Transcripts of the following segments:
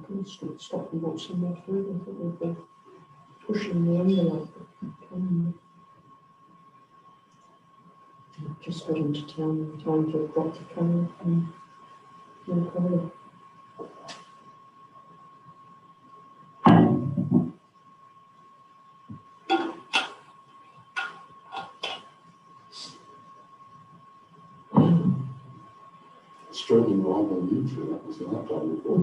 can stop you watching their food. I think they've been pushing the envelope. I've just got into town, time to drop the camera and record. Streaming live on YouTube, that was that time before.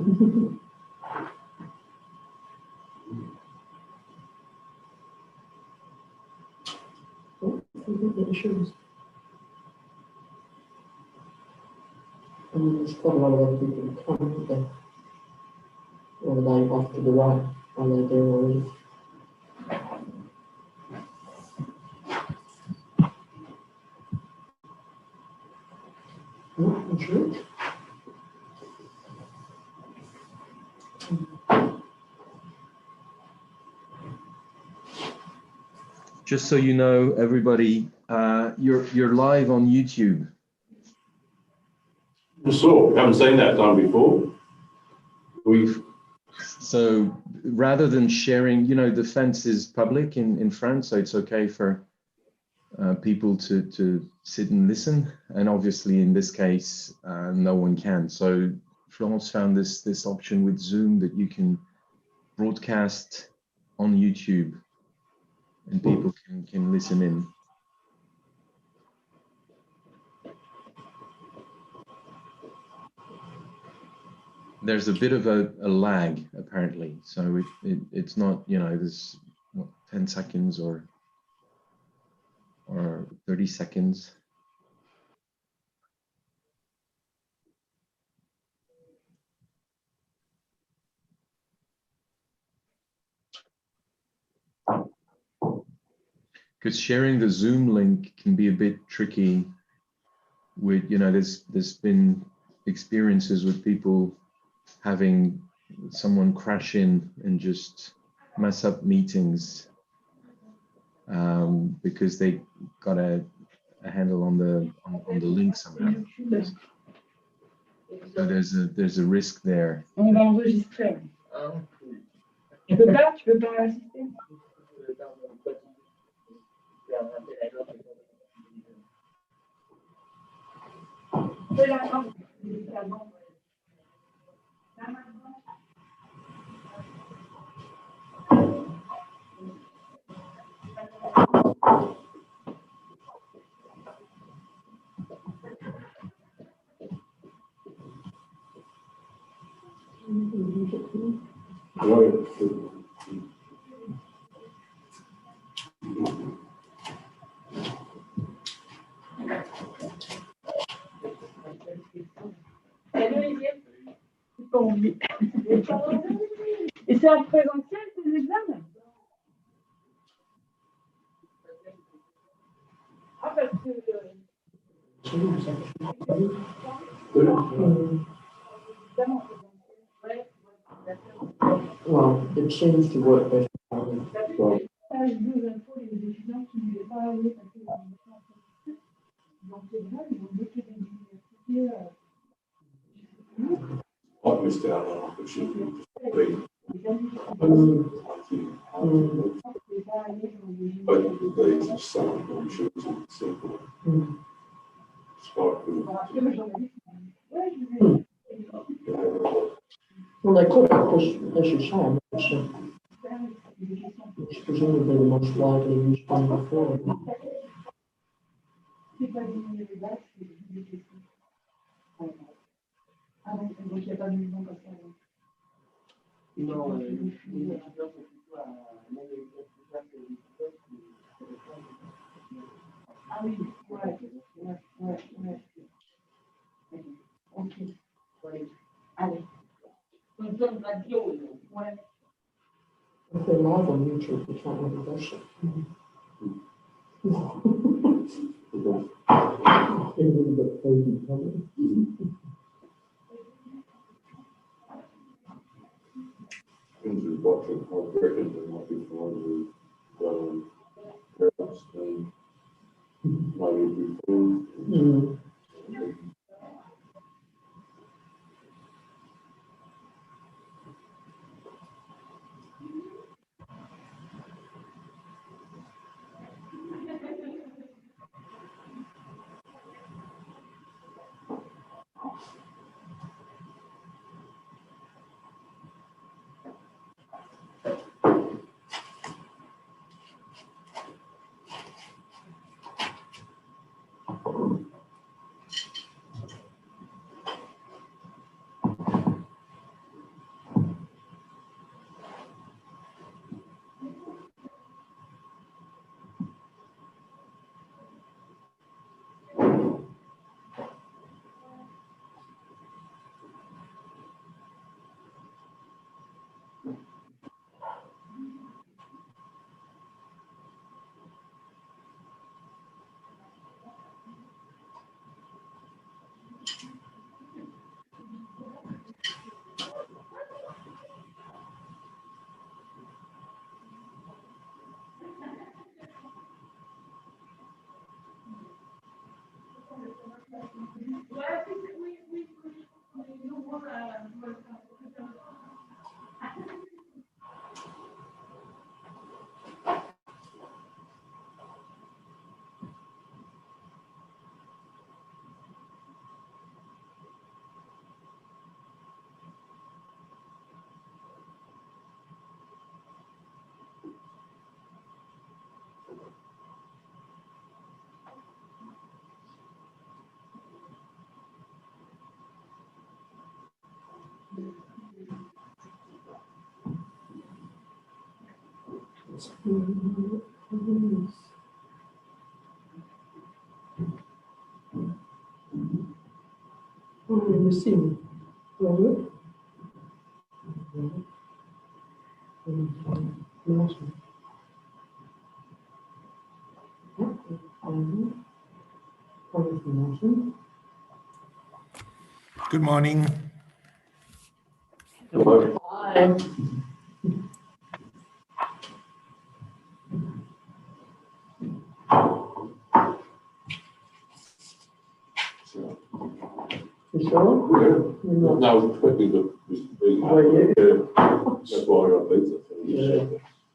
Issues. And there's quite a lot of other people who come, aren't there? Or are they off to the right? Are they there already? Oh, I'm sure. Just so you know, everybody, you're live on YouTube. I saw, haven't seen that done before. So rather than sharing, you know, the fence is public in France, so it's okay for people to sit and listen. And obviously, in this case, no one can. So Florence found this option with Zoom that you can broadcast on YouTube, and people can listen in. There's a bit of a lag apparently, so it's not, you know, there's what, 10 seconds or 30 seconds. Because sharing the Zoom link can be a bit tricky with, you know, there's been experiences with people having someone crash in and just mess up meetings because they got a handle on the link somehow. So there's a risk there. On va enregistrer. Tu peux pas assister. Et c'est en présentiel ces examens? Ah, parce que... Well, it seems to work better. I've missed out on an opportunity to be both of these are so opportunities and simple. Well, they could have, because as you say, it's presumably the most widely used one before. If they're live on YouTube, you can't really watch it. Into watching, I reckon there might be fine with perhaps maybe before. Missing. Good morning. Hi. So, You sure? yeah. You're not. No, I was expecting to be speaking. Were you? Yeah. That's why I got pizza. Yeah.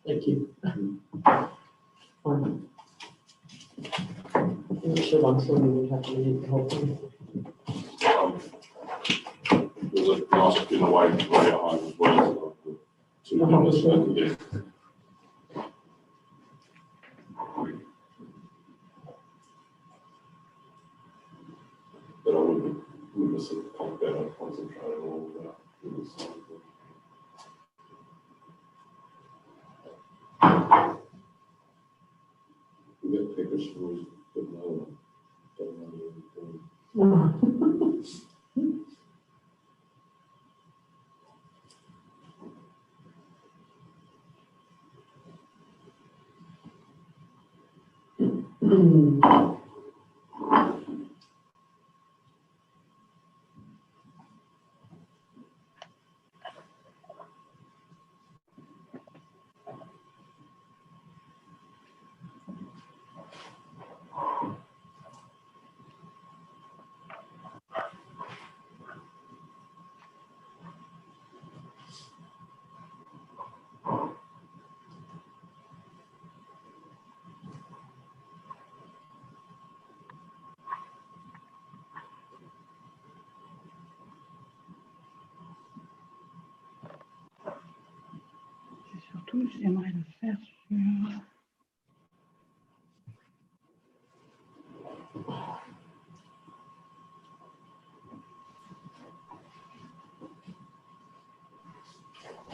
Thank you. Fine. I'm not sure I'm sure you would have to eat the whole thing. There's a nice dinner waiting for me at home as well. So 2 minutes and yeah. But I wouldn't have sort of conked out and concentrated all of that. It was, we get peckish rules, but no, don't know anything. C'est surtout, j'aimerais le faire sur...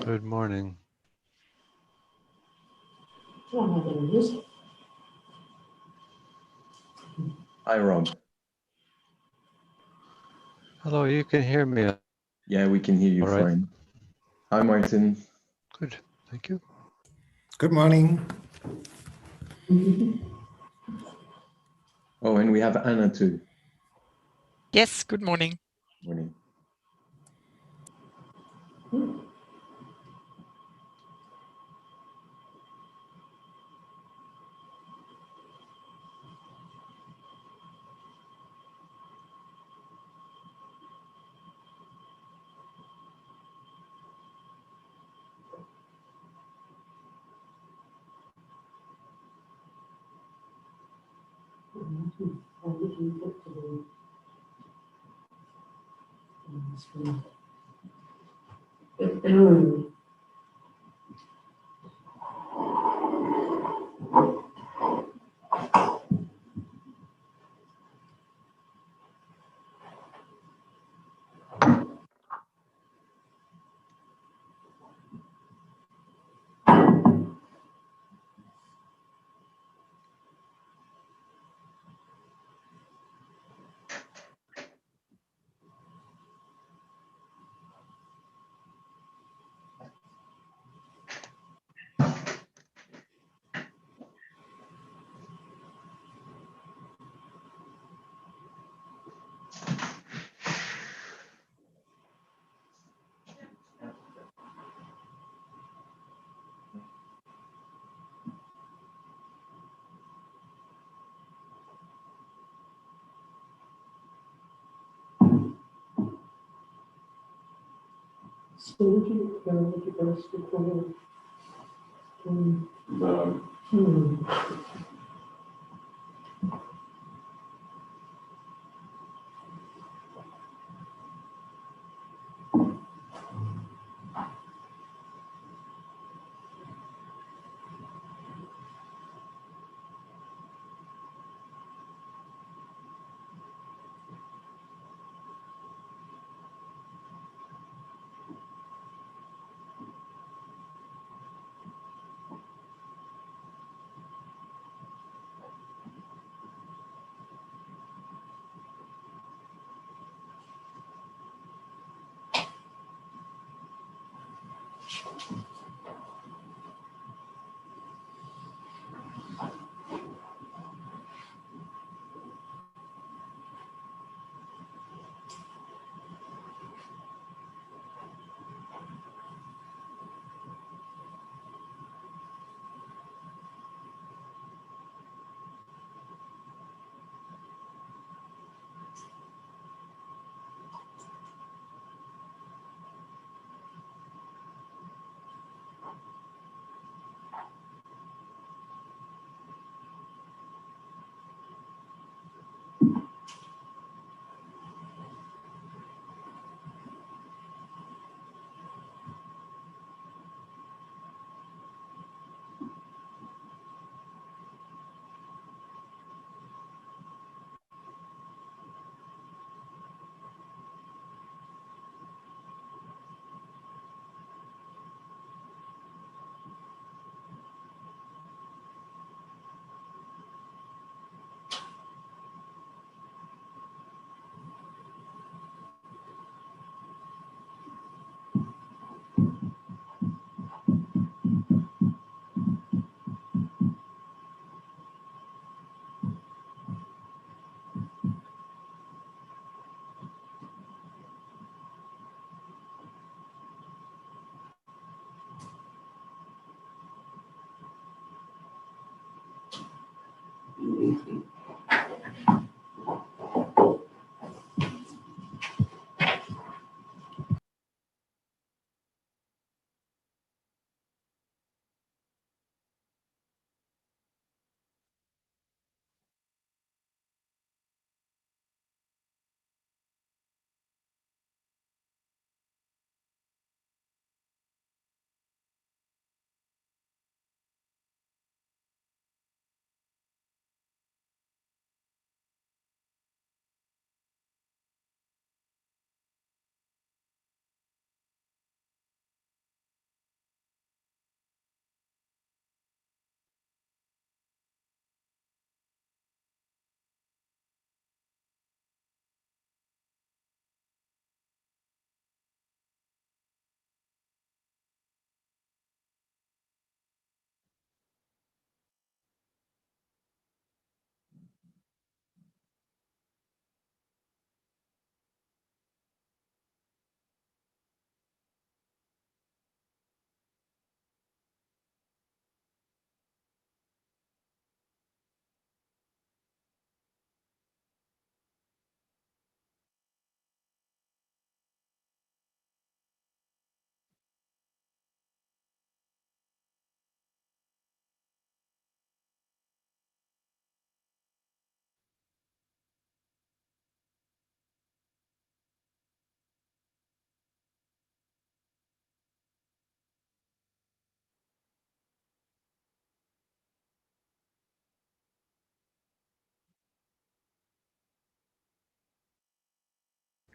Good morning. Oh, there it is. Hi, Rob. Hello, you can hear me. Yeah, we can hear you All right. fine. Hi, Martin. Good, thank you. Good morning. Oh, and we have Anna too. Yes, good morning. Morning. So would you guys stick forward? No.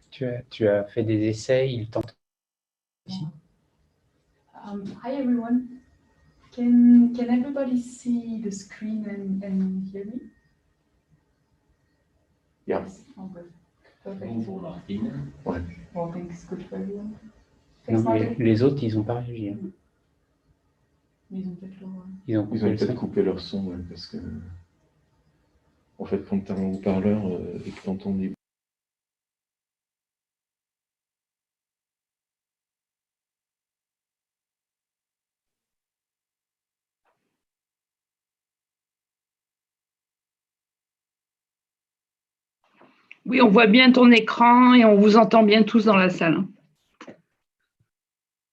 Tu as fait des essais, il t'entend ici. Hi everyone. Can everybody see the screen and hear me? Yeah. Yes. Oh, good. Perfect. Ouais. Well, thanks. Good for everyone. Non, Thanks, mais Martin. les autres, ils n'ont pas réagi. Hein. Ils ont peut-être le... Ils ont Ils ont peut-être coupé leur son, ouais, parce que en fait, quand tu as un haut-parleur et que tu entends des Oui, on voit bien ton écran et on vous entend bien tous dans la salle.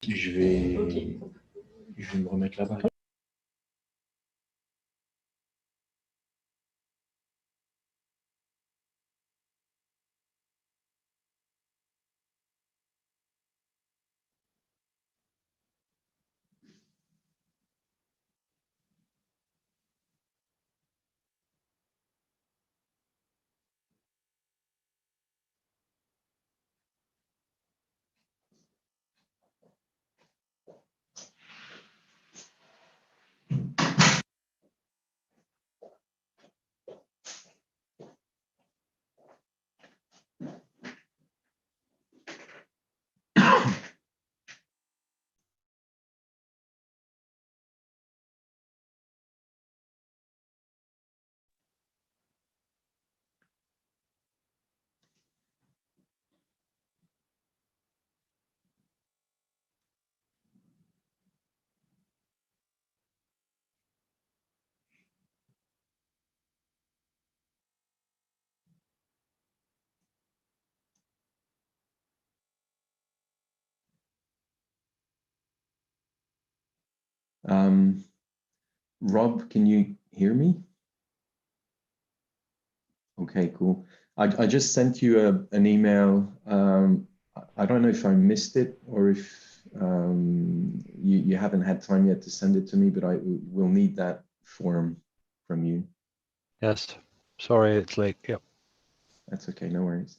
Je vais, Ok. je vais me remettre là-bas. Rob, can you hear me? Okay, cool. I just sent you an email. I don't know if I missed it or if you haven't had time yet to send it to me, but I will need that form from you. Yes. Sorry, it's late. Yep. That's okay, no worries.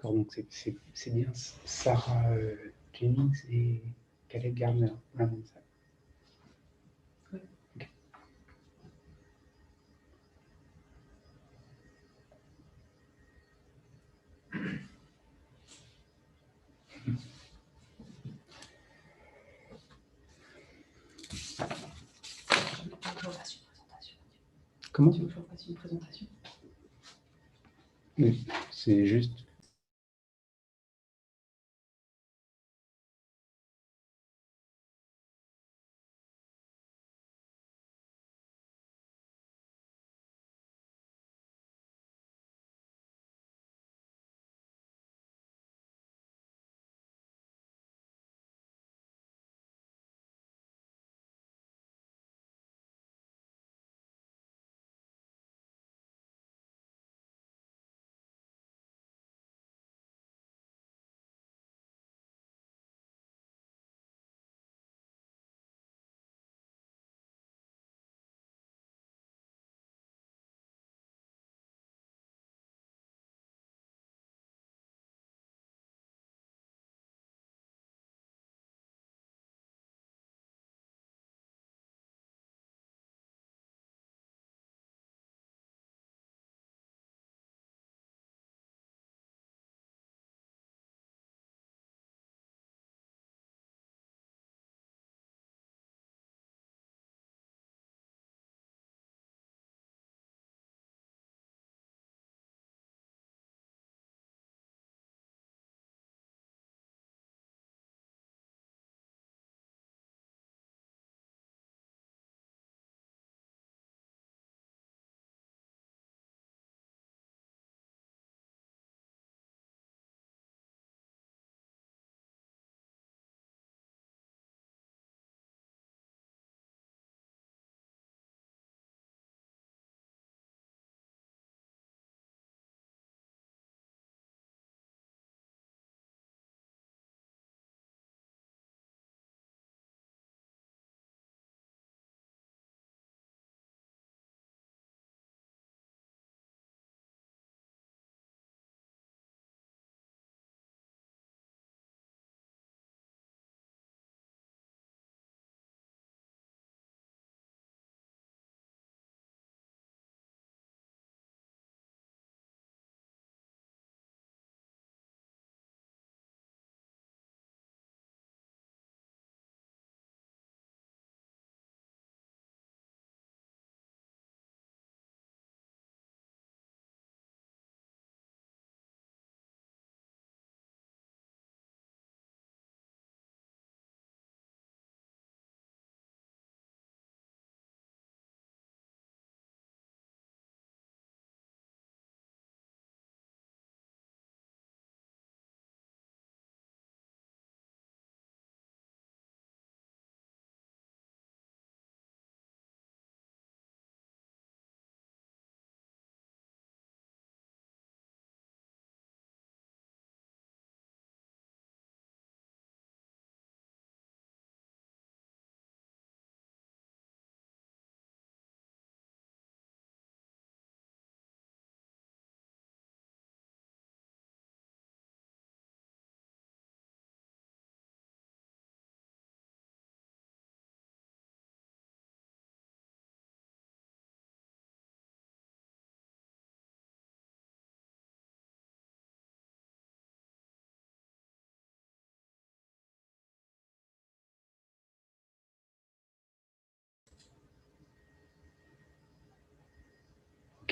D'accord, donc c'est bien Sarah Jennings et Caleb Gardner. Vraiment ça. Okay. Comment? Tu veux que je fasse une présentation? Oui, c'est juste.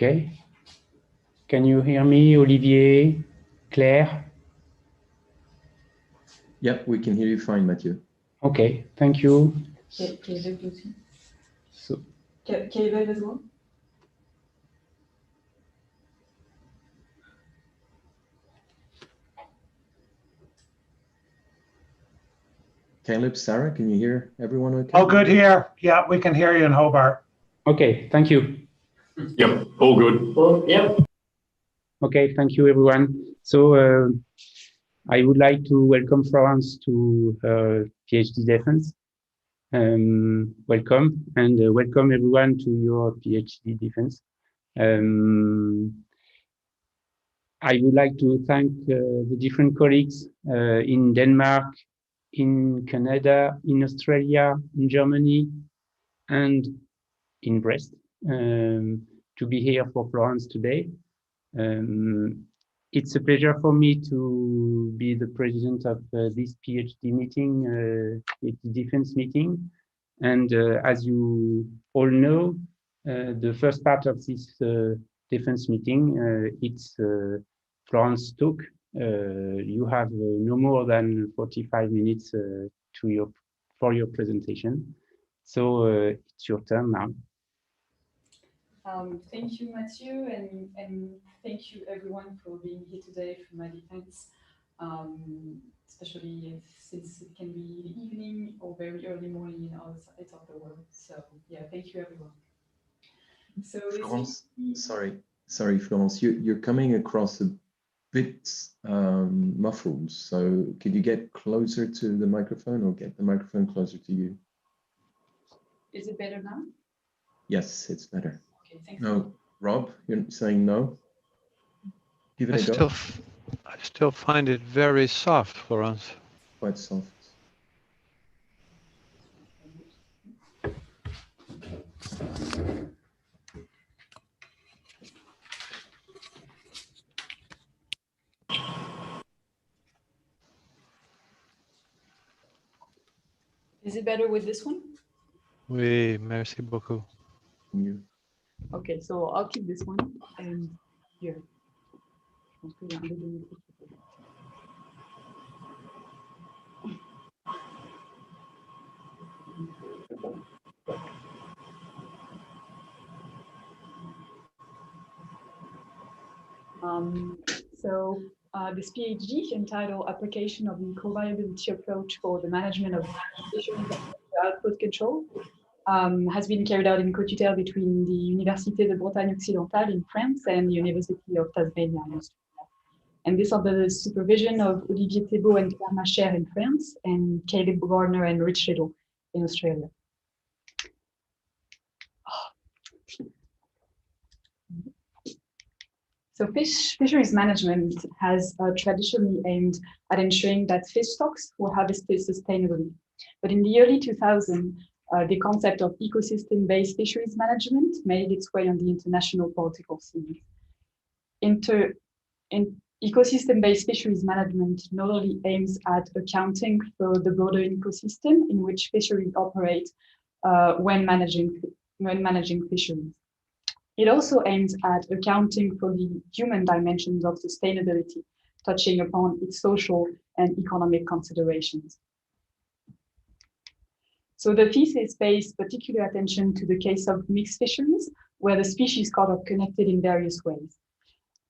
Okay. Can you hear me, Olivier, Claire? Yep, we can hear you fine, Mathieu. Okay, thank you. Caleb aussi. So, Caleb as well? Caleb, Sarah, can you hear everyone okay? All good here. Yeah, we can hear you in Hobart. okay, thank you. Yep, all good. Well, yep. Okay, thank you, everyone. So I would like to welcome Florence to PhD Defense. Welcome, and welcome everyone to your PhD Defense. I would like to thank the different colleagues in Denmark, in Canada, in Australia, in Germany, and in Brest to be here for Florence today. It's a pleasure for me to be the president of this PhD meeting, PhD defense meeting. And as you all know, the first part of this defense meeting, it's Florence talk. You have no more than 45 minutes for your presentation. So it's your turn now. Thank you, Mathieu, and thank you everyone for being here today for my defense, especially since it can be the evening or very early morning in other sides of the world. So yeah, thank you everyone. So Florence, sorry, Florence, you're coming across a bit muffled. So could you get closer to the microphone or get the microphone closer to you? Is it better now? Yes, it's better. Okay, thanks. No, Rob, you're saying no? Give it a go. I still find it very soft, Florence. Quite soft. Is it better with this one? Oui, merci beaucoup. You. Okay, so I'll keep this one and here. This PhD entitled Application of the Co-Viability Approach for the Management of Output Control has been carried out in co-tutelle between the Université de Bretagne Occidentale in France and the University of Tasmania in Australia. And this under the supervision of Olivier Thébault and Claire Macher in France and Caleb Gardner and Rich Riddle in Australia. So fisheries management has traditionally aimed at ensuring that fish stocks were harvested sustainably. But in the early 2000s, the concept of ecosystem-based fisheries management made its way on the international political scene. Ecosystem-based fisheries management not only aims at accounting for the broader ecosystem in which fisheries operate when managing fisheries. It also aims at accounting for the human dimensions of sustainability, touching upon its social and economic considerations. So the thesis pays particular attention to the case of mixed fisheries, where the species caught are connected in various ways.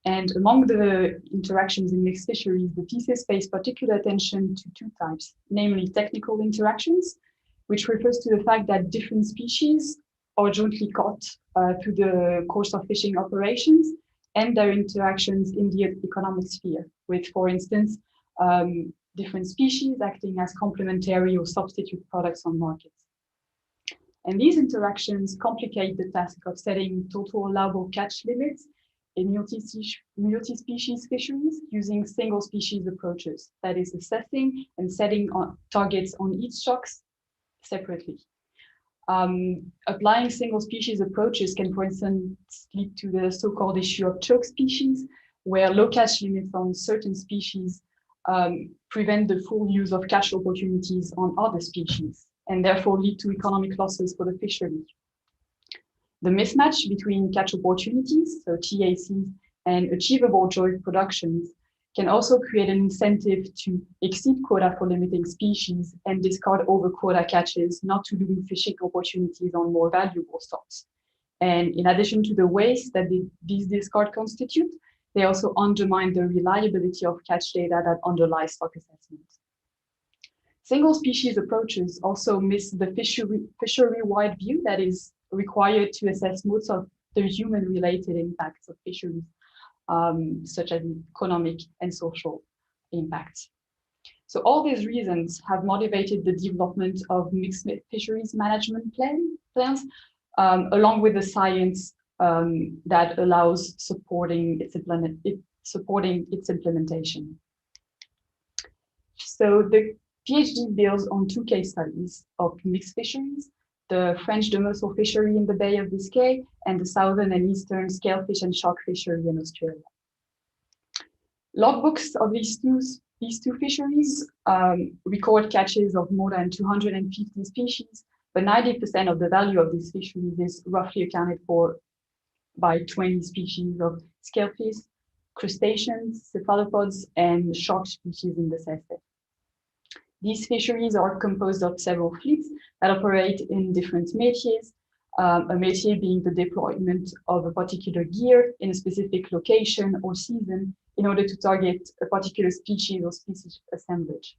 And among the interactions in mixed fisheries, the thesis pays particular attention to two types, namely technical interactions, which refers to the fact that different species are jointly caught through the course of fishing operations, and their interactions in the economic sphere, with, for instance, different species acting as complementary or substitute products on markets. And these interactions complicate the task of setting total allowable catch limits in multi-species fisheries using single species approaches, that is, assessing and setting targets on each stocks separately. Applying single species approaches can, for instance, lead to the so-called issue of choke species, where low catch limits on certain species prevent the full use of catch opportunities on other species, and therefore lead to economic losses for the fishery. The mismatch between catch opportunities, so TACs, and achievable joint productions can also create an incentive to exceed quota for limiting species and discard over quota catches, not to lose fishing opportunities on more valuable stocks. And in addition to the waste that these discards constitute, they also undermine the reliability of catch data that underlie stock assessment. Single species approaches also miss the fishery-wide view that is required to assess most of the human-related impacts of fisheries, such as economic and social impacts. So all these reasons have motivated the development of mixed fisheries management plans, along with the science that allows supporting supporting its implementation. So the PhD builds on 2 case studies of mixed fisheries, the French demersal fishery in the Bay of Biscay and the southern and eastern scalefish and shark fishery in Australia. Logbooks of these two fisheries record catches of more than 250 species, but 90% of the value of these fisheries is roughly accounted for by 20 species of scalefish, crustaceans, cephalopods, and shark species in the CSF. These fisheries are composed of several fleets that operate in different métiers, a métier being the deployment of a particular gear in a specific location or season in order to target a particular species or species assemblage.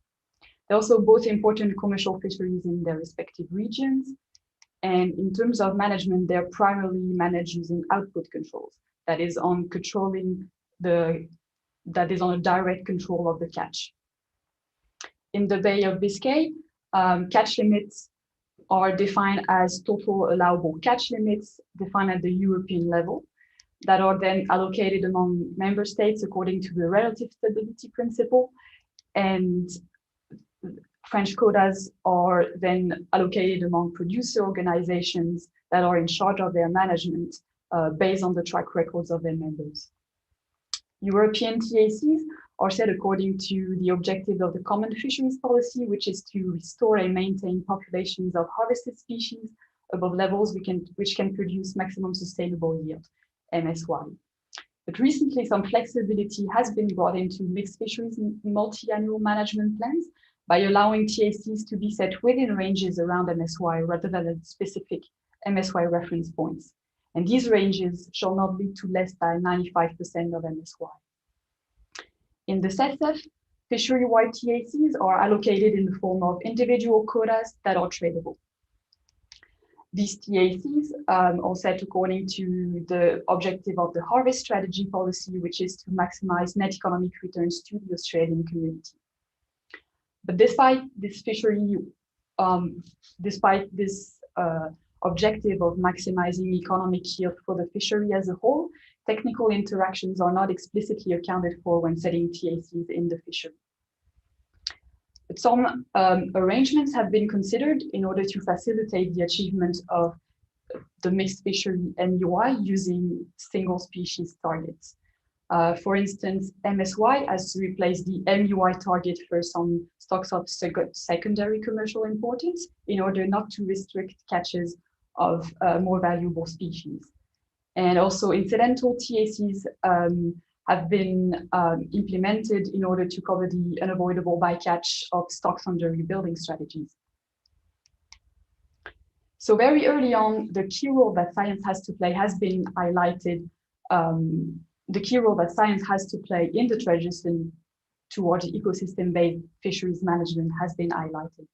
They're also both important commercial fisheries in their respective regions. And in terms of management, they're primarily managed using output controls, that is on a direct control of the catch. In the Bay of Biscay, catch limits are defined as total allowable catch limits defined at the European level that are then allocated among member states according to the relative stability principle. And French quotas are then allocated among producer organizations that are in charge of their management based on the track records of their members. European TACs are set according to the objective of the Common Fisheries Policy, which is to restore and maintain populations of harvested species above levels which can produce maximum sustainable yield, MSY. But recently, some flexibility has been brought into mixed fisheries multi-annual management plans by allowing TACs to be set within ranges around MSY rather than at specific MSY reference points. And these ranges shall not lead to less than 95% of MSY. In the CSF, fishery-wide TACs are allocated in the form of individual quotas that are tradable. These TACs are set according to the objective of the harvest strategy policy, which is to maximize net economic returns to the Australian community. But despite this objective of maximizing economic yield for the fishery as a whole, technical interactions are not explicitly accounted for when setting TACs in the fishery. But some arrangements have been considered in order to facilitate the achievement of the mixed fishery MUI using single species targets. For instance, MSY has to replace the MUI target for some stocks of secondary commercial importance in order not to restrict catches of more valuable species. And also incidental TACs have been implemented in order to cover the unavoidable bycatch of stocks under rebuilding strategies. So very early on, the key role that science has to play has been highlighted. The key role that science has to play in the transition towards ecosystem-based fisheries management has been highlighted.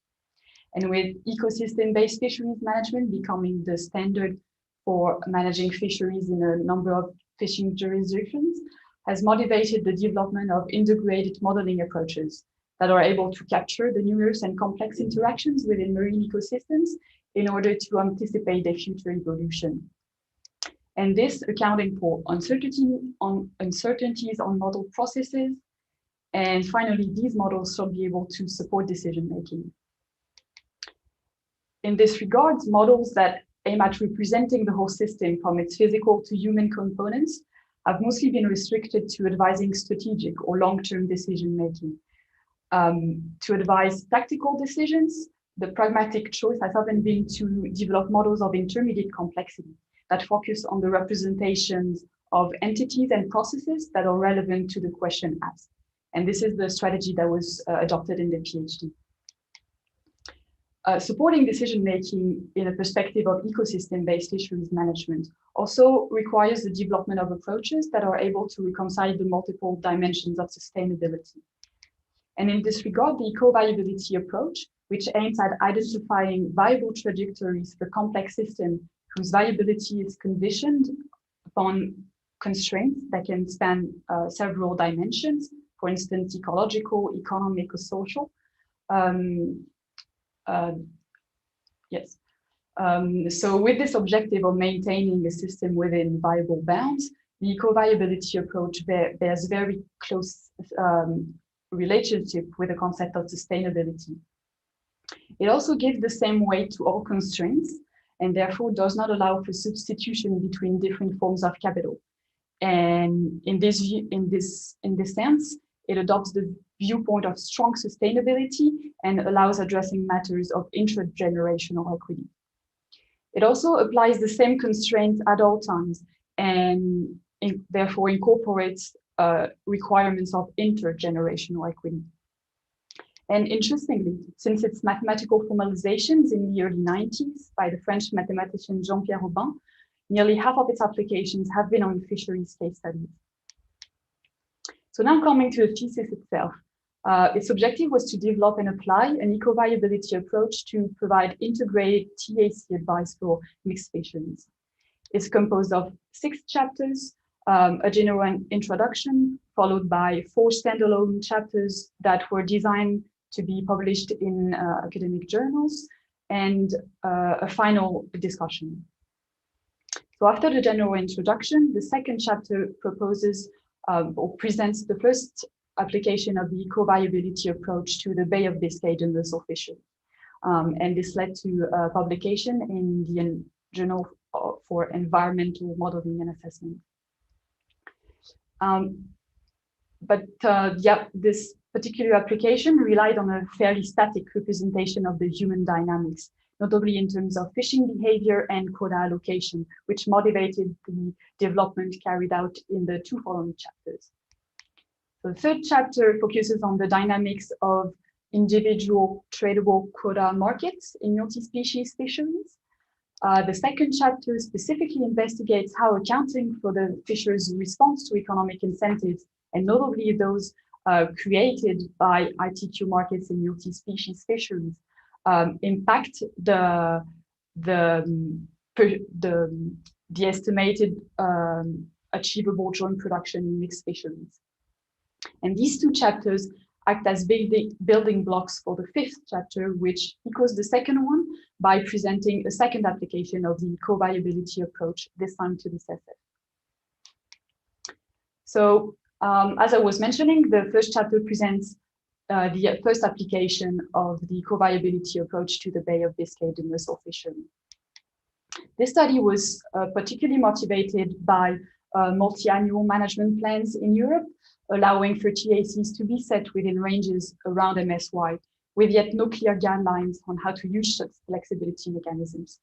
And with ecosystem-based fisheries management becoming the standard for managing fisheries in a number of fishing jurisdictions, has motivated the development of integrated modeling approaches that are able to capture the numerous and complex interactions within marine ecosystems in order to anticipate their future evolution. And this accounting for uncertainties on model processes. And finally, these models shall be able to support decision-making. In this regard, models that aim at representing the whole system from its physical to human components have mostly been restricted to advising strategic or long-term decision-making. To advise tactical decisions, the pragmatic choice has often been to develop models of intermediate complexity that focus on the representations of entities and processes that are relevant to the question asked. And this is the strategy that was adopted in the PhD. Supporting decision-making in a perspective of ecosystem-based fisheries management also requires the development of approaches that are able to reconcile the multiple dimensions of sustainability. And in this regard, the eco-viability approach, which aims at identifying viable trajectories for complex systems whose viability is conditioned upon constraints that can span several dimensions, for instance, ecological, economic, or social. So with this objective of maintaining a system within viable bounds, the eco-viability approach bears very close relationship with the concept of sustainability. It also gives the same weight to all constraints and therefore does not allow for substitution between different forms of capital. And in this sense, it adopts the viewpoint of strong sustainability and allows addressing matters of intergenerational equity. It also applies the same constraints at all times and therefore incorporates requirements of intergenerational equity. And interestingly, since its mathematical formalizations in the early 90s by the French mathematician Jean-Pierre Robin, nearly half of its applications have been on fisheries case studies. So now coming to the thesis itself, its objective was to develop and apply an eco-viability approach to provide integrated TAC advice for mixed fisheries. It's composed of 6 chapters, a general introduction, followed by 4 standalone chapters that were designed to be published in academic journals, and a final discussion. So after the general introduction, the second chapter proposes or presents the first application of the eco-viability approach to the Bay of Biscay and mussel fishery. And this led to publication in the Journal for Environmental Modeling and Assessment. This particular application relied on a fairly static representation of the human dynamics, notably in terms of fishing behavior and quota allocation, which motivated the development carried out in the 2 following chapters. The third chapter focuses on the dynamics of individual tradable quota markets in multi-species fisheries. The second chapter specifically investigates how accounting for the fisher's response to economic incentives, and notably those created by ITQ markets in multi-species fisheries, impact the estimated achievable joint production in mixed fisheries. And these 2 chapters act as building blocks for the 5th chapter, which echoes the second one by presenting a second application of the eco-viability approach, this time to the SF. So, as I was mentioning, the first chapter presents the first application of the eco-viability approach to the Bay of Biscay and mussel fishery. This study was particularly motivated by multi-annual management plans in Europe, allowing for TACs to be set within ranges around MSY, with yet no clear guidelines on how to use such flexibility mechanisms.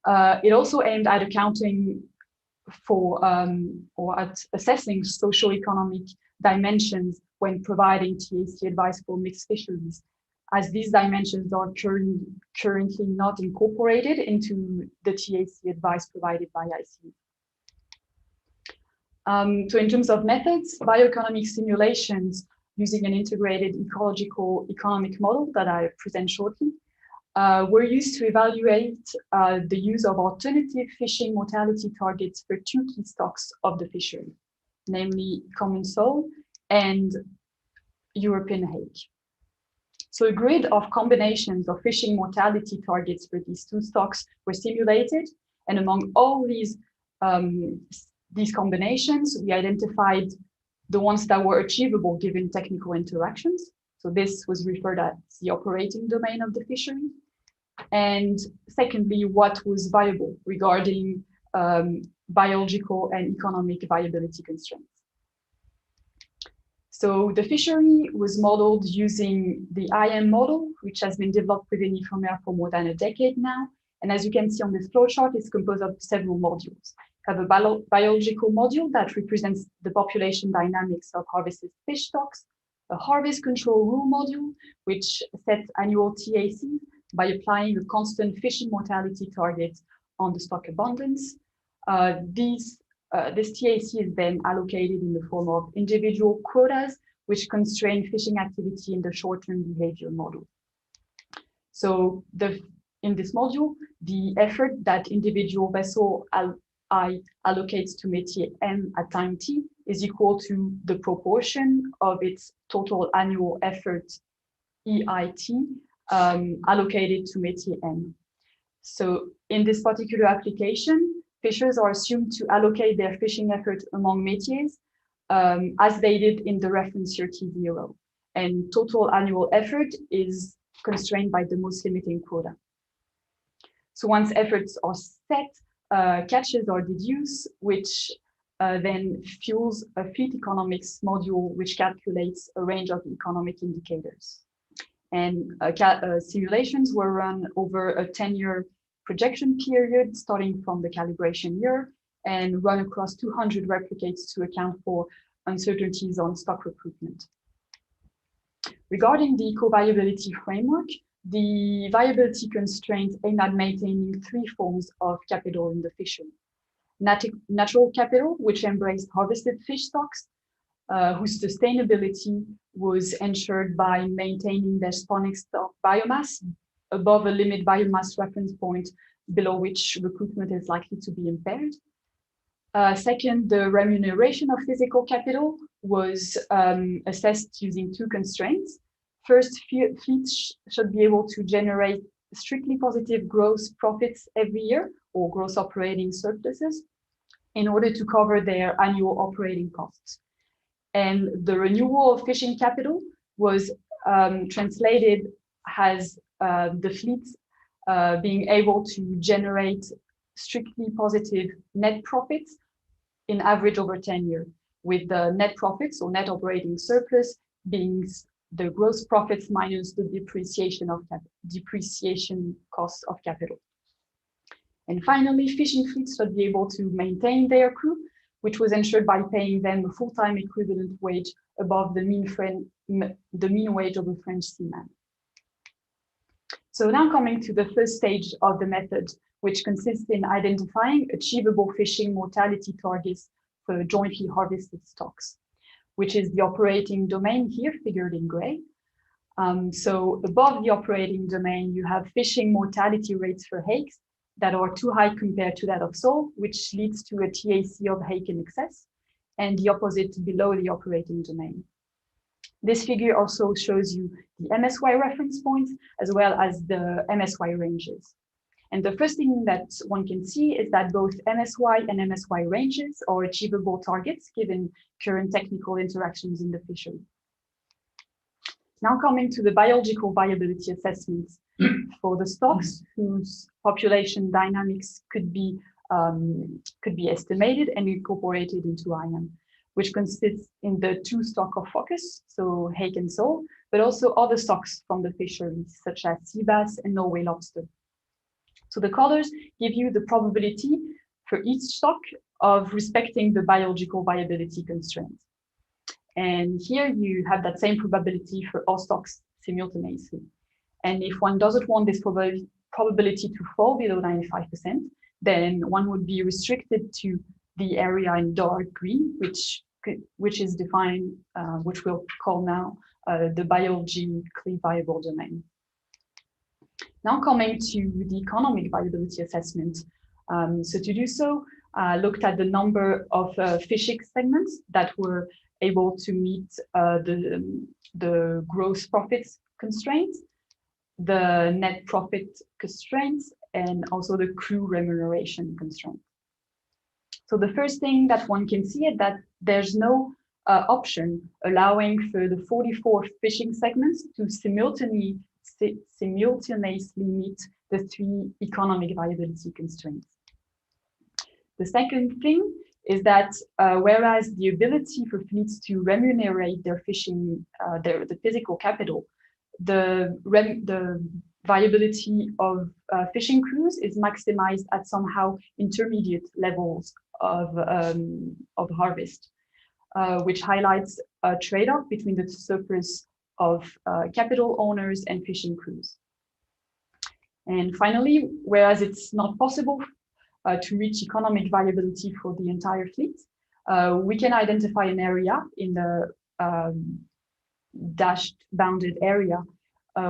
It also aimed at accounting for or at assessing socioeconomic dimensions when providing TAC advice for mixed fisheries, as these dimensions are currently not incorporated into the TAC advice provided by IC. So in terms of methods, bioeconomic simulations using an integrated ecological economic model that I present shortly were used to evaluate the use of alternative fishing mortality targets for 2 key stocks of the fishery, namely common sole and European hake. So a grid of combinations of fishing mortality targets for these 2 stocks were simulated, and among all these combinations, we identified the ones that were achievable given technical interactions. So this was referred as the operating domain of the fishery. And secondly, what was viable regarding biological and economic viability constraints. So the fishery was modeled using the IM model, which has been developed within IFOMER for more than a decade now. And as you can see on this flowchart, it's composed of several modules. We have a biological module that represents the population dynamics of harvested fish stocks, a harvest control rule module, which sets annual TAC by applying a constant fishing mortality target on the stock abundance. This TAC is then allocated in the form of individual quotas, which constrain fishing activity in the short-term behavior model. So in this module, the effort that individual vessel I allocates to métier M at time T is equal to the proportion of its total annual effort EIT allocated to métier M. So in this particular application, fishers are assumed to allocate their fishing effort among métiers as they did in the reference year T0. And total annual effort is constrained by the most limiting quota. So once efforts are set, catches are deduced, which then fuels a fleet economics module, which calculates a range of economic indicators. And simulations were run over a 10-year projection period, starting from the calibration year, and run across 200 replicates to account for uncertainties on stock recruitment. Regarding the eco-viability framework, the viability constraints aim at maintaining three forms of capital in the fishery. Natural capital, which embraced harvested fish stocks, whose sustainability was ensured by maintaining their spawning stock biomass above a limit biomass reference point below which recruitment is likely to be impaired. Second, the remuneration of physical capital was assessed using two constraints. First, fleets should be able to generate strictly positive gross profits every year, or gross operating surpluses, in order to cover their annual operating costs. And the renewal of fishing capital was translated as the fleets being able to generate strictly positive net profits in average over 10 years, with the net profits or net operating surplus being the gross profits minus the depreciation costs of capital. And finally, fishing fleets should be able to maintain their crew, which was ensured by paying them a full-time equivalent wage above the mean wage of a French seaman. So now coming to the first stage of the method, which consists in identifying achievable fishing mortality targets for jointly harvested stocks, which is the operating domain here figured in gray. So above the operating domain, you have fishing mortality rates for hakes that are too high compared to that of sole, which leads to a TAC of hake in excess, and the opposite below the operating domain. This figure also shows you the MSY reference points as well as the MSY ranges. And the first thing that one can see is that both MSY and MSY ranges are achievable targets given current technical interactions in the fishery. Now coming to the biological viability assessments for the stocks whose population dynamics could be estimated and incorporated into IAM, which consists in the two stock of focus, so hake and sole, but also other stocks from the fisheries, such as sea bass and Norway lobster. So the colors give you the probability for each stock of respecting the biological viability constraints. And here you have that same probability for all stocks simultaneously. And if one doesn't want this probability to fall below 95%, then one would be restricted to the area in dark green, which is defined, which we'll call now the biologically viable domain. Now coming to the economic viability assessment. So to do so, looked at the number of fishing segments that were able to meet the gross profits constraints, the net profit constraints, and also the crew remuneration constraint. So the first thing that one can see is that there's no option allowing for the 44 fishing segments to simultaneously meet the three economic viability constraints. The second thing is that whereas the ability for fleets to remunerate their fishing, the physical capital, the viability of fishing crews is maximized at somehow intermediate levels of harvest, which highlights a trade-off between the surplus of capital owners and fishing crews. And finally, whereas it's not possible to reach economic viability for the entire fleet, we can identify an area in the dashed bounded area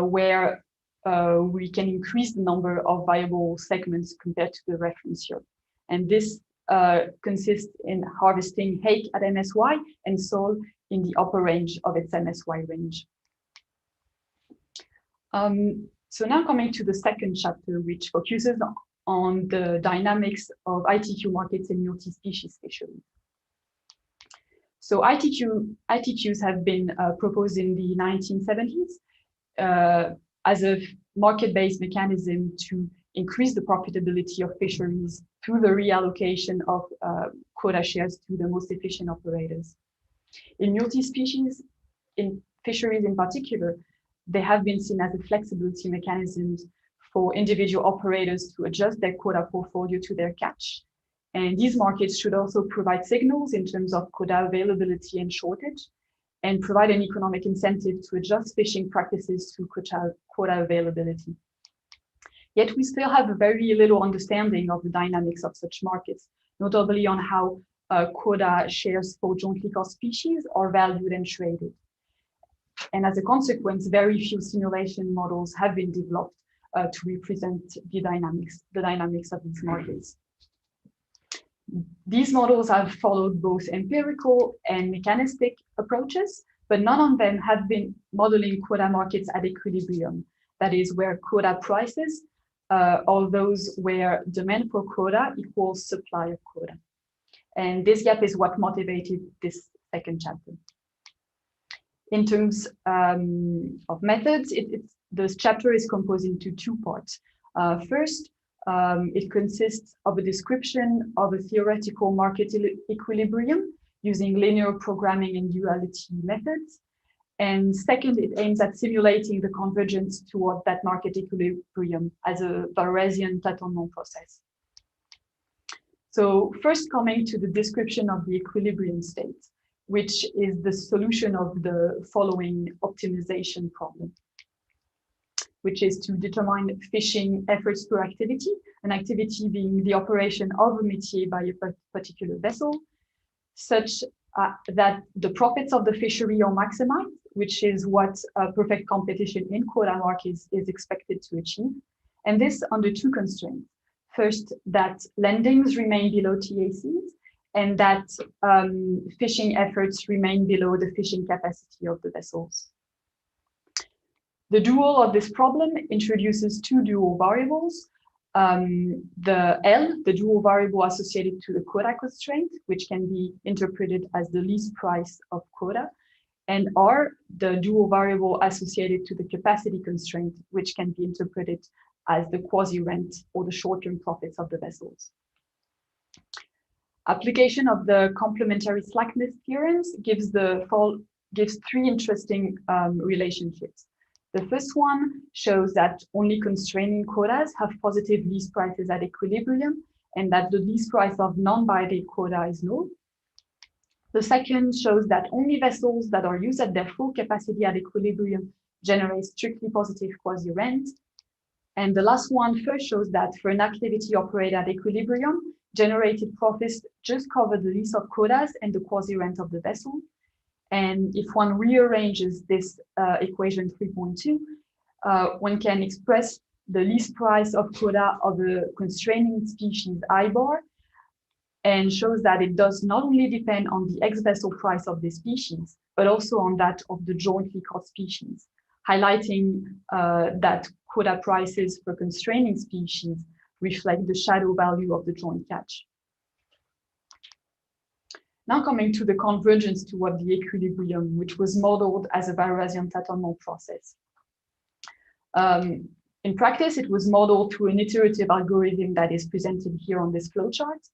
where we can increase the number of viable segments compared to the reference year. And this consists in harvesting hake at MSY and sole in the upper range of its MSY range. So now coming to the second chapter, which focuses on the dynamics of ITQ markets in multi-species fisheries. So ITQs have been proposed in the 1970s as a market-based mechanism to increase the profitability of fisheries through the reallocation of quota shares to the most efficient operators. In multi-species, in fisheries in particular, they have been seen as a flexibility mechanisms for individual operators to adjust their quota portfolio to their catch. And these markets should also provide signals in terms of quota availability and shortage, and provide an economic incentive to adjust fishing practices to quota availability. Yet we still have very little understanding of the dynamics of such markets, notably on how quota shares for jointly caught species are valued and traded. And as a consequence, very few simulation models have been developed to represent the dynamics of these markets. These models have followed both empirical and mechanistic approaches, but none of them have been modeling quota markets at equilibrium. That is, where quota prices are those where demand for quota equals supply of quota. And this gap is what motivated this second chapter. In terms of methods, this chapter is composed into two parts. First, it consists of a description of a theoretical market equilibrium using linear programming and duality methods. And second, it aims at simulating the convergence toward that market equilibrium as a Walrasian tâtonnement process. So first, coming to the description of the equilibrium state, which is the solution of the following optimization problem, which is to determine fishing efforts per activity, an activity being the operation of a métier by a particular vessel, such that the profits of the fishery are maximized, which is what perfect competition in quota markets is expected to achieve. And this under two constraints. First, that landings remain below TACs, and that fishing efforts remain below the fishing capacity of the vessels. The dual of this problem introduces two dual variables. The L, the dual variable associated to the quota constraint, which can be interpreted as the least price of quota, and R, the dual variable associated to the capacity constraint, which can be interpreted as the quasi-rent or the short-term profits of the vessels. Application of the complementary slackness theorems gives three interesting relationships. The first one shows that only constraining quotas have positive lease prices at equilibrium, and that the lease price of non-binding quota is null. The second shows that only vessels that are used at their full capacity at equilibrium generate strictly positive quasi-rent. And the last one first shows that for an activity operated at equilibrium, generated profits just cover the lease of quotas and the quasi-rent of the vessel. And if one rearranges this equation 3.2, one can express the lease price of quota of a constraining species I bar, and shows that it does not only depend on the ex-vessel price of the species, but also on that of the jointly caught species, highlighting that quota prices for constraining species reflect the shadow value of the joint catch. Now coming to the convergence toward the equilibrium, which was modeled as a Walrasian tâtonnement process. In practice, it was modeled through an iterative algorithm that is presented here on this flowchart.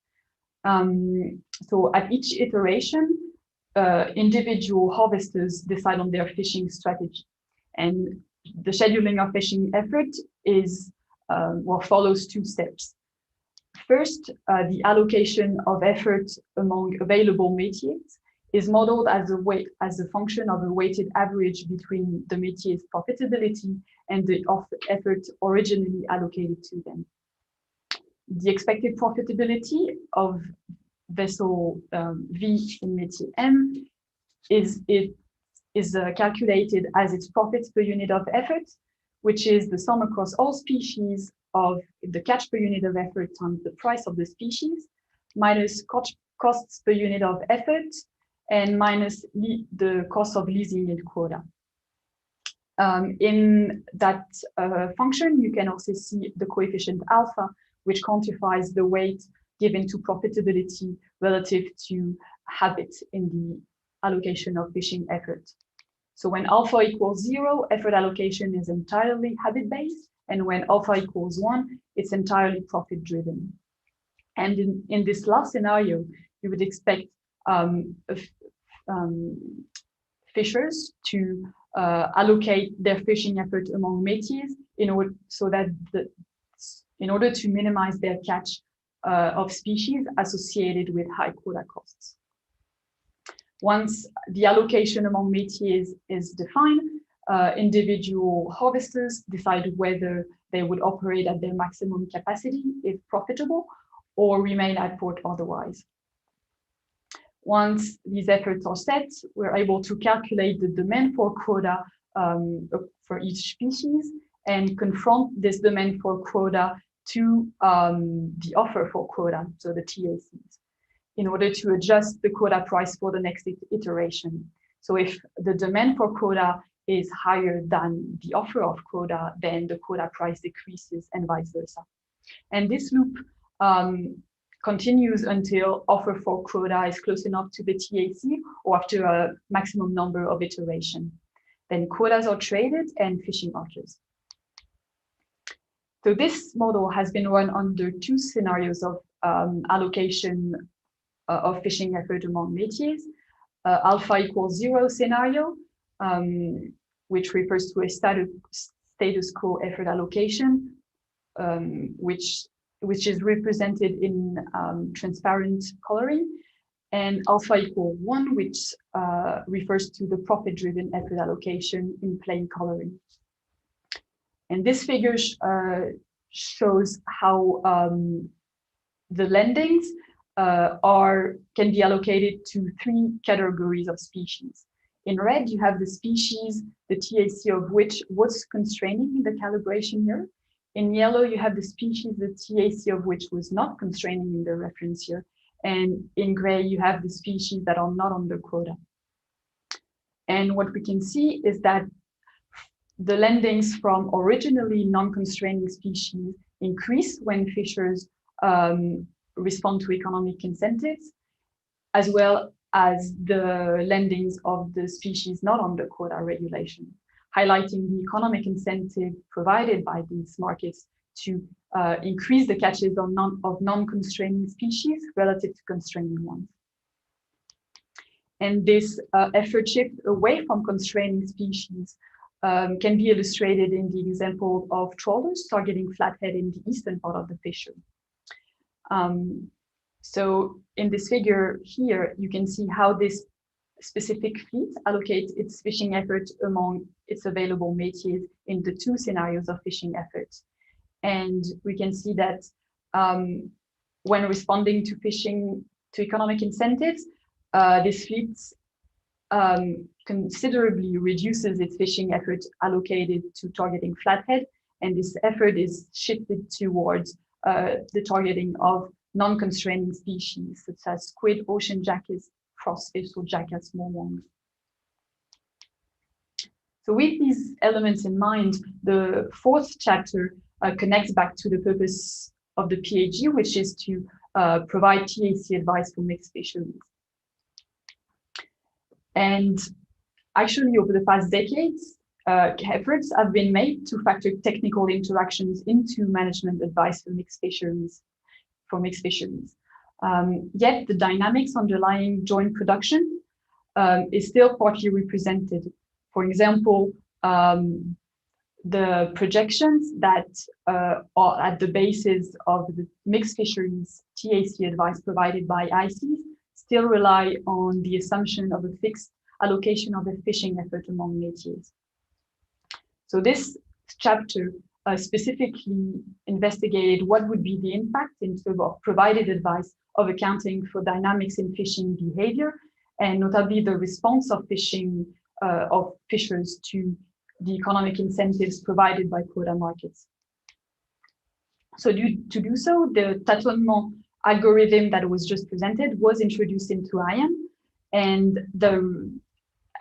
So at each iteration, individual harvesters decide on their fishing strategy. And the scheduling of fishing effort is follows two steps. First, the allocation of effort among available métiers is modeled as a function of a weighted average between the métier's profitability and the effort originally allocated to them. The expected profitability of vessel V in métier M is calculated as its profits per unit of effort, which is the sum across all species of the catch per unit of effort times the price of the species, minus costs per unit of effort, and minus the cost of leasing in quota. In that function, you can also see the coefficient alpha, which quantifies the weight given to profitability relative to habit in the allocation of fishing effort. So when alpha equals 0, effort allocation is entirely habit-based, and when alpha equals 1, it's entirely profit-driven. And in this last scenario, you would expect fishers to allocate their fishing effort among métiers in order to minimize their catch of species associated with high quota costs. Once the allocation among métiers is defined, individual harvesters decide whether they would operate at their maximum capacity if profitable, or remain at port otherwise. Once these efforts are set, we're able to calculate the demand for quota for each species and confront this demand for quota to the offer for quota, so the TACs, in order to adjust the quota price for the next iteration. So if the demand for quota is higher than the offer of quota, then the quota price decreases and vice versa. And this loop continues until offer for quota is close enough to the TAC or after a maximum number of iterations. Then quotas are traded and fishing arches. So this model has been run under two scenarios of allocation of fishing effort among métiers. Alpha equals 0 scenario, which refers to a status quo effort allocation, which is represented in transparent coloring, and alpha equal 1, which refers to the profit-driven effort allocation in plain coloring. And this figure shows how the lendings can be allocated to 3 categories of species. In red, you have the species, the TAC of which was constraining in the calibration year. In yellow, you have the species, the TAC of which was not constraining in the reference year. And in gray, you have the species that are not under quota. And what we can see is that the lendings from originally non-constraining species increase when fishers respond to economic incentives, as well as the lendings of the species not under quota regulation, highlighting the economic incentive provided by these markets to increase the catches of non-constraining species relative to constraining ones. And this effort shift away from constraining species can be illustrated in the example of trawlers targeting flathead in the eastern part of the fishery. So in this figure here, you can see how this specific fleet allocates its fishing effort among its available métiers in the 2 scenarios of fishing efforts. And we can see that when responding to economic incentives, this fleet considerably reduces its fishing effort allocated to targeting flathead, and this effort is shifted towards the targeting of non-constraining species such as squid, ocean jackets, crossfish, or jackass morwong. So with these elements in mind, the 4th chapter connects back to the purpose of the PhD, which is to provide TAC advice for mixed fisheries. And actually, over the past decades, efforts have been made to factor technical interactions into management advice for mixed fisheries. Yet the dynamics underlying joint production is still partly represented. For example, the projections that are at the basis of the mixed fisheries TAC advice provided by ICES still rely on the assumption of a fixed allocation of the fishing effort among métiers. So this chapter specifically investigated what would be the impact in terms of provided advice of accounting for dynamics in fishing behavior, and notably the response of fishers to the economic incentives provided by quota markets. So to do so, the tâtonnement algorithm that was just presented was introduced into IAM, and the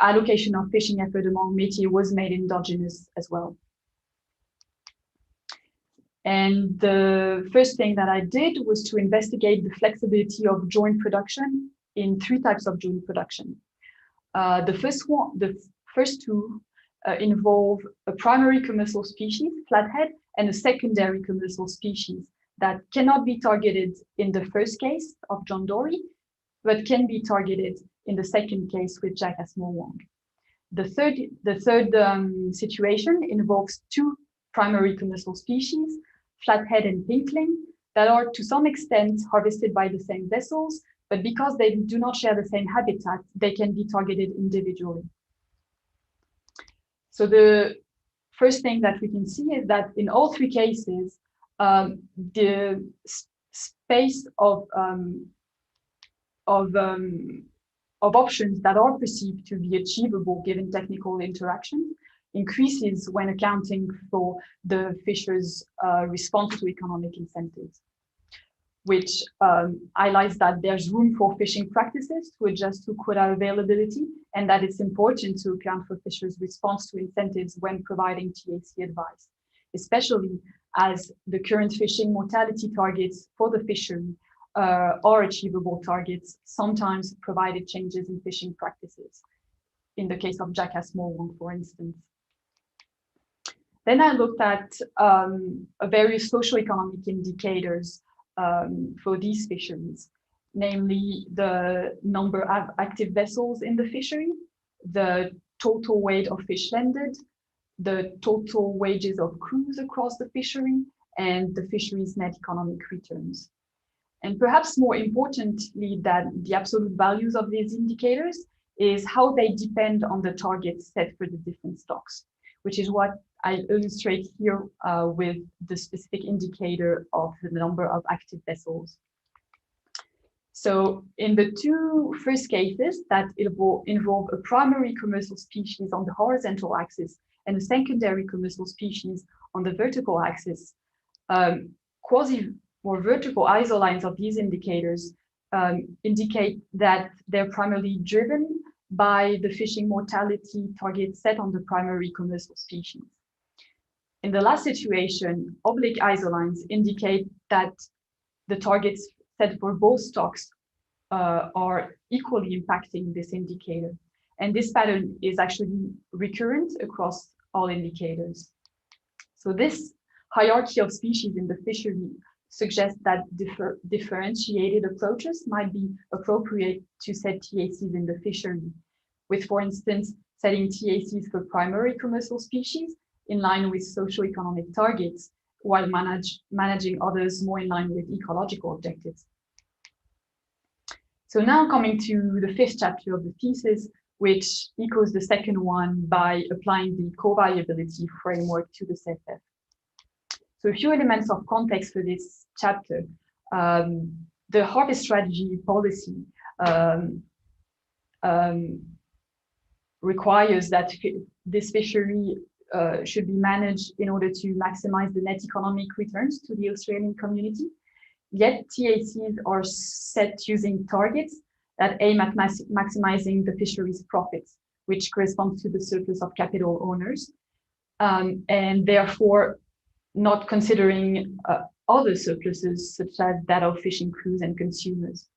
allocation of fishing effort among métiers was made endogenous as well. And the first thing that I did was to investigate the flexibility of joint production in 3 types of joint production. The first two involve a primary commensal species, flathead, and a secondary commensal species that cannot be targeted in the first case of John Dory, but can be targeted in the second case with jackass morwong. The third situation involves 2 primary commensal species, flathead and pinkling, that are to some extent harvested by the same vessels, but because they do not share the same habitat, they can be targeted individually. So the first thing that we can see is that in all 3 cases, the space of options that are perceived to be achievable given technical interaction increases when accounting for the fisher's response to economic incentives, which highlights that there's room for fishing practices to adjust to quota availability, and that it's important to account for fishers' response to incentives when providing TAC advice, especially as the current fishing mortality targets for the fishery are achievable targets, sometimes provided changes in fishing practices, in the case of jackass morwong, for instance. Then I looked at various socioeconomic indicators for these fisheries, namely the number of active vessels in the fishery, the total weight of fish landed, the total wages of crews across the fishery, and the fishery's net economic returns. And perhaps more importantly than the absolute values of these indicators is how they depend on the targets set for the different stocks, which is what I illustrate here with the specific indicator of the number of active vessels. So in the 2 first cases that involve a primary commensal species on the horizontal axis and a secondary commensal species on the vertical axis, quasi or vertical isolines of these indicators indicate that they're primarily driven by the fishing mortality target set on the primary commensal species. In the last situation, oblique isolines indicate that the targets set for both stocks are equally impacting this indicator. And this pattern is actually recurrent across all indicators. So this hierarchy of species in the fishery suggests that differentiated approaches might be appropriate to set TACs in the fishery, with, for instance, setting TACs for primary commensal species in line with socioeconomic targets, while managing others more in line with ecological objectives. So now coming to the 5th chapter of the thesis, which echoes the second one by applying the co-viability framework to the CFF. So a few elements of context for this chapter. The harvest strategy policy requires that this fishery should be managed in order to maximize the net economic returns to the Australian community. Yet TACs are set using targets that aim at maximizing the fishery's profits, which corresponds to the surplus of capital owners, and therefore not considering other surpluses such as that of fishing crews and consumers.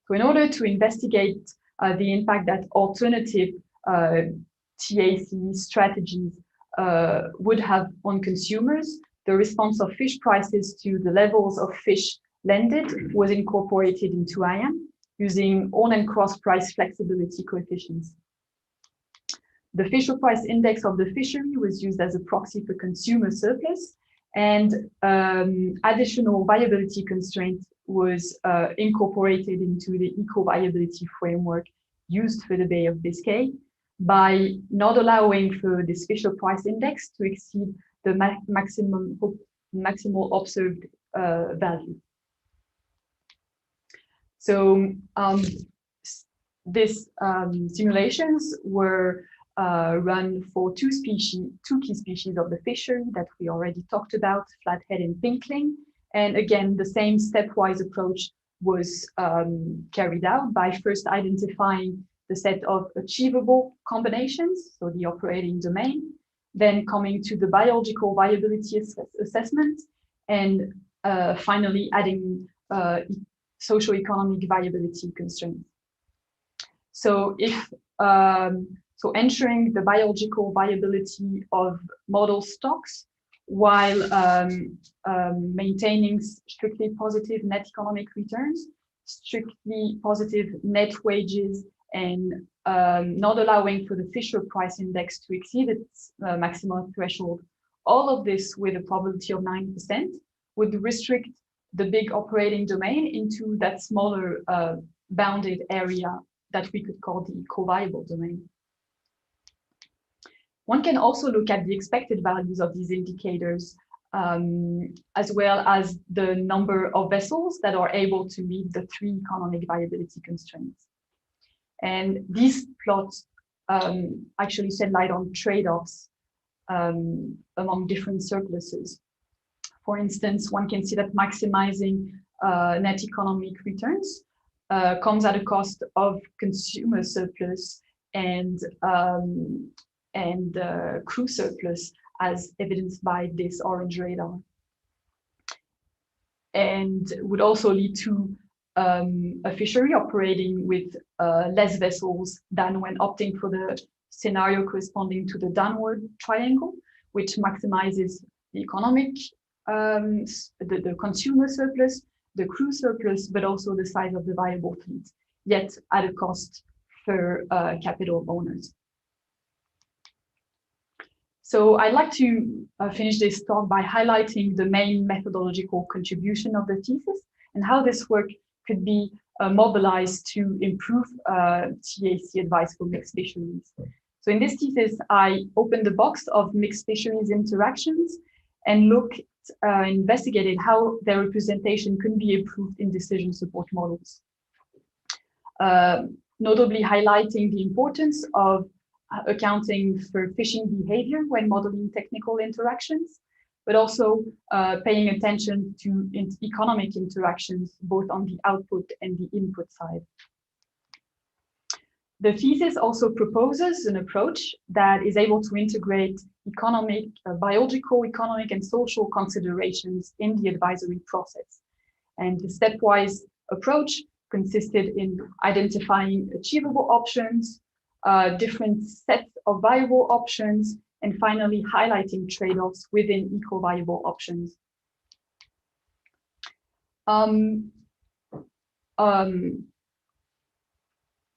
So in order to investigate the impact that alternative TAC strategies would have on consumers, the response of fish prices to the levels of fish landed was incorporated into IAM using on and cross price flexibility coefficients. The Fisher Price Index of the fishery was used as a proxy for consumer surplus, and additional viability constraint was incorporated into the eco-viability framework used for the Bay of Biscay by not allowing for this Fisher Price Index to exceed the maximal observed value. So these simulations were run for two key species of the fishery that we already talked about, flathead and pinkling. And again, the same stepwise approach was carried out by first identifying the set of achievable combinations, so the operating domain, then coming to the biological viability assessment, and finally adding socioeconomic viability constraints. So so ensuring the biological viability of model stocks while maintaining strictly positive net economic returns, strictly positive net wages, and not allowing for the Fisher price index to exceed its maximum threshold. All of this with a probability of 9% would restrict the big operating domain into that smaller bounded area that we could call the co-viable domain. One can also look at the expected values of these indicators, as well as the number of vessels that are able to meet the 3 economic viability constraints. And these plots actually shed light on trade-offs among different surpluses. For instance, one can see that maximizing net economic returns comes at a cost of consumer surplus and crew surplus, as evidenced by this orange radar, and would also lead to a fishery operating with less vessels than when opting for the scenario corresponding to the downward triangle, which maximizes the economic, the consumer surplus, the crew surplus, but also the size of the viable fleet, yet at a cost for capital owners. So I'd like to finish this talk by highlighting the main methodological contribution of the thesis and how this work could be mobilized to improve TAC advice for mixed fisheries. So in this thesis, I opened the box of mixed fisheries interactions and investigated how their representation can be improved in decision support models. Notably highlighting the importance of accounting for fishing behavior when modeling technical interactions, but also paying attention to economic interactions, both on the output and the input side. The thesis also proposes an approach that is able to integrate economic, biological, economic, and social considerations in the advisory process. And the stepwise approach consisted in identifying achievable options, different sets of viable options, and finally highlighting trade-offs within eco-viable options.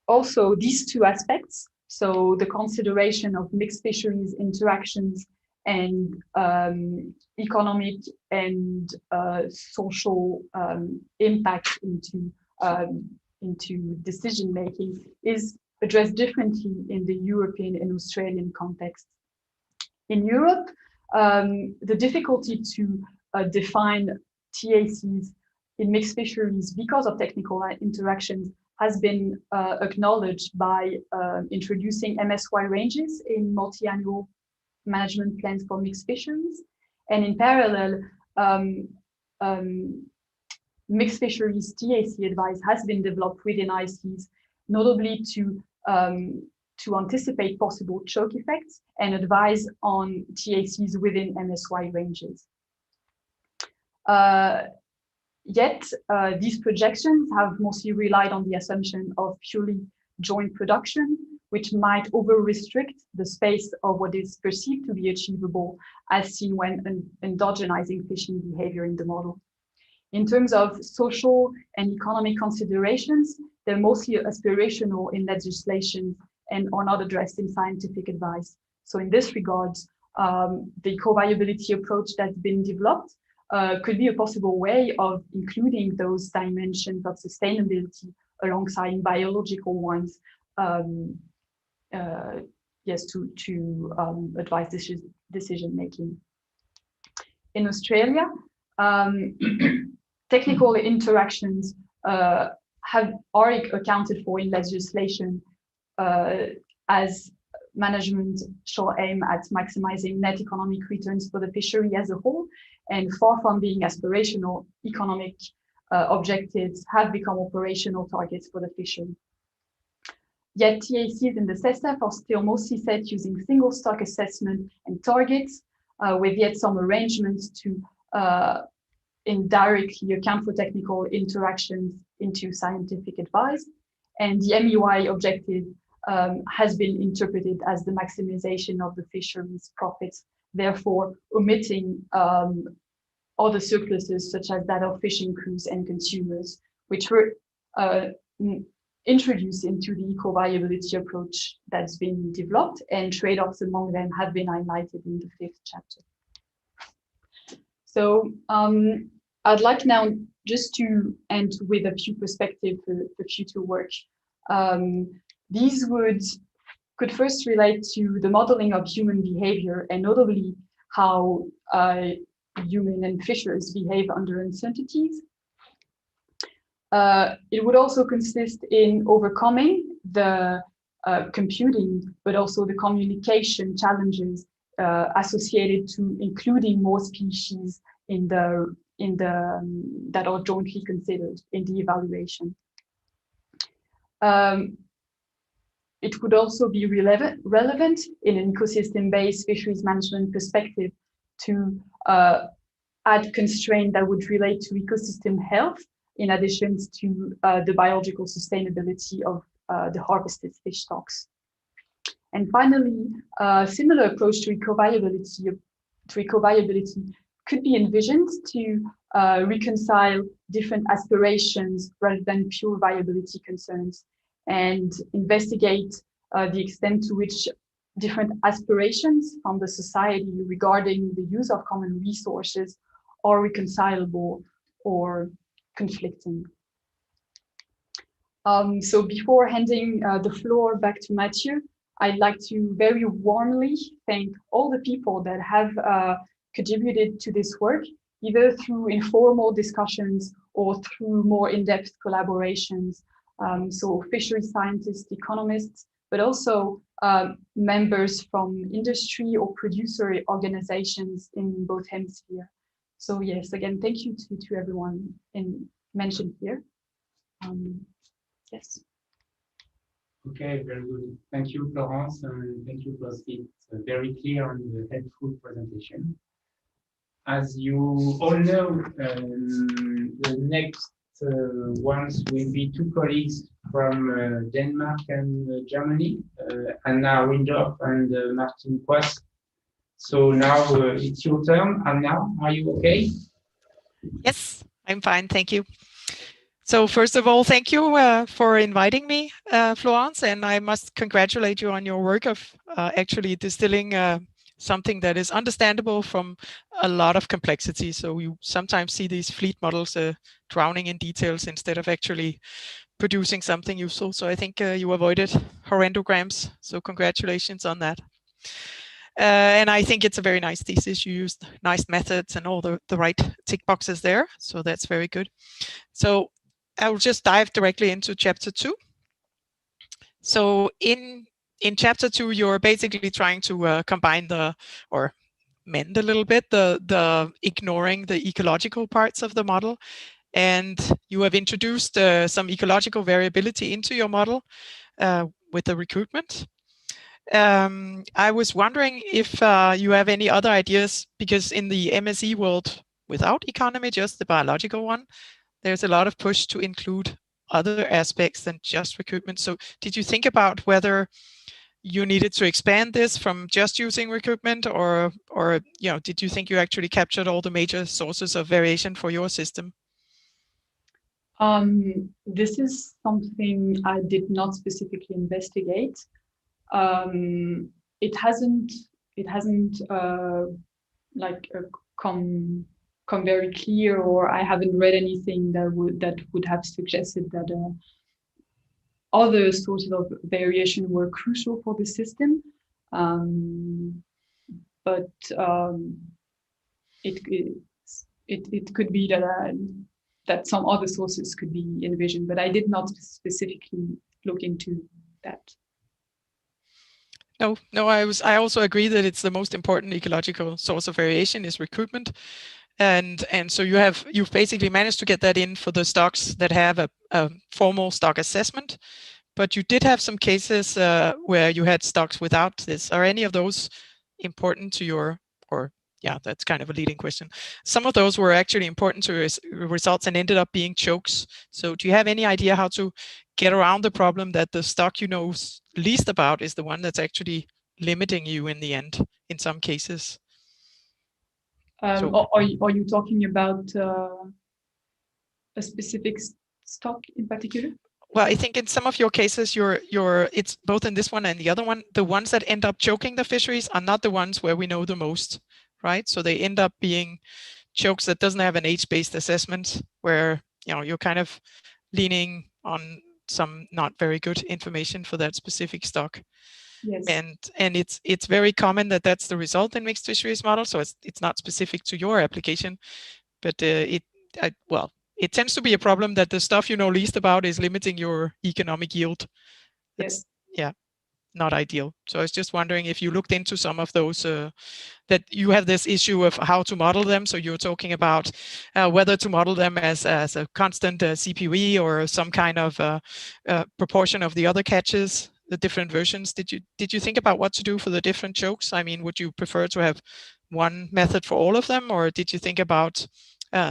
Also, these two aspects, so the consideration of mixed fisheries interactions and economic and social impact into decision-making is addressed differently in the European and Australian context. In Europe, the difficulty to define TACs in mixed fisheries because of technical interactions has been acknowledged by introducing MSY ranges in multi-annual management plans for mixed fisheries. And in parallel, mixed fisheries TAC advice has been developed within ICs, notably to anticipate possible choke effects and advise on TACs within MSY ranges. Yet, these projections have mostly relied on the assumption of purely joint production, which might over-restrict the space of what is perceived to be achievable, as seen when endogenizing fishing behavior in the model. In terms of social and economic considerations, they're mostly aspirational in legislation and are not addressed in scientific advice. So in this regard, the co-viability approach that's been developed could be a possible way of including those dimensions of sustainability alongside biological ones, yes, to advise decision-making. In Australia, technical interactions are accounted for in legislation as management shall aim at maximizing net economic returns for the fishery as a whole, and far from being aspirational, economic objectives have become operational targets for the fishery. Yet TACs in the CESF are still mostly set using single stock assessment and targets, with yet some arrangements to indirectly account for technical interactions into scientific advice. And the MEY objective has been interpreted as the maximization of the fisheries profits, therefore omitting other surpluses such as that of fishing crews and consumers, which were introduced into the eco-viability approach that's been developed, and trade-offs among them have been highlighted in the 5th chapter. So I'd like now just to end with a few perspectives for future work. These could first relate to the modeling of human behavior, and notably how human and fishers behave under uncertainties. It would also consist in overcoming the computing, but also the communication challenges associated to including more species in the that are jointly considered in the evaluation. It would also be relevant in an ecosystem-based fisheries management perspective to add constraints that would relate to ecosystem health, in addition to the biological sustainability of the harvested fish stocks. And finally, a similar approach to eco-viability could be envisioned to reconcile different aspirations rather than pure viability concerns, and investigate the extent to which different aspirations from the society regarding the use of common resources are reconcilable or conflicting. So before handing the floor back to Mathieu, I'd like to very warmly thank all the people that have contributed to this work, either through informal discussions or through more in-depth collaborations. So fishery scientists, economists, but also members from industry or producer organizations in both hemispheres. So yes, again, thank you to everyone mentioned here. Yes. Okay, very good. Thank you, Florence, and thank you for this very clear and helpful presentation. As you all know, the next ones will be two colleagues from Denmark and Germany, Anna Windorf and Martin Quast. So now it's your turn. Anna, are you okay? Yes, I'm fine, thank you. So first of all, thank you for inviting me, Florence, and I must congratulate you on your work of actually distilling something that is understandable from a lot of complexity. So you sometimes see these fleet models drowning in details instead of actually producing something useful. So I think you avoided horrendograms. So congratulations on that. And I think it's a very nice thesis. You used nice methods and all the right tick boxes there. So that's very good. So I'll just dive directly into chapter 2. So in chapter 2, you're basically trying to combine or mend a little bit the ignoring the ecological parts of the model. And you have introduced some ecological variability into your model with the recruitment. I was wondering if you have any other ideas, because in the MSE world without economy, just the biological one, there's a lot of push to include other aspects than just recruitment. So did you think about whether you needed to expand this from just using recruitment, or you know, did you think you actually captured all the major sources of variation for your system? This is something I did not specifically investigate. It hasn't like come very clear, or I haven't read anything that would have suggested that other sources of variation were crucial for the system. But it could be that some other sources could be envisioned, but I did not specifically look into that. No, I also agree that it's the most important ecological source of variation is recruitment. And so you've basically managed to get that in for the stocks that have a formal stock assessment, but you did have some cases where you had stocks without this. Are any of those important to your, or yeah, that's kind of a leading question. Some of those were actually important to results and ended up being chokes. So do you have any idea how to get around the problem that the stock you know least about is the one that's actually limiting you in the end in some cases? Are you talking about a specific stock in particular? Well, I think in some of your cases, it's both in this one and the other one, the ones that end up choking the fisheries are not the ones where we know the most, right? So they end up being chokes that doesn't have an age-based assessment, where you're kind of leaning on some not very good information for that specific stock. Yes. And it's very common that that's the result in mixed fisheries models. So it's not specific to your application, but it tends to be a problem that the stuff you know least about is limiting your economic yield. Yes. Yeah, not ideal. So I was just wondering if you looked into some of those, that you have this issue of how to model them. So you're talking about whether to model them as a constant CPV or some kind of proportion of the other catches, the different versions. Did you think about what to do for the different chokes? I mean, would you prefer to have one method for all of them, or did you think about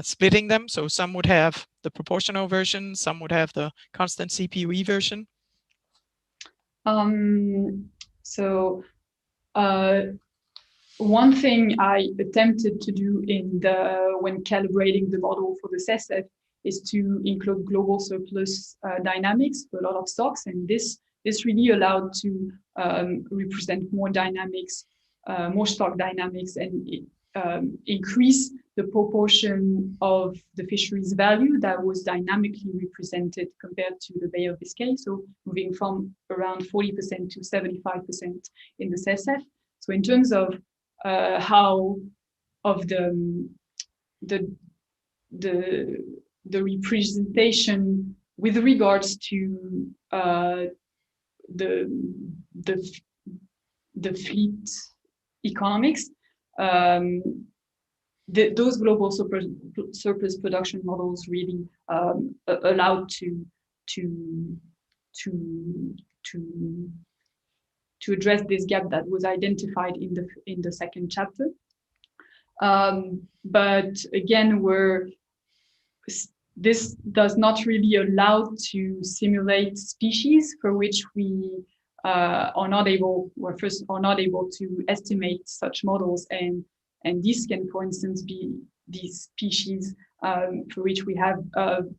splitting them? So some would have the proportional version, some would have the constant CPV version. One thing I attempted to do when calibrating the model for the CESF is to include global surplus dynamics for a lot of stocks, and this really allowed to represent more dynamics, more stock dynamics, and increase the proportion of the fisheries value that was dynamically represented compared to the Bay of Biscay. So moving from around 40% to 75% in the CESF. So in terms of how of the representation with regards to the fleet economics, those global surplus production models really allowed to address this gap that was identified in the second chapter. But again, this does not really allow to simulate species for which we are not able to estimate such models, and this can, for instance, be these species for which we have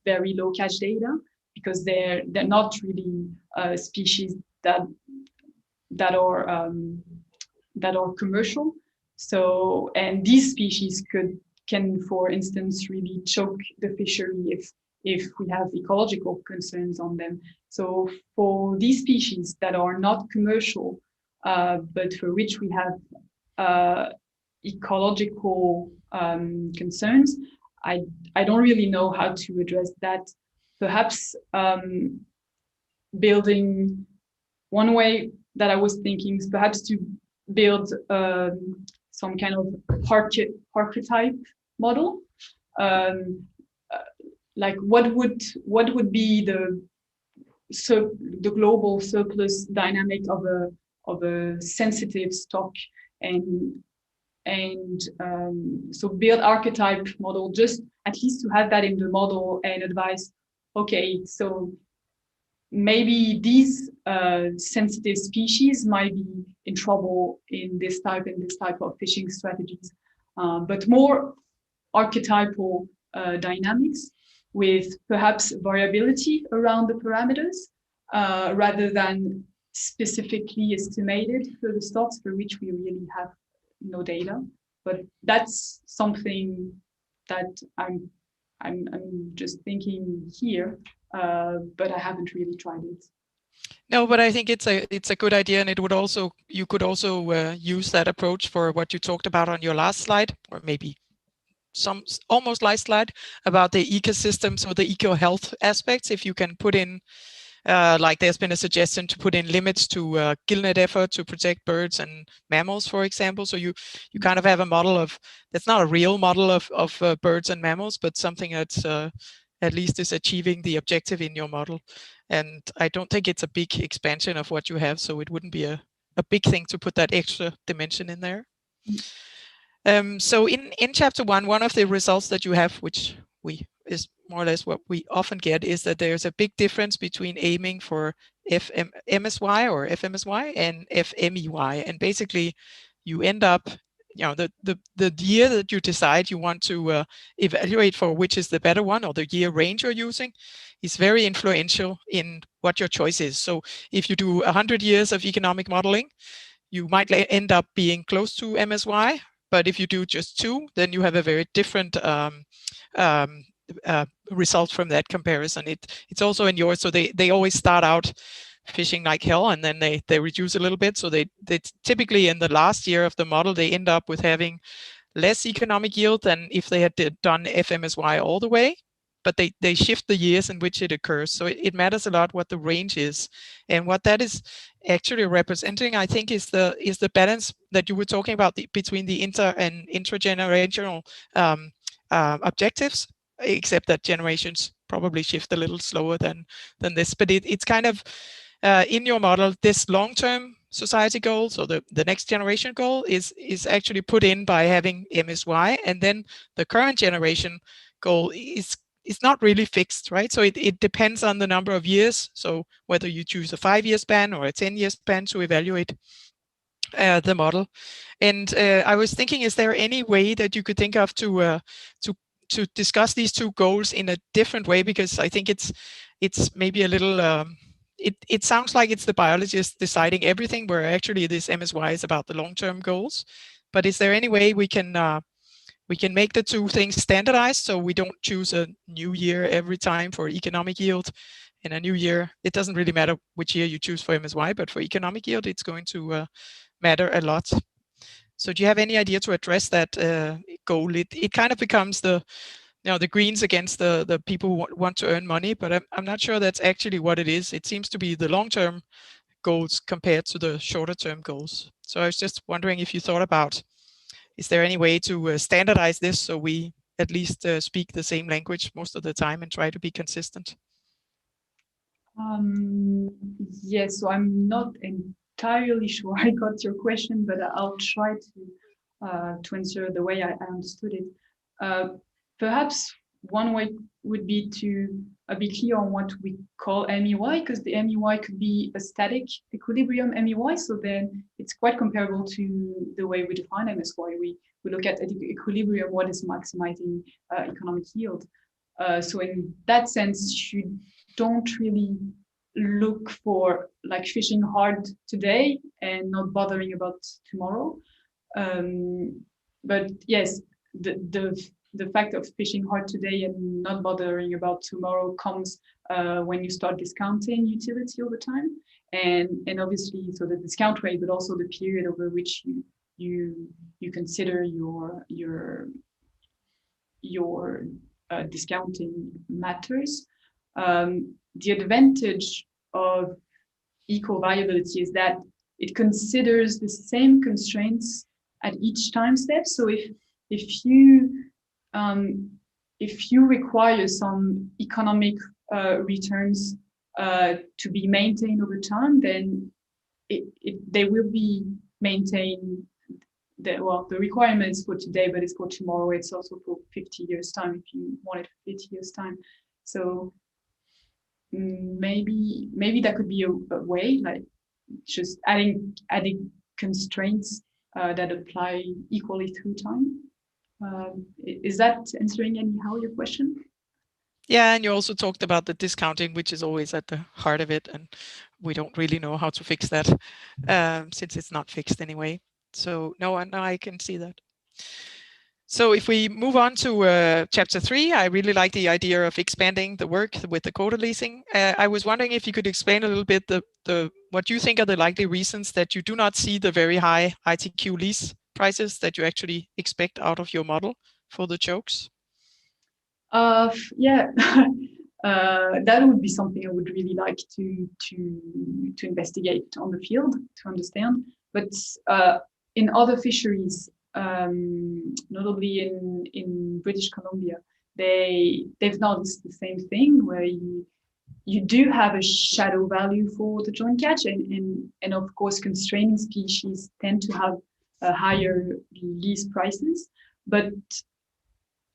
very low catch data, because they're not really species that are commercial. So, and these species can, for instance, really choke the fishery if we have ecological concerns on them. So for these species that are not commercial, but for which we have ecological concerns, I don't really know how to address that. Perhaps building, one way that I was thinking is perhaps to build some kind of archetype model. Like what would be the global surplus dynamic of a sensitive stock, and so build archetype model, just at least to have that in the model and advise, okay, so maybe these sensitive species might be in trouble in this type of fishing strategies, but more archetypal dynamics with perhaps variability around the parameters, rather than specifically estimated for the stocks for which we really have no data. But that's something that I'm just thinking here, but I haven't really tried it. No, but I think it's a good idea, and you could also use that approach for what you talked about on your last slide, or maybe some almost last slide, about the ecosystems or the eco-health aspects. If you can put in, like there's been a suggestion to put in limits to gillnet effort to protect birds and mammals, for example. So you kind of have a model that's not a real model of birds and mammals, but something that's at least is achieving the objective in your model. And I don't think it's a big expansion of what you have, so it wouldn't be a big thing to put that extra dimension in there. So in chapter 1, one of the results that you have, which is more or less what we often get, is that there's a big difference between aiming for MSY or FMSY and FMEY. And basically you end up, the year that you decide you want to evaluate for which is the better one, or the year range you're using, is very influential in what your choice is. So if you do 100 years of economic modeling, you might end up being close to MSY. But if you do just 2, then you have a very different result from that comparison. It's also in yours, so they always start out fishing like hell, and then they reduce a little bit. So they typically in the last year of the model, they end up with having less economic yield than if they had done FMSY all the way. But they shift the years in which it occurs. So it matters a lot what the range is. And what that is actually representing, I think, is the balance that you were talking about between the inter and intragenerational objectives, except that generations probably shift a little slower than this. But it's kind of in your model, this long-term society goal, so the next generation goal is actually put in by having MSY, and then the current generation goal is not really fixed, right? So it depends on the number of years. So whether you choose a 5-year span or a 10-year span to evaluate the model. And I was thinking, is there any way that you could think of to discuss these two goals in a different way? Because I think it's maybe a little, it sounds like it's the biologist deciding everything, where actually this MSY is about the long-term goals. But is there any way we can make the two things standardized, so we don't choose a new year every time for economic yield? In a new year, it doesn't really matter which year you choose for MSY, but for economic yield, it's going to matter a lot. So do you have any idea to address that goal? It kind of becomes the greens against the people who want to earn money, but I'm not sure that's actually what it is. It seems to be the long-term goals compared to the shorter-term goals. So I was just wondering if you thought about, is there any way to standardize this so we at least speak the same language most of the time and try to be consistent? Yes, so I'm not entirely sure I got your question, but I'll try to answer the way I understood it. Perhaps one way would be to be clear on what we call MEY, because the MEY could be a static equilibrium MEY, so then it's quite comparable to the way we define MSY. We look at equilibrium, what is maximizing economic yield. So in that sense, you don't really look for like fishing hard today and not bothering about tomorrow. But yes, the fact of fishing hard today and not bothering about tomorrow comes when you start discounting utility over time, and obviously, so the discount rate, but also the period over which you consider your discounting matters. The advantage of eco-viability is that it considers the same constraints at each time step. So if you require some economic returns to be maintained over time, then they will be maintained. The requirements for today, but it's for tomorrow. It's also for 50 years time if you want it for 50 years time. So maybe that could be a way, like just adding constraints that apply equally through time. Is that answering anyhow your question? Yeah, and you also talked about the discounting, which is always at the heart of it, and we don't really know how to fix that since it's not fixed anyway. So no, I can see that. So if we move on to chapter 3, I really like the idea of expanding the work with the quota leasing. I was wondering if you could explain a little bit what you think are the likely reasons that you do not see the very high ITQ lease prices that you actually expect out of your model for the chokes. Yeah, that would be something I would really like to investigate on the field to understand. But in other fisheries, notably in British Columbia, they've noticed the same thing, where you do have a shadow value for the joint catch, and of course constraining species tend to have higher lease prices, but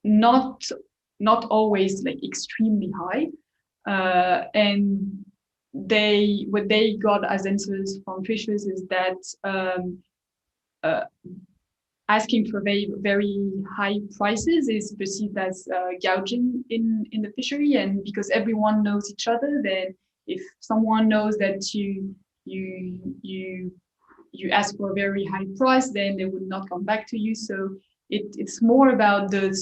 not always like extremely high. And what they got as answers from fishers is that asking for very, very high prices is perceived as gouging in the fishery, and because everyone knows each other, then if someone knows that you ask for a very high price, then they would not come back to you. So it's more about the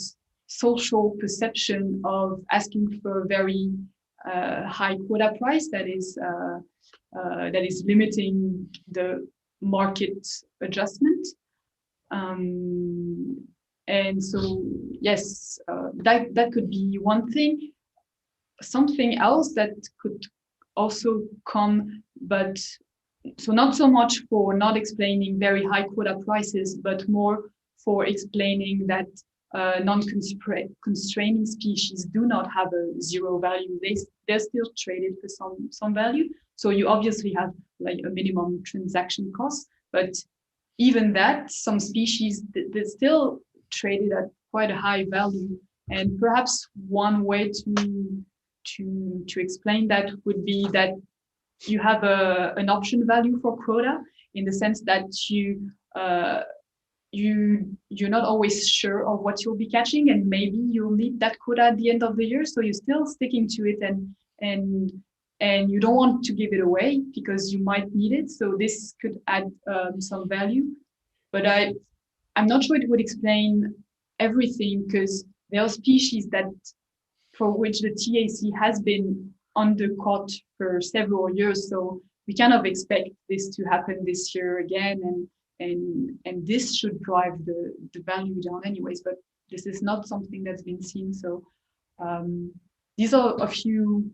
social perception of asking for a very high quota price that is limiting the market adjustment. And so, yes, that could be one thing. Something else that could also come, but so not so much for not explaining very high quota prices, but more for explaining that non-constraining species do not have a zero value. They're still traded for some value. So you obviously have like a minimum transaction cost, but even that, some species, they're still traded at quite a high value. And perhaps one way to explain that would be that you have an option value for quota, in the sense that you're not always sure of what you'll be catching, and maybe you'll need that quota at the end of the year. So you're still sticking to it, and you don't want to give it away because you might need it. So this could add some value, but I'm not sure it would explain everything, because there are species for which the TAC has been undercut for several years. So we kind of expect this to happen this year again, and this should drive the value down anyways, but this is not something that's been seen. So these are a few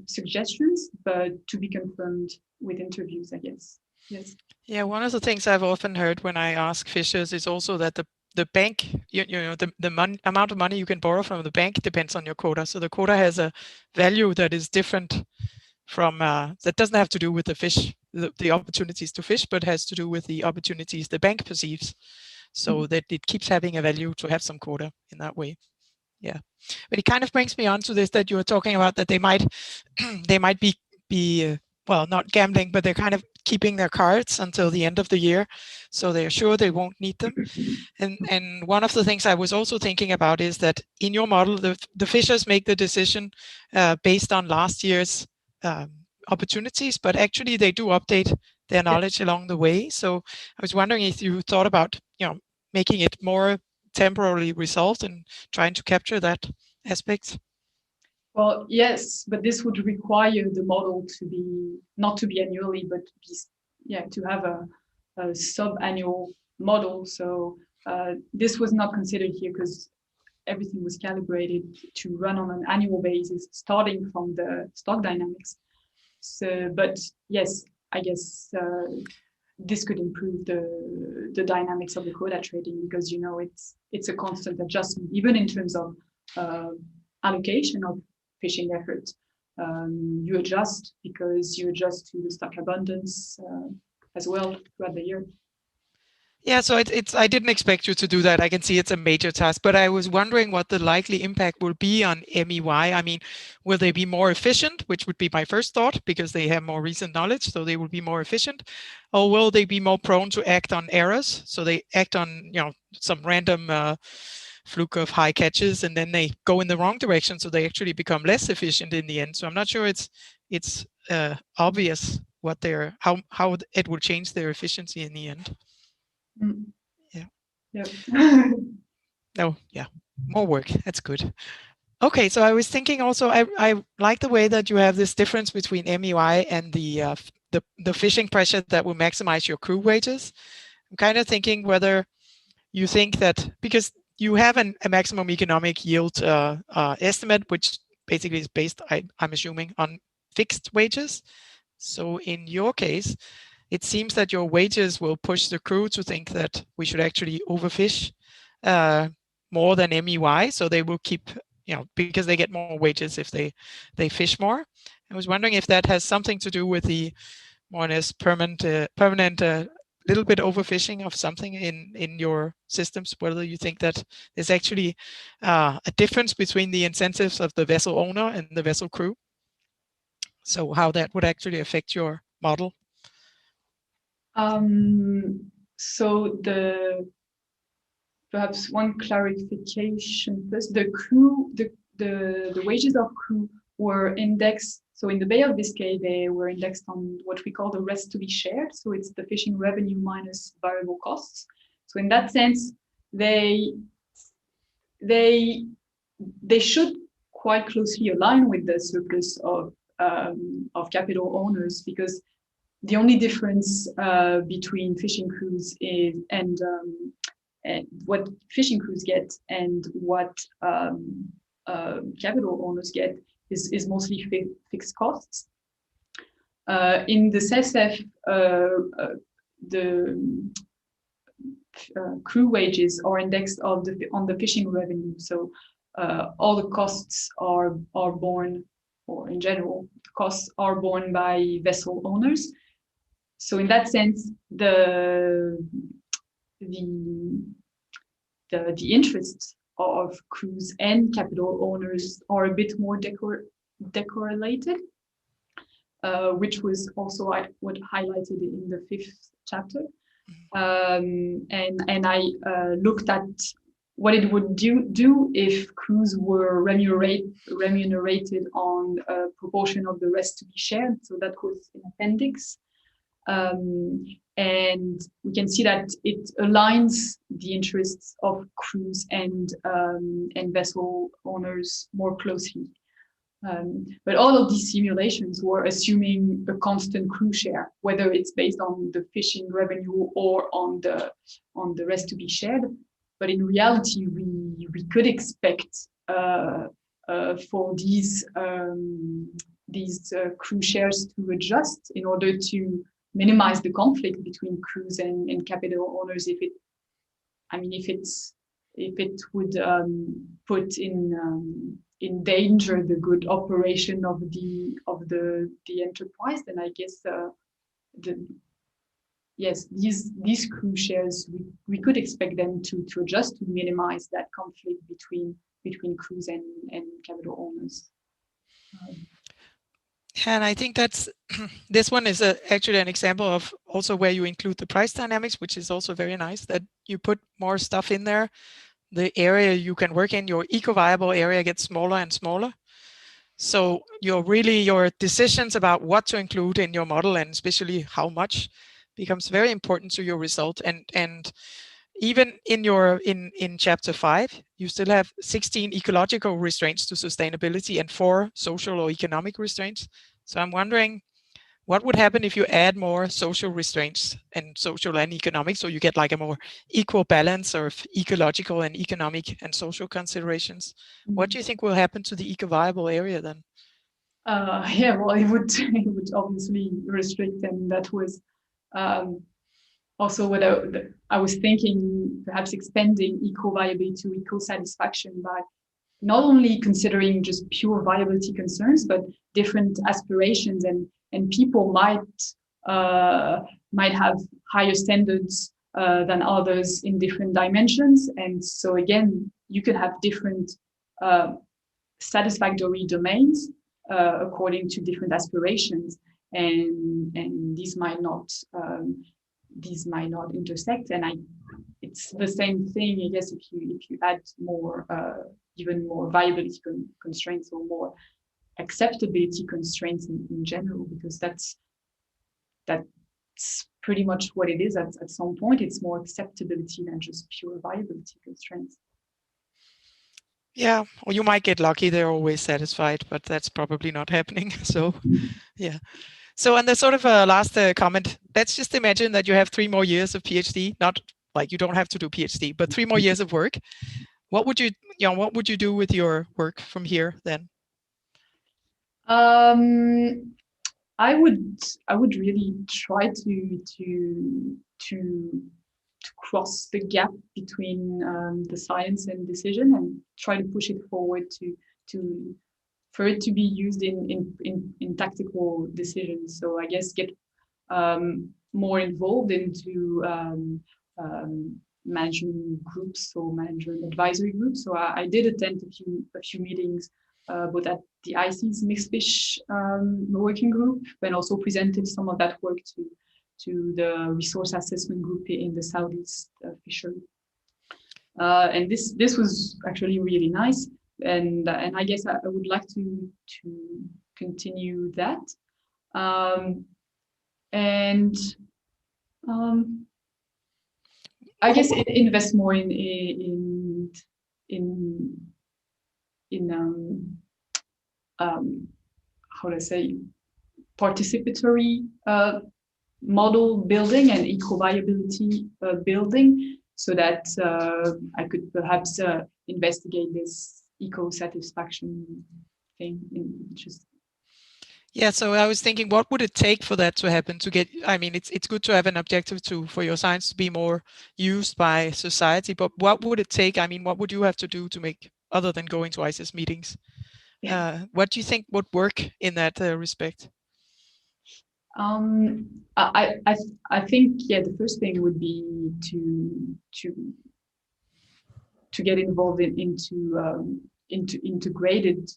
suggestions, but to be confirmed with interviews, I guess. Yes. Yeah, one of the things I've often heard when I ask fishers is also that the bank, the amount of money you can borrow from the bank depends on your quota. So the quota has a value that is different from, that doesn't have to do with the fish, the opportunities to fish, but has to do with the opportunities the bank perceives. So that it keeps having a value to have some quota in that way. Yeah, but it kind of brings me on to this, that you were talking about that they might be well, not gambling, but they're kind of keeping their cards until the end of the year, so they're sure they won't need them. And one of the things I was also thinking about is that in your model, the fishers make the decision based on last year's opportunities, but actually they do update their knowledge along the way. So I was wondering if you thought about, making it more temporarily resolved and trying to capture that aspect. Well, yes, but this would require the model to be not to be annually, but to have a sub-annual model. So this was not considered here because everything was calibrated to run on an annual basis, starting from the stock dynamics. So, but yes, I guess this could improve the dynamics of the quota trading, because it's a constant adjustment, even in terms of allocation of fishing effort. You adjust because you adjust to the stock abundance as well throughout the year. Yeah, so I didn't expect you to do that. I can see it's a major task, but I was wondering what the likely impact will be on MEY. I mean, will they be more efficient, which would be my first thought, because they have more recent knowledge, so they will be more efficient, or will they be more prone to act on errors? So they act on, some random fluke of high catches, and then they go in the wrong direction, so they actually become less efficient in the end. So I'm not sure it's obvious what how it will change their efficiency in the end. Yeah. Oh, yeah. More work. That's good. Okay, so I was thinking also, I like the way that you have this difference between MEY and the fishing pressure that will maximize your crew wages. I'm kind of thinking whether you think that, because you have a maximum economic yield estimate, which basically is based, I'm assuming, on fixed wages. So in your case, it seems that your wages will push the crew to think that we should actually overfish more than MEY. So they will keep because they get more wages if they fish more. I was wondering if that has something to do with the more or less permanent little bit overfishing of something in your systems, whether you think that there's actually a difference between the incentives of the vessel owner and the vessel crew. So how that would actually affect your model. So perhaps one clarification first, the crew, the wages of crew were indexed. So in the Bay of Biscay, they were indexed on what we call the rest to be shared. So it's the fishing revenue minus variable costs. So in that sense, they should quite closely align with the surplus of capital owners, because the only difference between fishing crews and what fishing crews get and what capital owners get is mostly fixed costs. In the CSF, the crew wages are indexed on the fishing revenue. So all the costs are borne, or in general, costs are borne by vessel owners. So in that sense, the interests of crews and capital owners are a bit more decorrelated, which was also what highlighted in the 5th chapter. And I looked at what it would do if crews were remunerated on a proportion of the rest to be shared. So that was in appendix. And we can see that it aligns the interests of crews and vessel owners more closely. But all of these simulations were assuming a constant crew share, whether it's based on the fishing revenue or on the rest to be shared. But in reality, we could expect for these crew shares to adjust in order to minimize the conflict between crews and capital owners. If it would put in danger the good operation of the enterprise, then I guess these crew shares, we could expect them to adjust to minimize that conflict between crews and capital owners. And I think that's this one is actually an example of also where you include the price dynamics, which is also very nice, that you put more stuff in there. The area you can work in, your eco-viable area, gets smaller and smaller. So your decisions about what to include in your model, and especially how much, becomes very important to your result. And even in chapter 5, you still have 16 ecological restraints to sustainability and 4 social or economic restraints. So I'm wondering, what would happen if you add more social restraints and social and economic, so you get like a more equal balance of ecological and economic and social considerations? What do you think will happen to the eco-viable area then? Well, it would obviously restrict, and that was also what I was thinking, perhaps expanding eco-viability to eco-satisfaction by not only considering just pure viability concerns, but different aspirations, and people might have higher standards than others in different dimensions. And so again, you could have different satisfactory domains according to different aspirations, and these might not intersect. And it's the same thing, I guess, if you add more even more viability constraints or more acceptability constraints in general, because that's pretty much what it is at some point. It's more acceptability than just pure viability constraints. Yeah, or you might get lucky, they're always satisfied, but that's probably not happening. So yeah. So on the sort of last comment, let's just imagine that you have 3 more years of PhD, not like you don't have to do PhD, but 3 more years of work. What would you do with your work from here then? I would really try to cross the gap between the science and decision, and try to push it forward for it to be used in tactical decisions. So I guess get more involved into management groups or management advisory groups. So I did attend a few meetings, both at the IC's mixed fish working group, and also presented some of that work to the resource assessment group in the Southeast fishery. And this was actually really nice, and I guess I would like to continue that, and I guess invest more in how to say, participatory model building and eco-viability building, so that I could perhaps investigate this eco-satisfaction thing in just. Yeah, so I was thinking, what would it take for that to happen? To get, I mean, it's good to have an objective for your science to be more used by society, but what would it take? I mean, what would you have to do to make, other than going to ICES meetings? Yeah. What do you think would work in that respect? I think, yeah, the first thing would be to get involved into integrated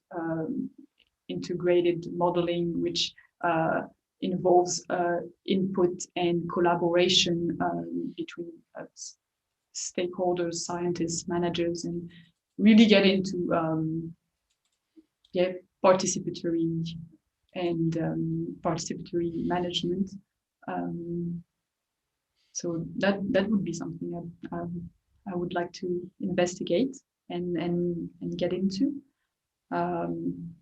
modeling, which involves input and collaboration between stakeholders, scientists, managers, and really get into participatory and participatory management. So that would be something I would like to investigate and get into.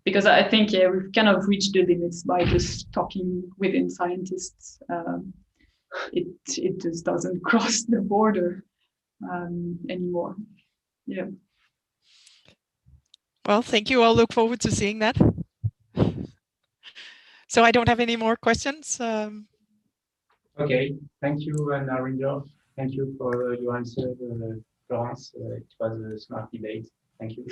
Because I think, yeah, we've kind of reached the limits by just talking within scientists. It just doesn't cross the border anymore. Yeah. Well, thank you. I'll look forward to seeing that. So I don't have any more questions. Okay, thank you, Narinder. Thank you for your answer, Florence. It was a smart debate. Thank you.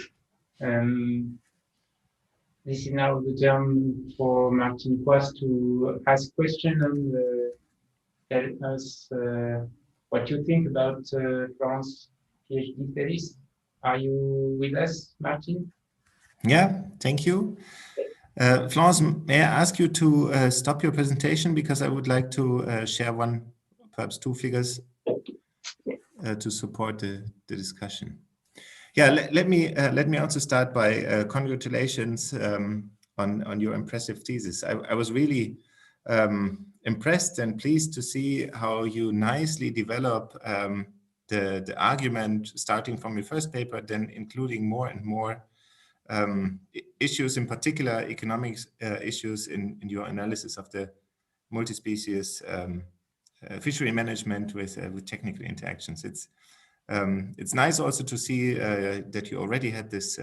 This is now the turn for Martin Quast to ask questions and tell us what you think about Florence's PhD thesis. Are you with us, Martin? Yeah, thank you. Florence, may I ask you to stop your presentation, because I would like to share one, perhaps two figures to support the discussion. Yeah, let me also start by congratulations on your impressive thesis. I was really impressed and pleased to see how you nicely develop the argument, starting from your first paper, then including more and more issues, in particular economic issues in your analysis of the multi-species fishery management with technical interactions. It's nice also to see that you already had this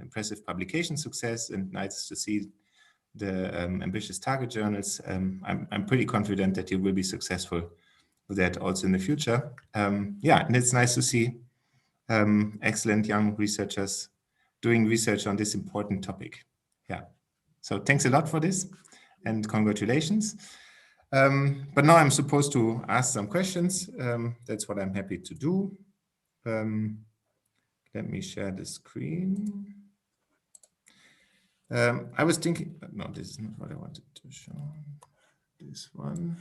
impressive publication success, and nice to see the ambitious target journals. I'm pretty confident that you will be successful with that also in the future. Yeah, and it's nice to see excellent young researchers doing research on this important topic. Yeah, so thanks a lot for this and congratulations. But now I'm supposed to ask some questions. That's what I'm happy to do. Let me share the screen. I was thinking, no, this is not what I wanted to show. This one.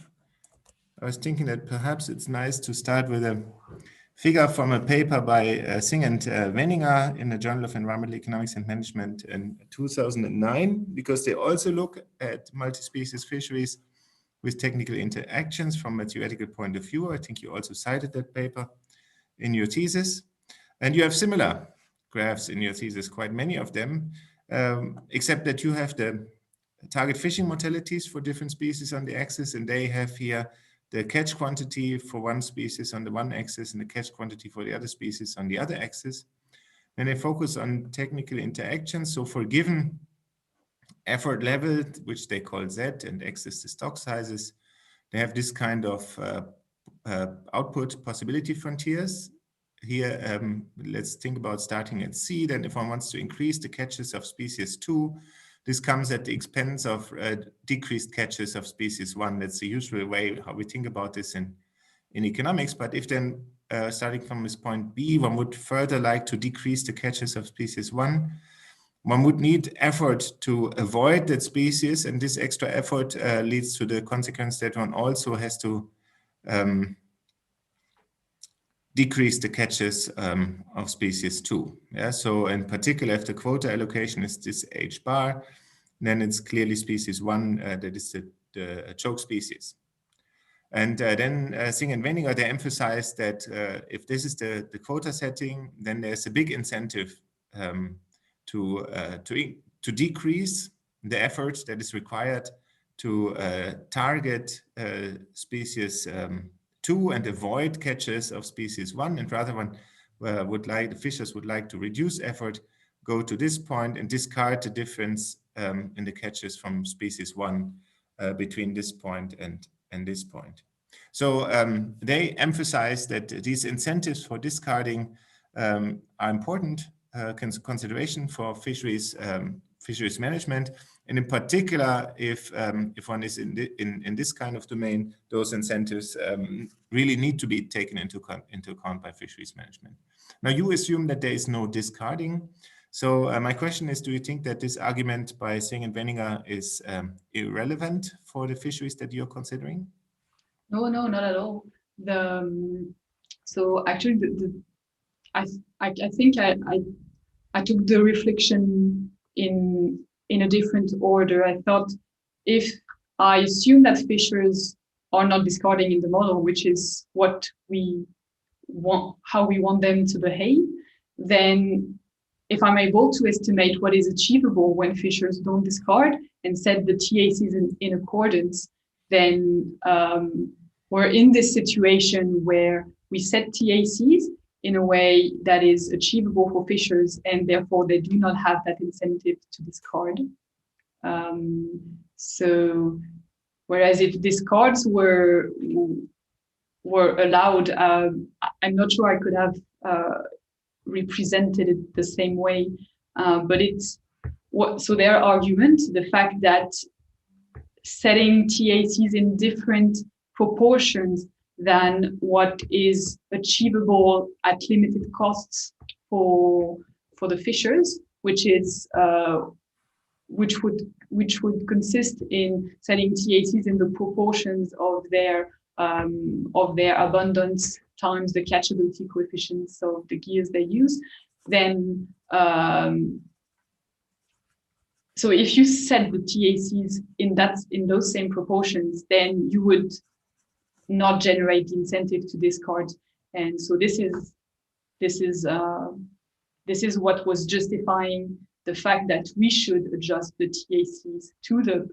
I was thinking that perhaps it's nice to start with a figure from a paper by Singh and Wenninger in the Journal of Environmental Economics and Management in 2009, because they also look at multi-species fisheries with technical interactions from a theoretical point of view. I think you also cited that paper in your thesis. And you have similar graphs in your thesis, quite many of them, except that you have the target fishing mortalities for different species on the axis, and they have here the catch quantity for one species on the one axis and the catch quantity for the other species on the other axis. And they focus on technical interactions. So for given effort level, which they call Z, and X is the stock sizes, they have this kind of output possibility frontiers. Here, let's think about starting at C. Then if one wants to increase the catches of species 2, this comes at the expense of decreased catches of species 1. That's the usual way how we think about this in economics. But if then, starting from this point B, one would further like to decrease the catches of species 1, one would need effort to avoid that species. And this extra effort leads to the consequence that one also has to decrease the catches of species 2. Yeah, so in particular, if the quota allocation is this H bar, then it's clearly species 1 that is the choke species. And then Singh and Weniger, they emphasize that if this is the quota setting, then there's a big incentive to decrease the effort that is required to target species 2 and avoid catches of species 1, and rather one the fishers would like to reduce effort, go to this point and discard the difference in the catches from species 1 between this point and this point. So they emphasize that these incentives for discarding are important consideration for fisheries management, and in particular, if one is in this kind of domain, those incentives really need to be taken into account by fisheries management. Now, you assume that there is no discarding. So my question is, do you think that this argument by Singh and Weniger is irrelevant for the fisheries that you're considering? No, not at all. So actually, I think I took the reflection in a different order. I thought, if I assume that fishers are not discarding in the model, which is what we want, how we want them to behave, then if I'm able to estimate what is achievable when fishers don't discard and set the TACs in accordance, then we're in this situation where we set TACs in a way that is achievable for fishers, and therefore they do not have that incentive to discard. So, whereas if discards were allowed, I'm not sure I could have represented it the same way. But it's what, so their argument, the fact that setting TACs in different proportions than what is achievable at limited costs for the fishers, which would consist in setting TACs in the proportions of their abundance times the catchability coefficients of the gears they use. Then so if you set the TACs in those same proportions, then you would not generate the incentive to discard. And so this is what was justifying the fact that we should adjust the TACs to the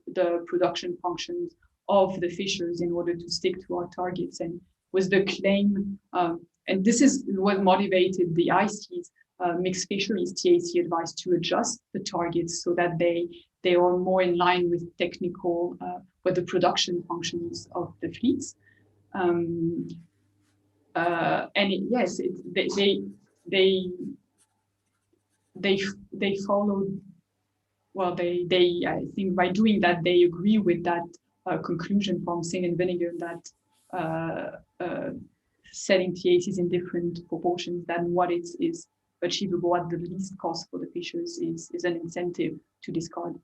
production functions of the fishers in order to stick to our targets. And was the claim, and this is what motivated the IC's mixed fisheries TAC advice to adjust the targets so that they are more in line with technical, with the production functions of the fleets. Yes, they followed. Well, they I think by doing that they agree with that conclusion from Singh and Weniger that setting TACs in different proportions than what is achievable at the least cost for the fishers is an incentive to discard.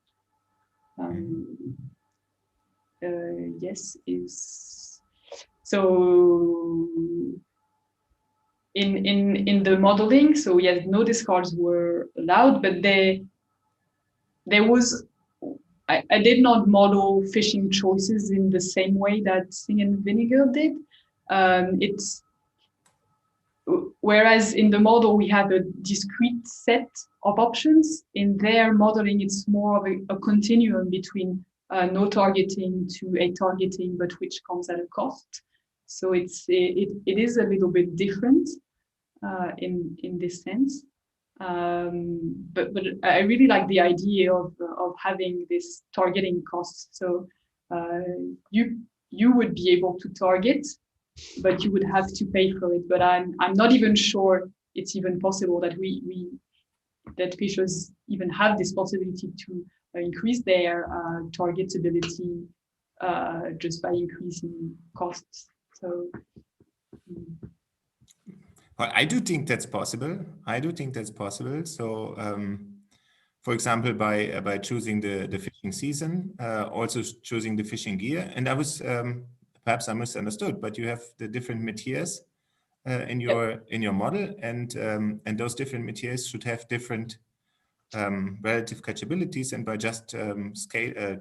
Yes, is so in the modeling. So yes, no discards were allowed, but there was. I did not model fishing choices in the same way that Singh and Weniger did. Whereas in the model we have a discrete set of options. In their modeling, it's more of a continuum between no targeting to a targeting, but which comes at a cost. So it is a little bit different in this sense. But I really like the idea of having this targeting cost. So you would be able to target but you would have to pay for it. But I'm not even sure it's even possible that that fishers even have this possibility to increase their targetability just by increasing costs. So. Well, I do think that's possible. So, for example, by choosing the fishing season, also choosing the fishing gear. And I was perhaps I misunderstood, but you have the different métiers in your model, and those different métiers should have different relative catchabilities. And by just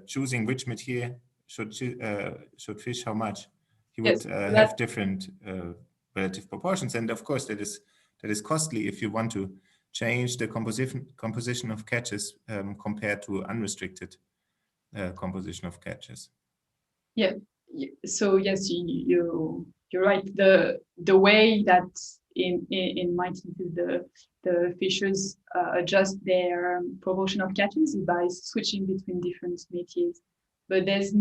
choosing which métier should fish how much, you would have different relative proportions. And of course, that is costly if you want to change the composition of catches compared to unrestricted composition of catches. Yeah. So yes, you're right. The way that in my team the fishers adjust their proportion of catches is by switching between different métiers. But there's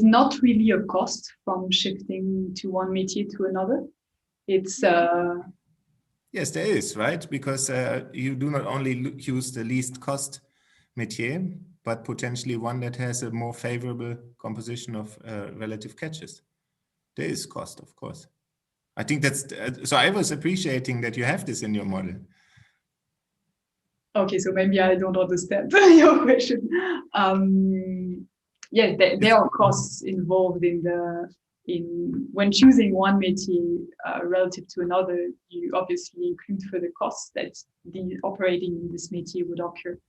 not really a cost from shifting to one métier to another. It's yes, there is, right? Because you do not only use the least cost métier, but potentially one that has a more favorable composition of relative catches. There is cost, of course. I think that's so. I was appreciating that you have this in your model. Okay, so maybe I don't understand your question. Yeah, there are costs involved when choosing one métier relative to another. You obviously include for the costs that the operating in this métier would occur.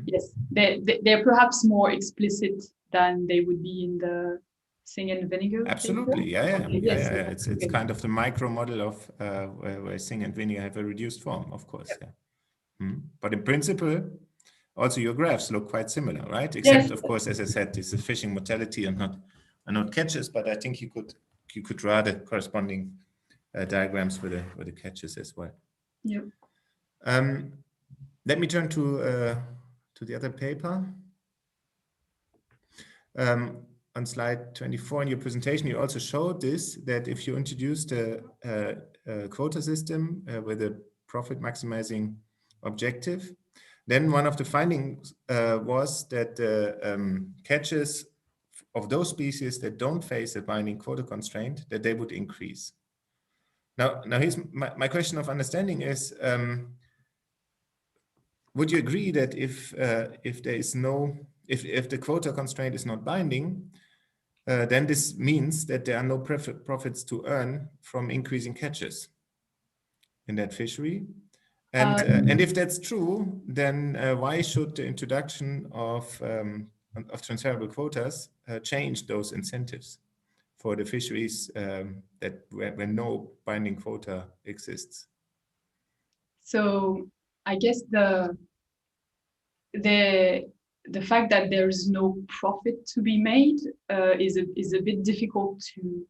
Yes, they're perhaps more explicit than they would be in the Sing and Vinegar. Absolutely, paper. Yeah. It's kind of the micro model of where Sing and Vinegar have a reduced form, of course. Yeah. But in principle, also your graphs look quite similar, right? Except, of course, as I said, this is fishing mortality and not catches. But I think you could draw the corresponding diagrams for the catches as well. Yep. Let me turn to the other paper. On slide 24 in your presentation, you also showed that if you introduce the quota system with a profit maximizing objective, then one of the findings was that catches of those species that don't face a binding quota constraint, that they would increase. Now here's my question of understanding is, would you agree that if the quota constraint is not binding, then this means that there are no profits to earn from increasing catches in that fishery? And if that's true, then why should the introduction of transferable quotas change those incentives for the fisheries where no binding quota exists? So I guess the fact that there is no profit to be made is a bit difficult to.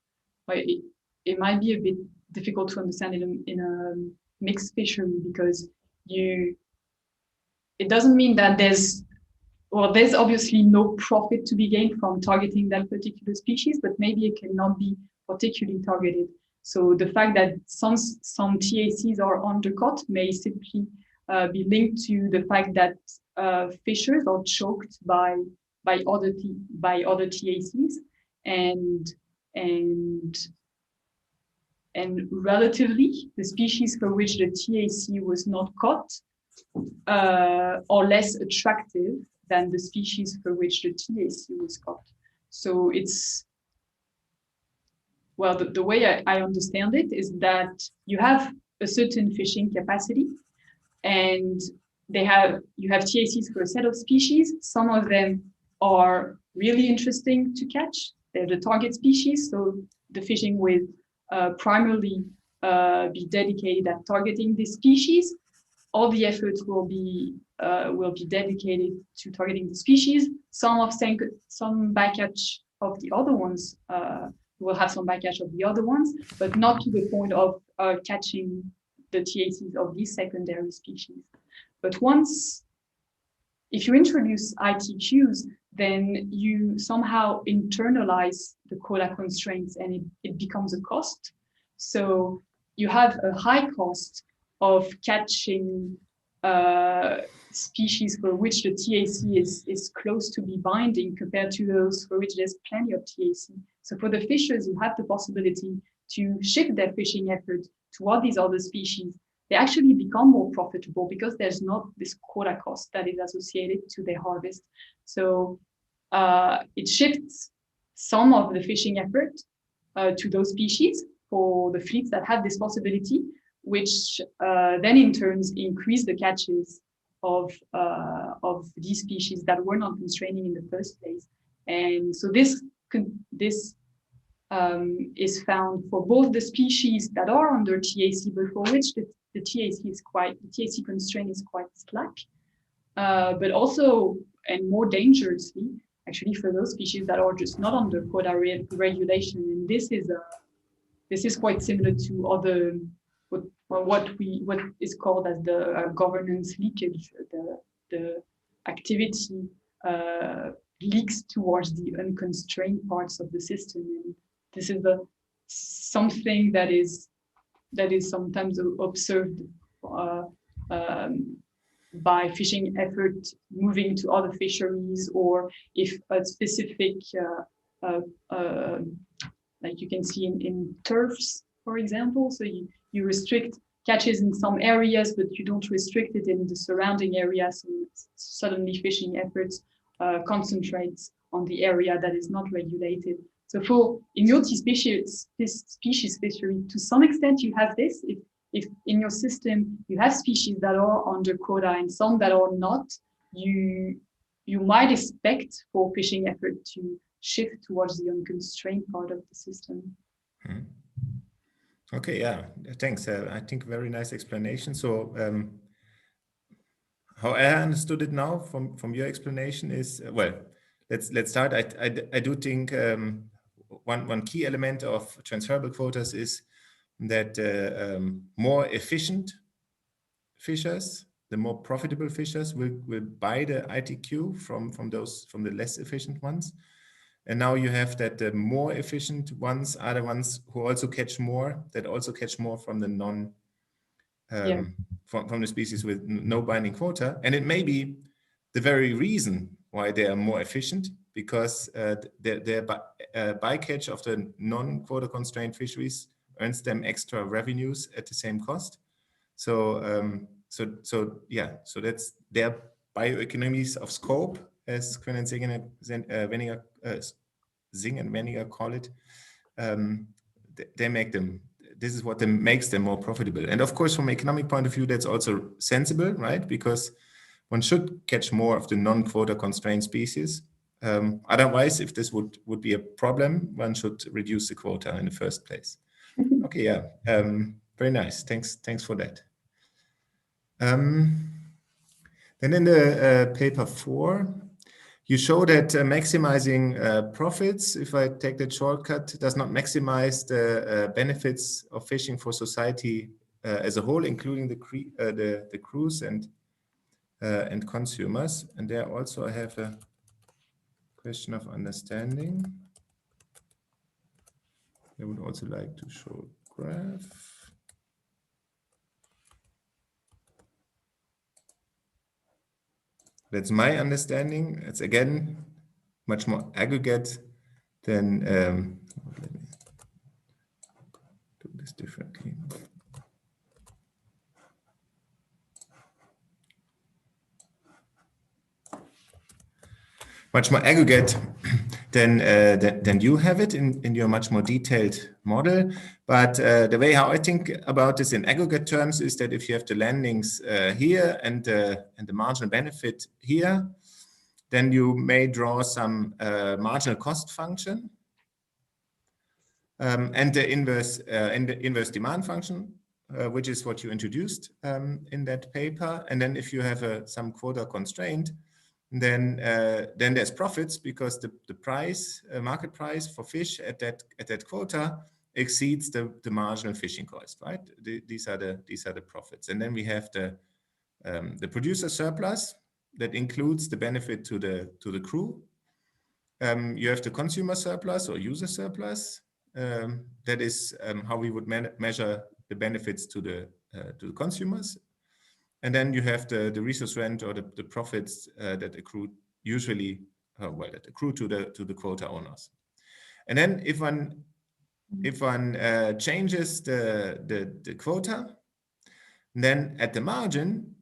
It might be a bit difficult to understand in a mixed fishery, because it doesn't mean that there's obviously no profit to be gained from targeting that particular species, but maybe it cannot be particularly targeted. So the fact that some TACs are undercut may simply be linked to the fact that fishers are choked by other TACs, and relatively the species for which the TAC was not caught are less attractive than the species for which the TAC was caught. So it's, well, the way I understand it is that you have a certain fishing capacity, and you have TACs for a set of species. Some of them are really interesting to catch. They're the target species, so the fishing will primarily be dedicated at targeting this species. All the efforts will be dedicated to targeting the species. Some bycatch of the other ones will have some bycatch of the other ones, but not to the point of catching the TACs of these secondary species. But once if you introduce ITQs, then you somehow internalize the quota constraints and it becomes a cost. So you have a high cost of catching species for which the TAC is close to be binding compared to those for which there's plenty of TAC. So for the fishers, you have the possibility to shift their fishing effort toward these other species. They actually become more profitable because there's not this quota cost that is associated to their harvest. So it shifts some of the fishing effort to those species for the fleets that have this possibility, which then in turn increase the catches of these species that were not constraining in the first place. And so this is found for both the species that are under TAC, but for which the TAC constraint is quite slack, but also, and more dangerously, actually for those species that are just not under quota regulation. And this is quite similar to other what is called as the governance leakage. The activity leaks towards the unconstrained parts of the system. And this is something that is sometimes observed by fishing effort moving to other fisheries, or if a specific, like you can see in turfs, for example. So you restrict catches in some areas, but you don't restrict it in the surrounding areas. So suddenly fishing efforts concentrates on the area that is not regulated. So in multi-species fishery, to some extent you have this. If in your system you have species that are under quota and some that are not, you might expect for fishing effort to shift towards the unconstrained part of the system. Hmm. Okay, yeah, thanks. I think very nice explanation. So how I understood it now from your explanation is, well, let's start. I do think one key element of transferable quotas is that more efficient fishers, the more profitable fishers will buy the ITQ from the less efficient ones. And now you have that the more efficient ones are the ones who also catch more, from the from the species with no binding quota. And it may be the very reason why they are more efficient, because their bycatch of the non-quota constrained fisheries earns them extra revenues at the same cost. So that's their bioeconomies of scope, as Quinn and Zing and Weniger call it. They make them. This is what makes them more profitable. And of course, from an economic point of view, that's also sensible, right? Because one should catch more of the non-quota constrained species. Otherwise, if this would be a problem, one should reduce the quota in the first place. Okay, yeah, very nice. Thanks for that. Then in the paper 4, you show that maximizing profits, if I take that shortcut, does not maximize the benefits of fishing for society as a whole, including the crews and consumers. And there also I have a question of understanding. I would also like to show a graph. That's my understanding. It's again much more aggregate than, let me do this differently. Much more aggregate than you have it in your much more detailed model. But the way how I think about this in aggregate terms is that if you have the landings here and the marginal benefit here, then you may draw some marginal cost function and the inverse demand function, which is what you introduced in that paper. And then if you have some quota constraint, then there's profits, because the price, market price for fish at that quota exceeds the marginal fishing cost, right? These are the profits. And then we have the producer surplus, that includes the benefit to the crew. You have the consumer surplus or user surplus. That is how we would measure the benefits to the consumers. And then you have the resource rent or the profits that accrue usually, that accrue to the quota owners. And then if one changes the quota, then at the margin,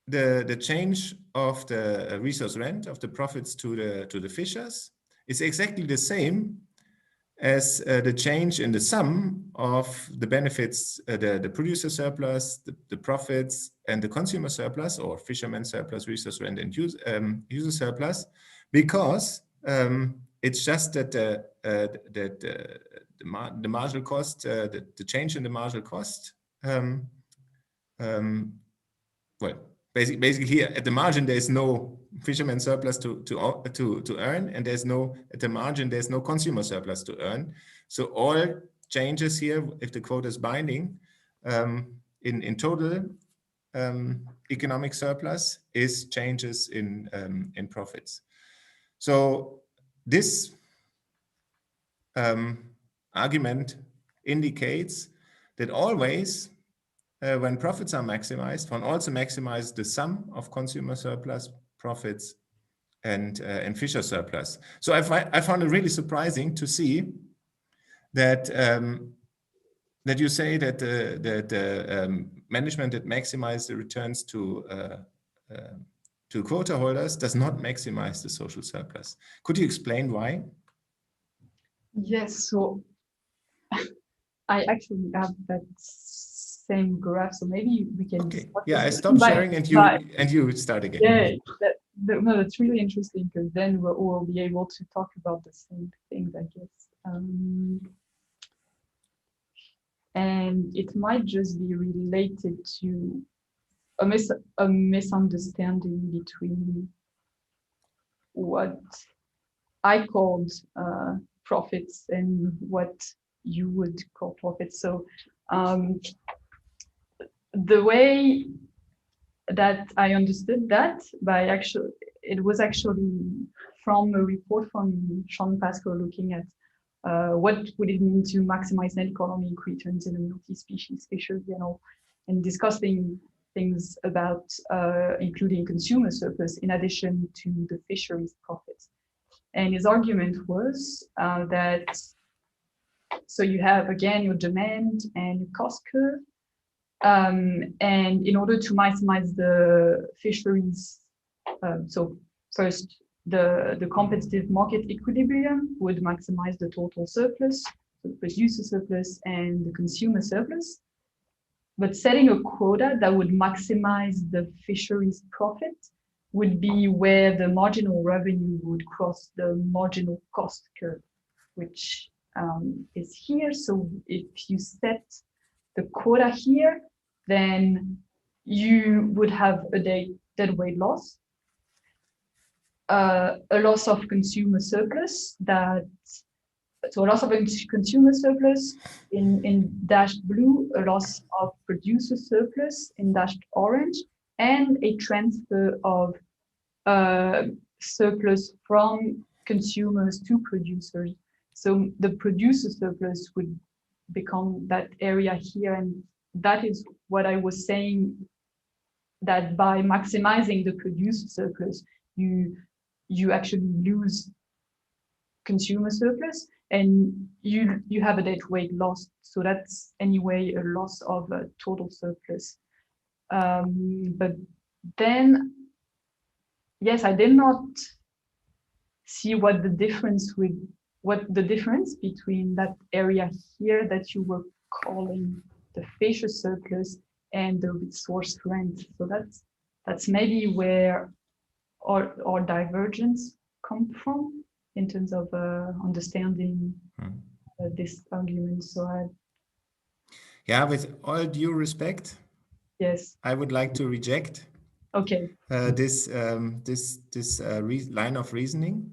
the change of the resource rent of the profits to the fishers is exactly the same as the change in the sum of the benefits, the producer surplus, the profits, and the consumer surplus, or fisherman surplus, resource rent, and user surplus, because it's just that the marginal cost, the change in the marginal cost, basically here at the margin there's no fisherman surplus to earn, and at the margin there's no consumer surplus to earn. So all changes here, if the quota is binding, in total economic surplus is changes in profits. So this argument indicates that always when profits are maximized, one also maximizes the sum of consumer surplus, profits, and fisher surplus. So I found it really surprising to see that that you say that the management that maximizes the returns to quota holders does not maximize the social surplus. Could you explain why? Yes, so I actually have that same graph, so maybe we can. Okay. Yeah, I stopped sharing and you start again. Yeah, no, that's really interesting, because then we'll be able to talk about the same things, I guess. And it might just be related to a misunderstanding between what I called profits and what you would call profits. So the way that I understood that, it was actually from a report from Sean Pascoe looking at what would it mean to maximize net economic returns in a multi-species fishery, and discussing things about including consumer surplus in addition to the fisheries profits. And his argument was that, so you have again your demand and your cost curve, and in order to maximize the fisheries, so first the competitive market equilibrium would maximize the total surplus, so the producer surplus and the consumer surplus. But setting a quota that would maximize the fisheries profit would be where the marginal revenue would cross the marginal cost curve, which is here. So if you set the quota here, then you would have a deadweight loss, a loss of consumer surplus, so a loss of consumer surplus in dashed blue, a loss of producer surplus in dashed orange, and a transfer of surplus from consumers to producers. So the producer surplus would become that area here, and that is what I was saying, that by maximizing the producer surplus, you actually lose consumer surplus, and you have a deadweight loss. So that's anyway a loss of a total surplus. But then, yes, I did not see what the difference between that area here that you were calling the fisher surplus and the resource rent. So that's maybe where our divergence come from in terms of understanding this argument. So with all due respect, yes, I would like to reject this line of reasoning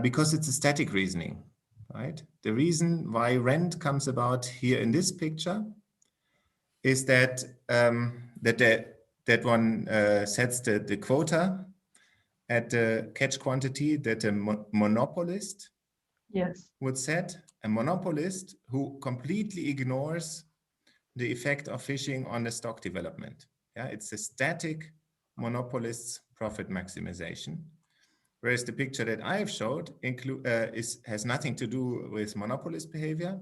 because it's a static reasoning, right? The reason why rent comes about here in this picture is that that one sets the quota at the catch quantity that a monopolist would set. A monopolist who completely ignores the effect of fishing on the stock development. Yeah, it's a static monopolist's profit maximization. Whereas the picture that I've showed has nothing to do with monopolist behavior.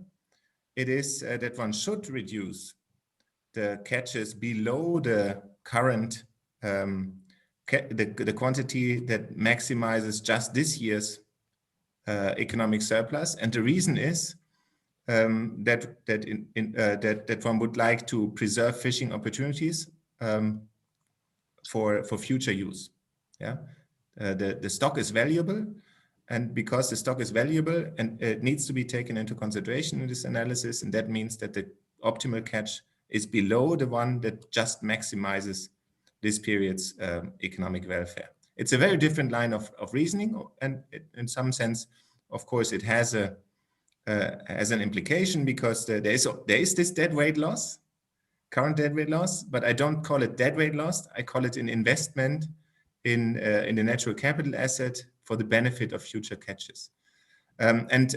It is that one should reduce the catches below the current the quantity that maximizes just this year's economic surplus, and the reason is that one would like to preserve fishing opportunities for future use. Yeah, the stock is valuable, and because the stock is valuable, and it needs to be taken into consideration in this analysis, and that means that the optimal catch is below the one that just maximizes this period's economic welfare. It's a very different line of reasoning, and in some sense, of course, it has an implication, because there is this dead weight loss, current dead weight loss, but I don't call it dead weight loss. I call it an investment in the natural capital asset for the benefit of future catches, and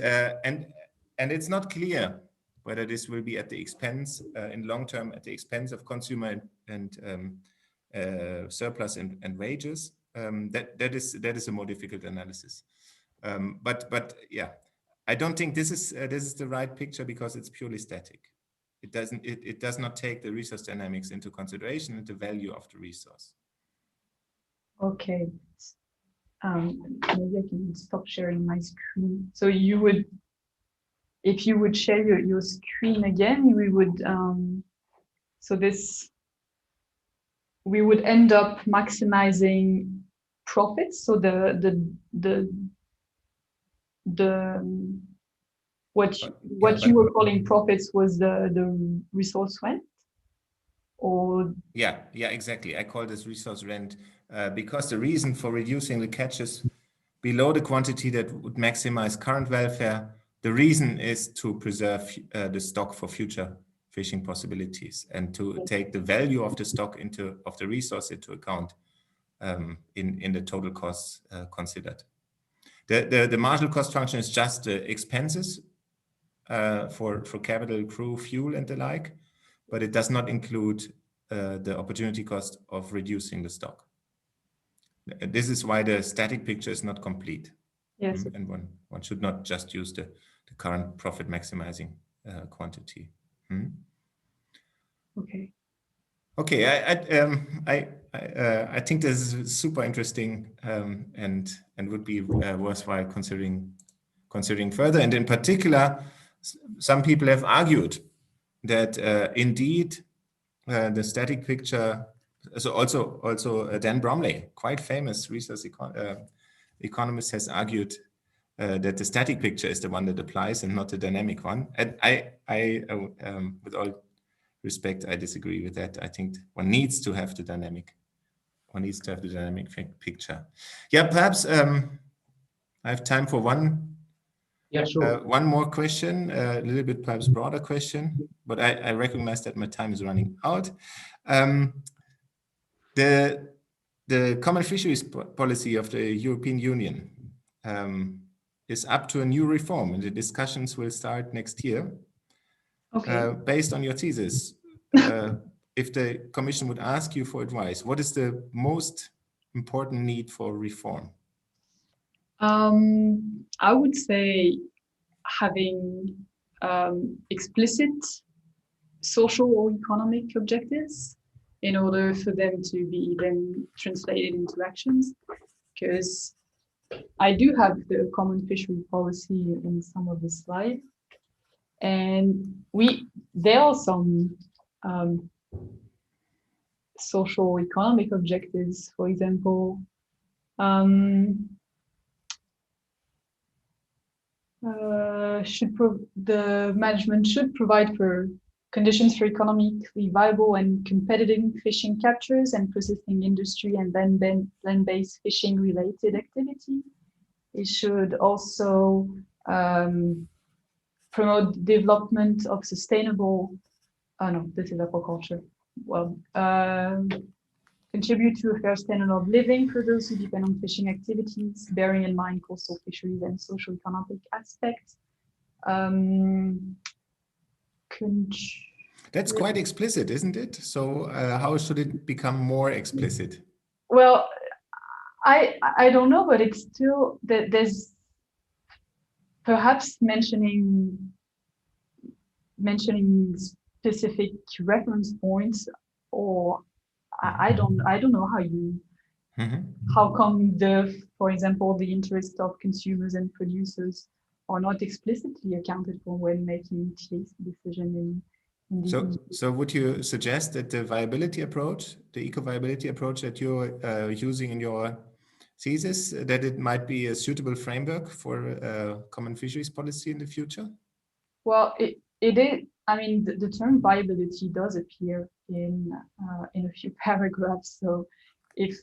it's not clear whether this will be at the expense in long term at the expense of consumer and surplus and wages. That is a more difficult analysis, but yeah, I don't think this is the right picture, because it's purely static. It does not take the resource dynamics into consideration and the value of the resource. Okay, maybe I can stop sharing my screen. So you would, if you would share your screen again, we would we would end up maximizing profits. So what you were calling profits was the resource rent, or yeah, exactly. I call this resource rent because the reason for reducing the catches below the quantity that would maximize current welfare, the reason is to preserve the stock for future fishing possibilities, and to take the value of the stock of the resource into account in the total costs considered. The marginal cost function is just the expenses for capital, crew, fuel, and the like, but it does not include the opportunity cost of reducing the stock. This is why the static picture is not complete. Yes, and one should not just use the current profit maximizing quantity. Okay. Okay, I think this is super interesting and would be worthwhile considering further. And in particular, some people have argued that indeed the static picture. So also Dan Bromley, quite famous resource economist, has argued that the static picture is the one that applies and not the dynamic one. And I with all respect, I disagree with that. I think one needs to have the dynamic. One needs to have the dynamic picture. Yeah, perhaps I have time for one. Yeah, sure. One more question, a little bit perhaps broader question, but I recognize that my time is running out. The common fisheries policy of the European Union is up to a new reform, and the discussions will start next year. Okay. Based on your thesis, if the Commission would ask you for advice, what is the most important need for reform? I would say having explicit social or economic objectives in order for them to be then translated into actions, because I do have the common fishery policy in some of the slides, and there are some social economic objectives. For example, the management should provide for conditions for economically viable and competitive fishing captures and persisting industry and land-based fishing related activity. It should also promote development of sustainable, no, this is aquaculture. Well, contribute to a fair standard of living for those who depend on fishing activities, bearing in mind coastal fisheries and social economic aspects. That's quite explicit, isn't it? So how should it become more explicit? Well, I don't know, but it's still that there's perhaps mentioning specific reference points, or I don't know how you how come for example the interests of consumers and producers are not explicitly accounted for when making TAC decision in the So would you suggest that the viability approach, the eco-viability approach that you're using in your thesis, that it might be a suitable framework for common fisheries policy in the future? Well, it is. I mean, the term viability does appear in a few paragraphs. So, if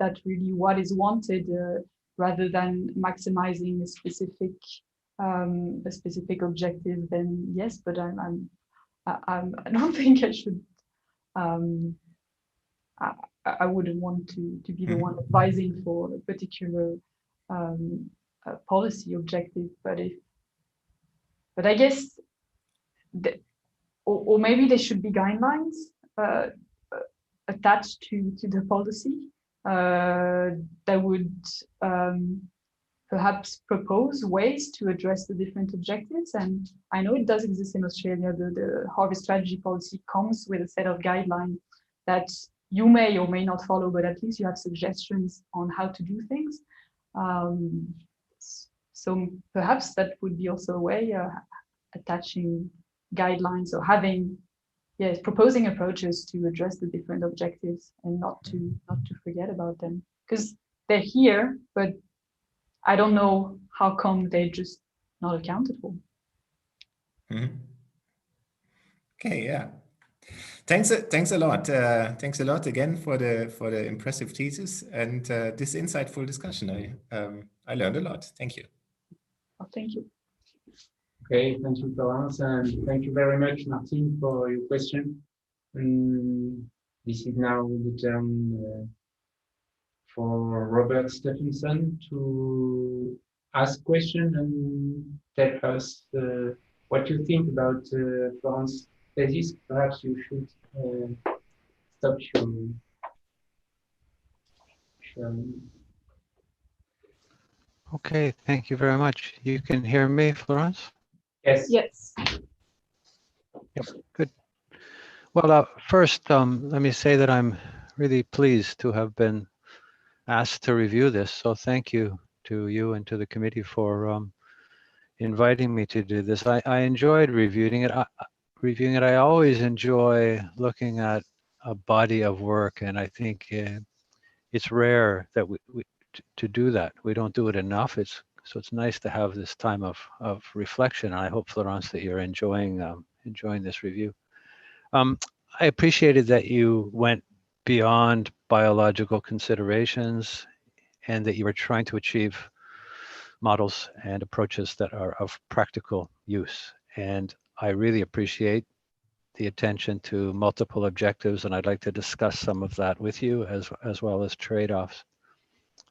that's really what is wanted, rather than maximizing a specific objective, then yes. But I don't think I should. I wouldn't want to be the one advising for a particular policy objective. But I guess, or maybe there should be guidelines attached to the policy that would perhaps propose ways to address the different objectives. And I know it does exist in Australia. The harvest strategy policy comes with a set of guidelines that you may or may not follow, but at least you have suggestions on how to do things. So perhaps that would be also a way attaching guidelines or proposing approaches to address the different objectives and not to forget about them, because they're here, but I don't know how come they're just not accounted for. Okay, yeah. Thanks a lot. Thanks a lot again for the impressive thesis and this insightful discussion. I learned a lot. Thank you. Oh, thank you. Okay, thank you, Florence, and thank you very much, Martin, for your question. This is now the turn for Robert Stephenson to ask question and tell us what you think about Florence's thesis. Perhaps you should stop sharing. Okay, thank you very much. You can hear me, Florence? Yes. Yes. Yep, good. Well, first, let me say that I'm really pleased to have been asked to review this. So thank you to you and to the committee for inviting me to do this. I enjoyed reviewing it. I always enjoy looking at a body of work, and I think it's rare that we to do that. We don't do it enough. So it's nice to have this time of reflection. And I hope, Florence, that you're enjoying this review. I appreciated that you went beyond biological considerations and that you were trying to achieve models and approaches that are of practical use. And I really appreciate the attention to multiple objectives, and I'd like to discuss some of that with you as well as trade-offs.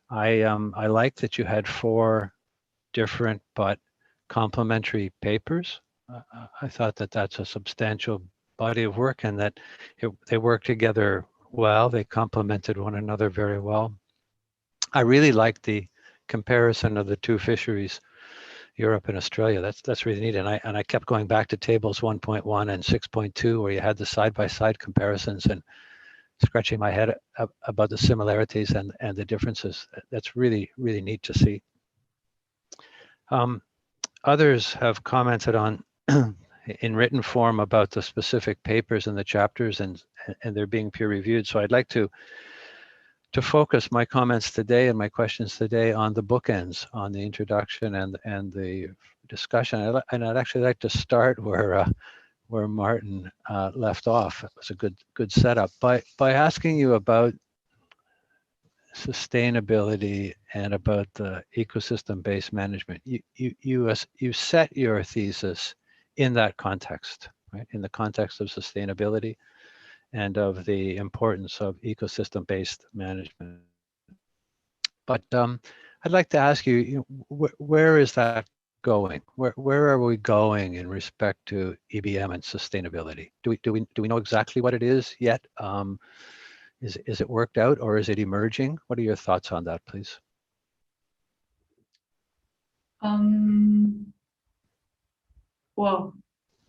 I like that you had 4 different but complementary papers. I thought that that's a substantial body of work and that they work together well. They complemented one another very well. I really liked the comparison of the 2 fisheries, Europe and Australia. That's really neat. And I kept going back to tables 1.1 and 6.2 where you had the side-by-side comparisons and scratching my head about the similarities and the differences. That's really, really neat to see. Others have commented on in written form about the specific papers and the chapters and they're being peer reviewed. So I'd like to focus my comments today and my questions today on the bookends, on the introduction and the discussion. And I'd actually like to start where Martin left off. It was a good setup by asking you about sustainability and about the ecosystem-based management. You set your thesis in that context, right? In the context of sustainability, and of the importance of ecosystem-based management. But I'd like to ask you, where is that going? Where are we going in respect to EBM and sustainability? Do we know exactly what it is yet? Is it worked out, or is it emerging? What are your thoughts on that, please? Well,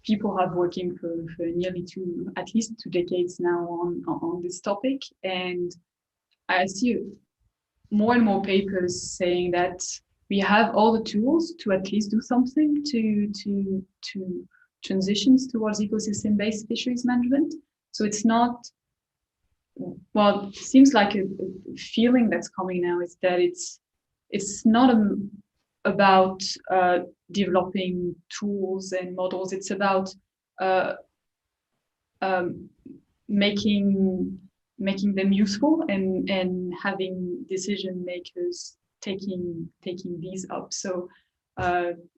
people have working for nearly at least 2 decades now on this topic, and I see more and more papers saying that we have all the tools to at least do something to transitions towards ecosystem-based fisheries management. So it's not, well, it seems like a feeling that's coming now is that it's not about developing tools and models. It's about making them useful and having decision makers taking these up. So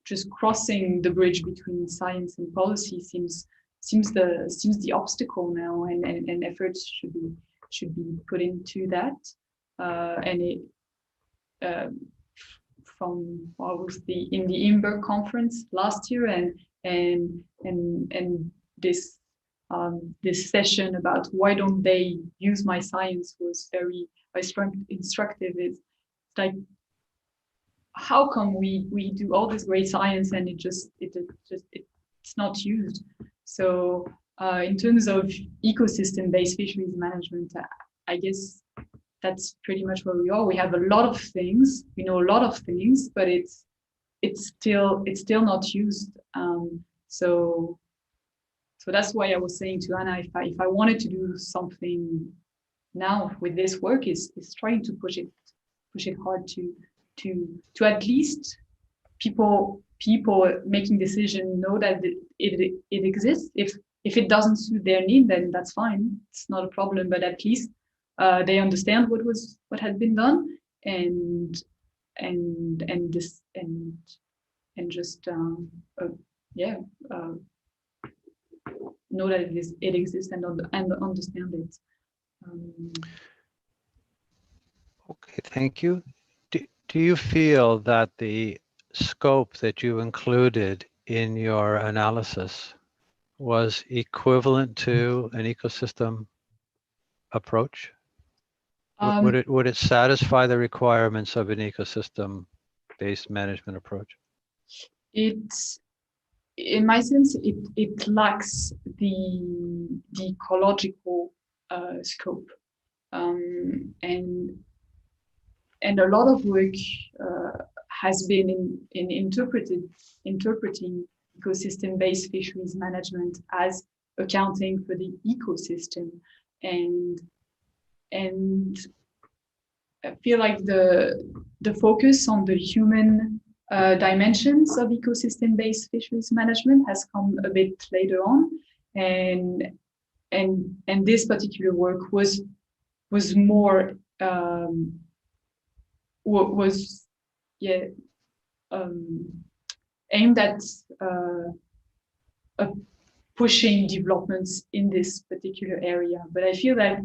just crossing the bridge between science and policy seems the obstacle now, and efforts should be put into that. And it from I was in the Imber conference last year, and this this session about why don't they use my science was very instructive. It's like, how come we do all this great science and it's not used? So in terms of ecosystem-based fisheries management, I guess that's pretty much where we are. We have a lot of things, we know a lot of things, but it's still not used. So that's why I was saying to Anna, if I wanted to do something now with this work, is trying to push it hard to at least people making decision know that it exists. If it doesn't suit their need, then that's fine. It's not a problem. But at least they understand what had been done and just know that it exists and understand it. Okay, thank you. Do you feel that the scope that you included in your analysis was equivalent to an ecosystem approach? Would it satisfy the requirements of an ecosystem-based management approach? In my sense, it lacks the ecological scope, and a lot of work has been in interpreting ecosystem-based fisheries management as accounting for the ecosystem, and I feel like the focus on the human dimensions of ecosystem-based fisheries management has come a bit later on, and this particular work was more aimed at pushing developments in this particular area. But I feel that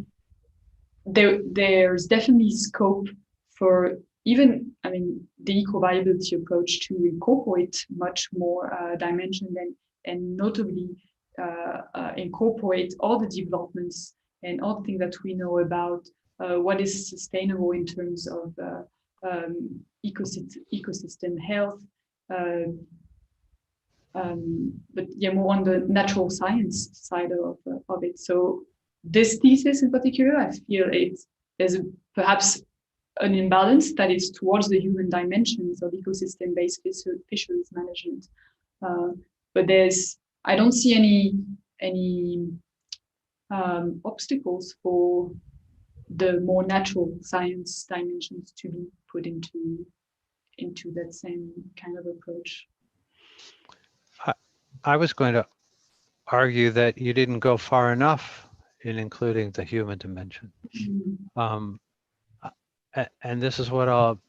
there's definitely scope for even, the eco-viability approach to incorporate much more dimension and notably incorporate all the developments and all the things that we know about what is sustainable in terms of ecosystem health, but more on the natural science side of it. So this thesis in particular, I feel there's perhaps an imbalance that is towards the human dimensions of ecosystem-based fisheries management. But I don't see any obstacles for the more natural science dimensions to be put into that same kind of approach. I was going to argue that you didn't go far enough in including the human dimension. And this is what I'll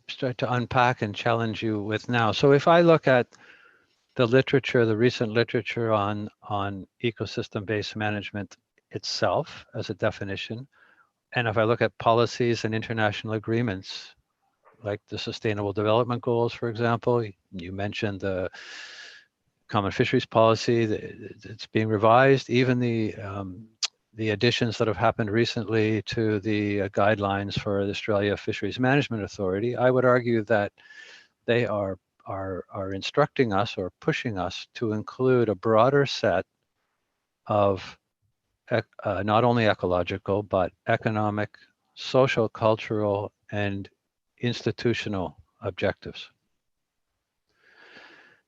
start to unpack and challenge you with now. So if I look at the literature, the recent literature on ecosystem-based management itself as a definition. And if I look at policies and international agreements, like the Sustainable Development Goals, for example, you mentioned the Common Fisheries Policy, it's being revised, even the additions that have happened recently to the guidelines for the Australia Fisheries Management Authority, I would argue that they are instructing us or pushing us to include a broader set of not only ecological, but economic, social, cultural, and institutional objectives.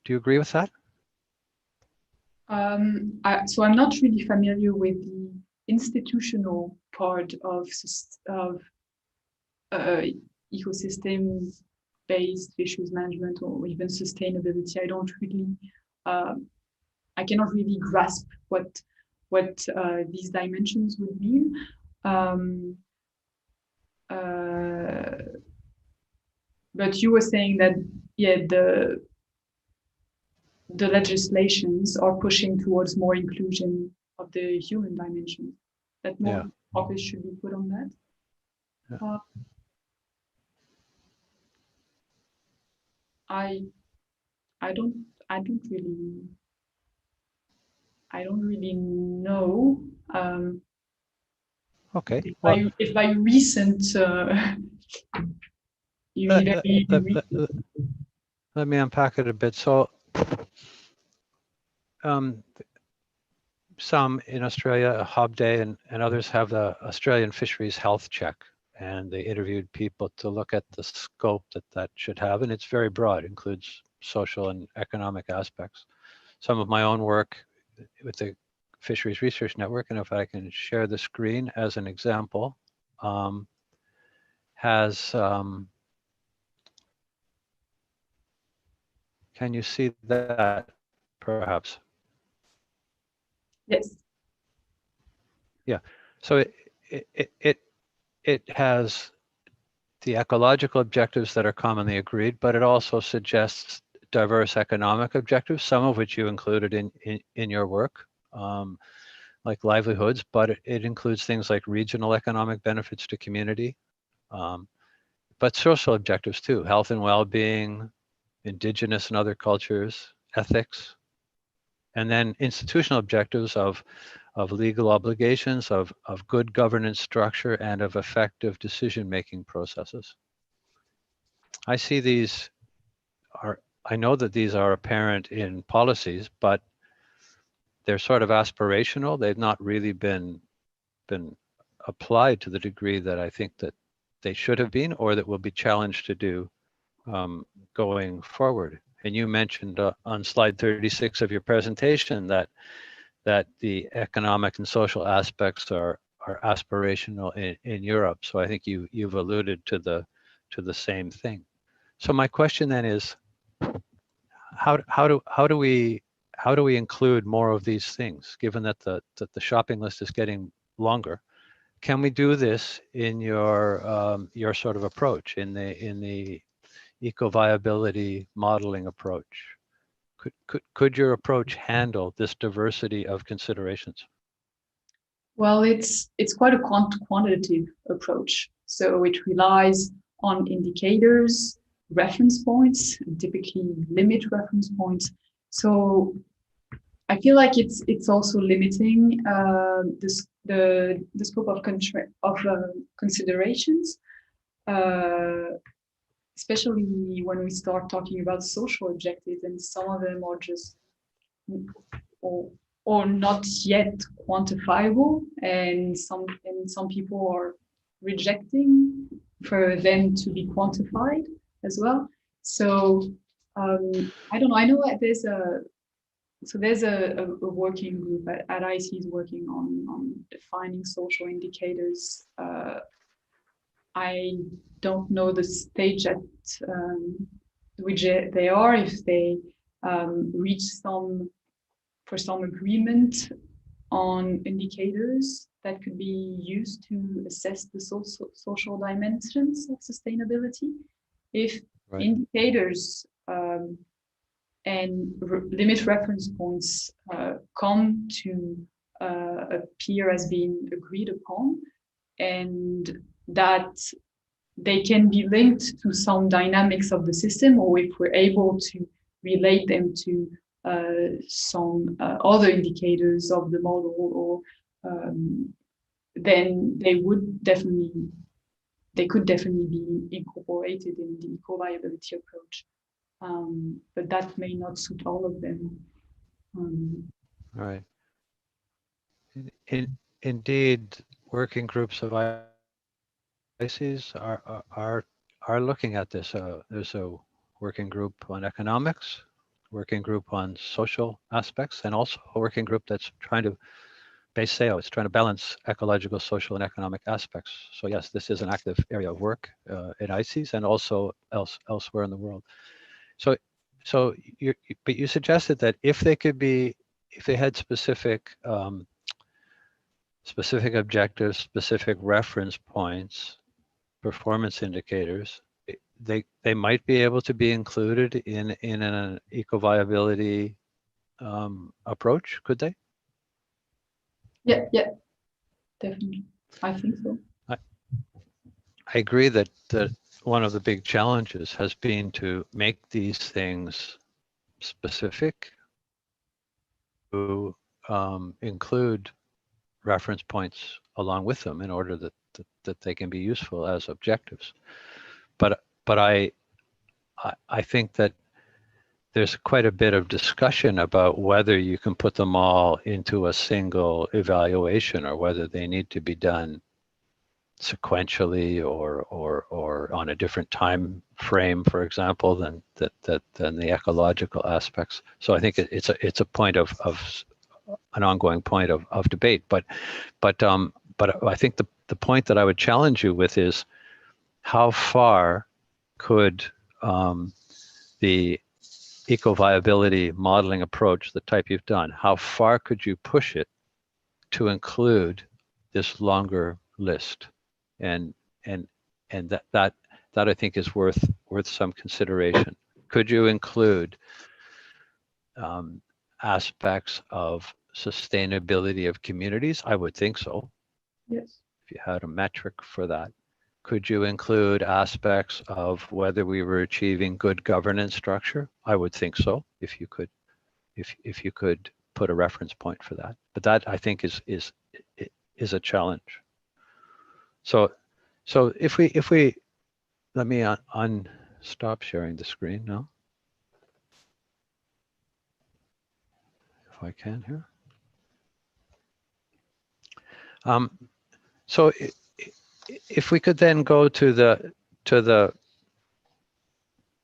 Do you agree with that? So I'm not really familiar with the institutional part of ecosystem-based fisheries management or even sustainability. I don't really, I cannot really grasp what these dimensions would mean. But you were saying that, yeah, the legislations are pushing towards more inclusion of the human dimension, that more focus should be put on that. Yeah. I don't really know. Okay. If by recent, you mean let me unpack it a bit. So, some in Australia, Hub Day, and others have the Australian Fisheries Health Check, and they interviewed people to look at the scope that should have, and it's very broad, includes social and economic aspects. Some of my own work with the Fisheries Research Network, and if I can share the screen as an example, has, can you see that perhaps? Yes. Yeah, so it has the ecological objectives that are commonly agreed, but it also suggests diverse economic objectives, some of which you included in your work, like livelihoods, but it includes things like regional economic benefits to community, but social objectives too, health and well-being, indigenous and other cultures, ethics, and then institutional objectives of legal obligations, of good governance structure, and of effective decision-making processes. I see these I know that these are apparent in policies, but they're sort of aspirational. They've not really been applied to the degree that I think that they should have been, or that will be challenged to do going forward. And you mentioned on slide 36 of your presentation that the economic and social aspects are aspirational in Europe. So I think you've alluded to the same thing. So my question then is, how do we include more of these things, given that the shopping list is getting longer? Can we do this in your sort of approach, in the eco-viability modeling approach? Could your approach handle this diversity of considerations? Well, it's quite a quantitative approach. So it relies on indicators, reference points, typically limit reference points. So I feel like it's also limiting the scope of considerations, especially when we start talking about social objectives, and some of them are just or not yet quantifiable, and some people are rejecting for them to be quantified as well. So I don't know. I know that there's a working group at IC is working on defining social indicators. I don't know the stage at which they are, if they reach some agreement on indicators that could be used to assess the social dimensions of sustainability. If indicators and limit reference points come to appear as being agreed upon, and that they can be linked to some dynamics of the system, or if we're able to relate them to some other indicators of the model, or then they could definitely be incorporated in the eco-viability approach. But that may not suit all of them. All right. Indeed, working groups of ICES are looking at this. There's a working group on economics, working group on social aspects, and also a working group that's trying to it's trying to balance ecological, social, and economic aspects. So yes, this is an active area of work at ICES and also elsewhere in the world. So but you suggested that if they had specific objectives, specific reference points, performance indicators, they might be able to be included in an eco-viability approach, could they? Yeah, definitely. I think so. I agree that one of the big challenges has been to make these things specific, to include reference points along with them in order that they can be useful as objectives. But I think that there's quite a bit of discussion about whether you can put them all into a single evaluation or whether they need to be done sequentially or on a different time frame, for example, than the ecological aspects. So I think it's a point of an ongoing point of debate. But I think the point that I would challenge you with is how far could the eco-viability modeling approach, the type you've done, how far could you push it to include this longer list? And that I think is worth some consideration. Could you include aspects of sustainability of communities? I would think so. Yes. If you had a metric for that. Could you include aspects of whether we were achieving good governance structure? I would think so, if you could put a reference point for that. But that I think is a challenge. So if we let me stop sharing the screen now, if I can here. So if we could then go to the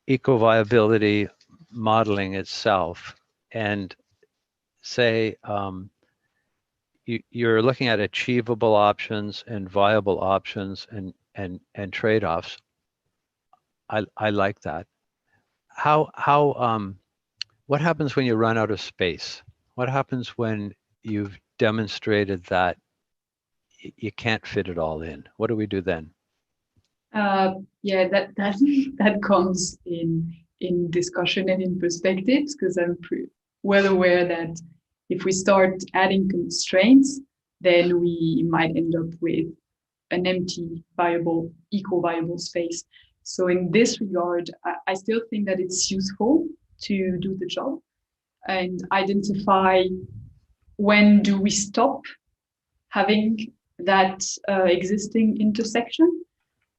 eco-viability modeling itself and say you're looking at achievable options and viable options and trade-offs. I like that. What happens when you run out of space? What happens when you've demonstrated that you can't fit it all in? What do we do then? Yeah, that comes in discussion and in perspectives, because I'm well aware that if we start adding constraints, then we might end up with an empty, viable, eco-viable space. So in this regard, I still think that it's useful to do the job and identify when do we stop having that existing intersection,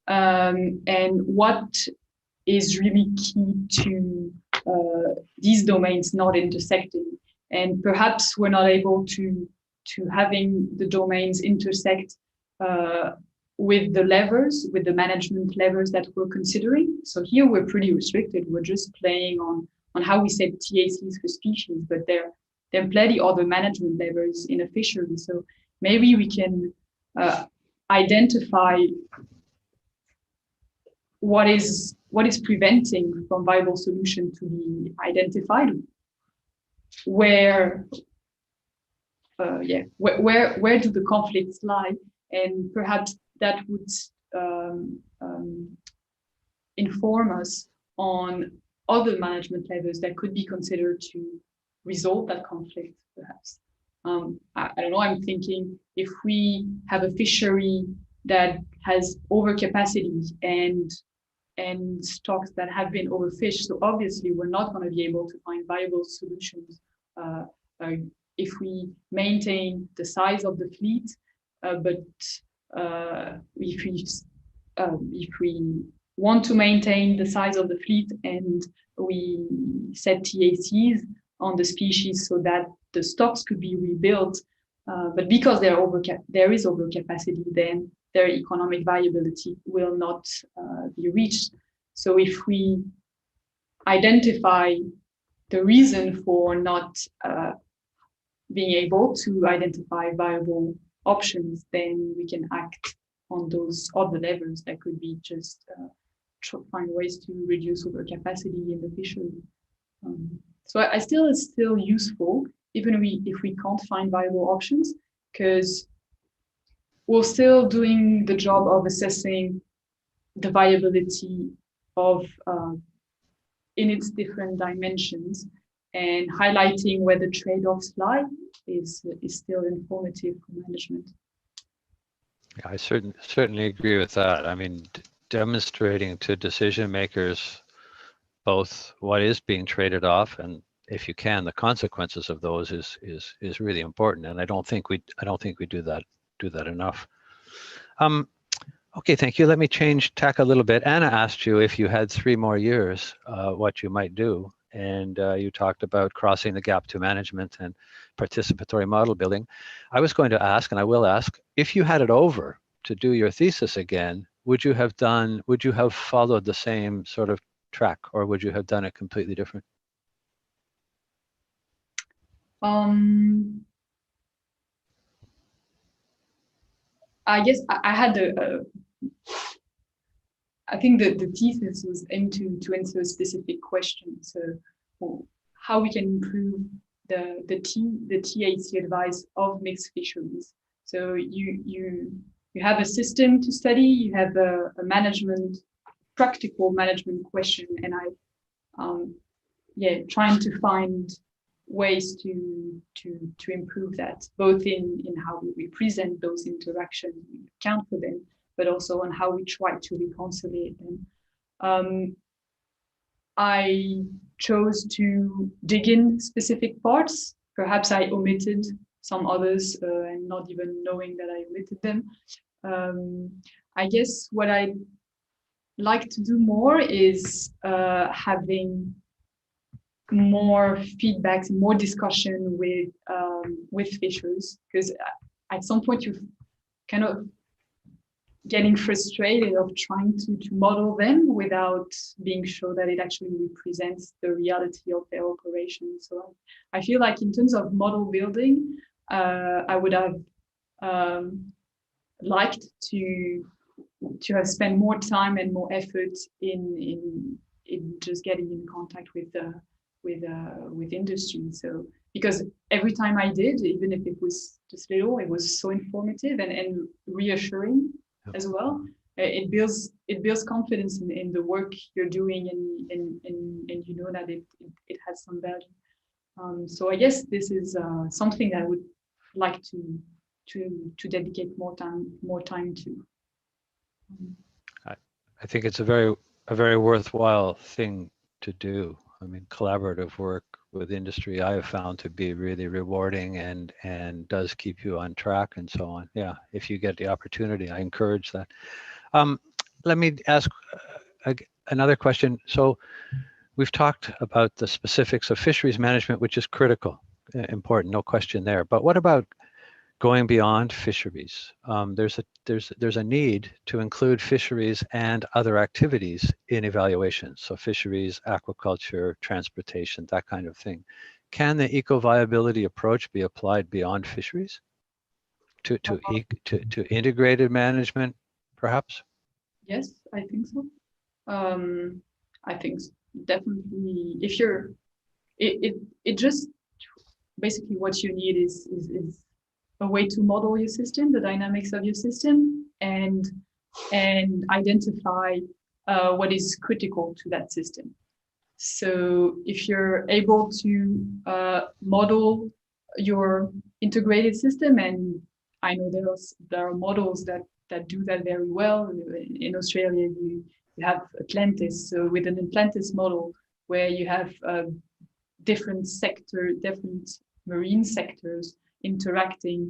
and what is really key to these domains not intersecting. And perhaps we're not able to having the domains intersect with the levers, with the management levers that we're considering. So here we're pretty restricted. We're just playing on how we set TACs for species, but there are plenty other management levers in a fishery. So maybe we can identify what is preventing from viable solution to be identified. Where do the conflicts lie? And perhaps that would inform us on other management levers that could be considered to resolve that conflict, perhaps. I don't know, I'm thinking if we have a fishery that has overcapacity and stocks that have been overfished, so obviously we're not going to be able to find viable solutions if we maintain the size of the fleet, but if we want to maintain the size of the fleet and we set TACs on the species so that the stocks could be rebuilt, but because there is overcapacity, then their economic viability will not be reached. So if we identify the reason for not being able to identify viable options, then we can act on those other levers that could be just find ways to reduce overcapacity in the fishery. So it's still useful, even if we can't find viable options, because we're still doing the job of assessing the viability of in its different dimensions, and highlighting where the trade-offs lie is still informative for management. Yeah, I certainly agree with that. I mean, demonstrating to decision makers both what is being traded off and, if you can, the consequences of those is really important. And I don't think we do that enough. Okay, thank you. Let me change tack a little bit. Anna asked you if you had 3 more years, what you might do. And you talked about crossing the gap to management and participatory model building. I was going to ask, and I will ask, if you had it over to do your thesis again, would you have followed the same sort of track, or would you have done it completely different? I guess I had I think that the thesis was aimed to answer a specific question. So how we can improve the TAC advice of mixed fisheries. So you have a system to study, you have a practical management question, and trying to find ways to improve that, both in how we present those interactions, we account for them, but also on how we try to reconcile them. I chose to dig in specific parts. Perhaps I omitted some others and not even knowing that I omitted them. I guess what I'd like to do more is having more feedbacks, more discussion with fishers, because at some point you're kind of getting frustrated of trying to model them without being sure that it actually represents the reality of their operation. So I feel like in terms of model building, I would have liked to have spent more time and more effort in just getting in contact with industry. So because every time I did, even if it was just little, it was so informative and reassuring as well. It builds confidence in the work you're doing, and you know that it has some value. So I guess this is something that I would like to dedicate more time to. I think it's a very worthwhile thing to do. I mean, collaborative work with industry I have found to be really rewarding and does keep you on track and so on. Yeah, if you get the opportunity, I encourage that. Let me ask another question. So we've talked about the specifics of fisheries management, which is critical, important, no question there. But what about going beyond fisheries? There's a need to include fisheries and other activities in evaluations. So fisheries, aquaculture, transportation, that kind of thing. Can the eco-viability approach be applied beyond fisheries to integrated management, perhaps? Yes, I think so. I think definitely. If you're, it just basically what you need is a way to model your system, the dynamics of your system, and identify what is critical to that system. So if you're able to model your integrated system, and I know there are models that do that very well. In Australia, you have Atlantis. So with an Atlantis model where you have different marine sectors interacting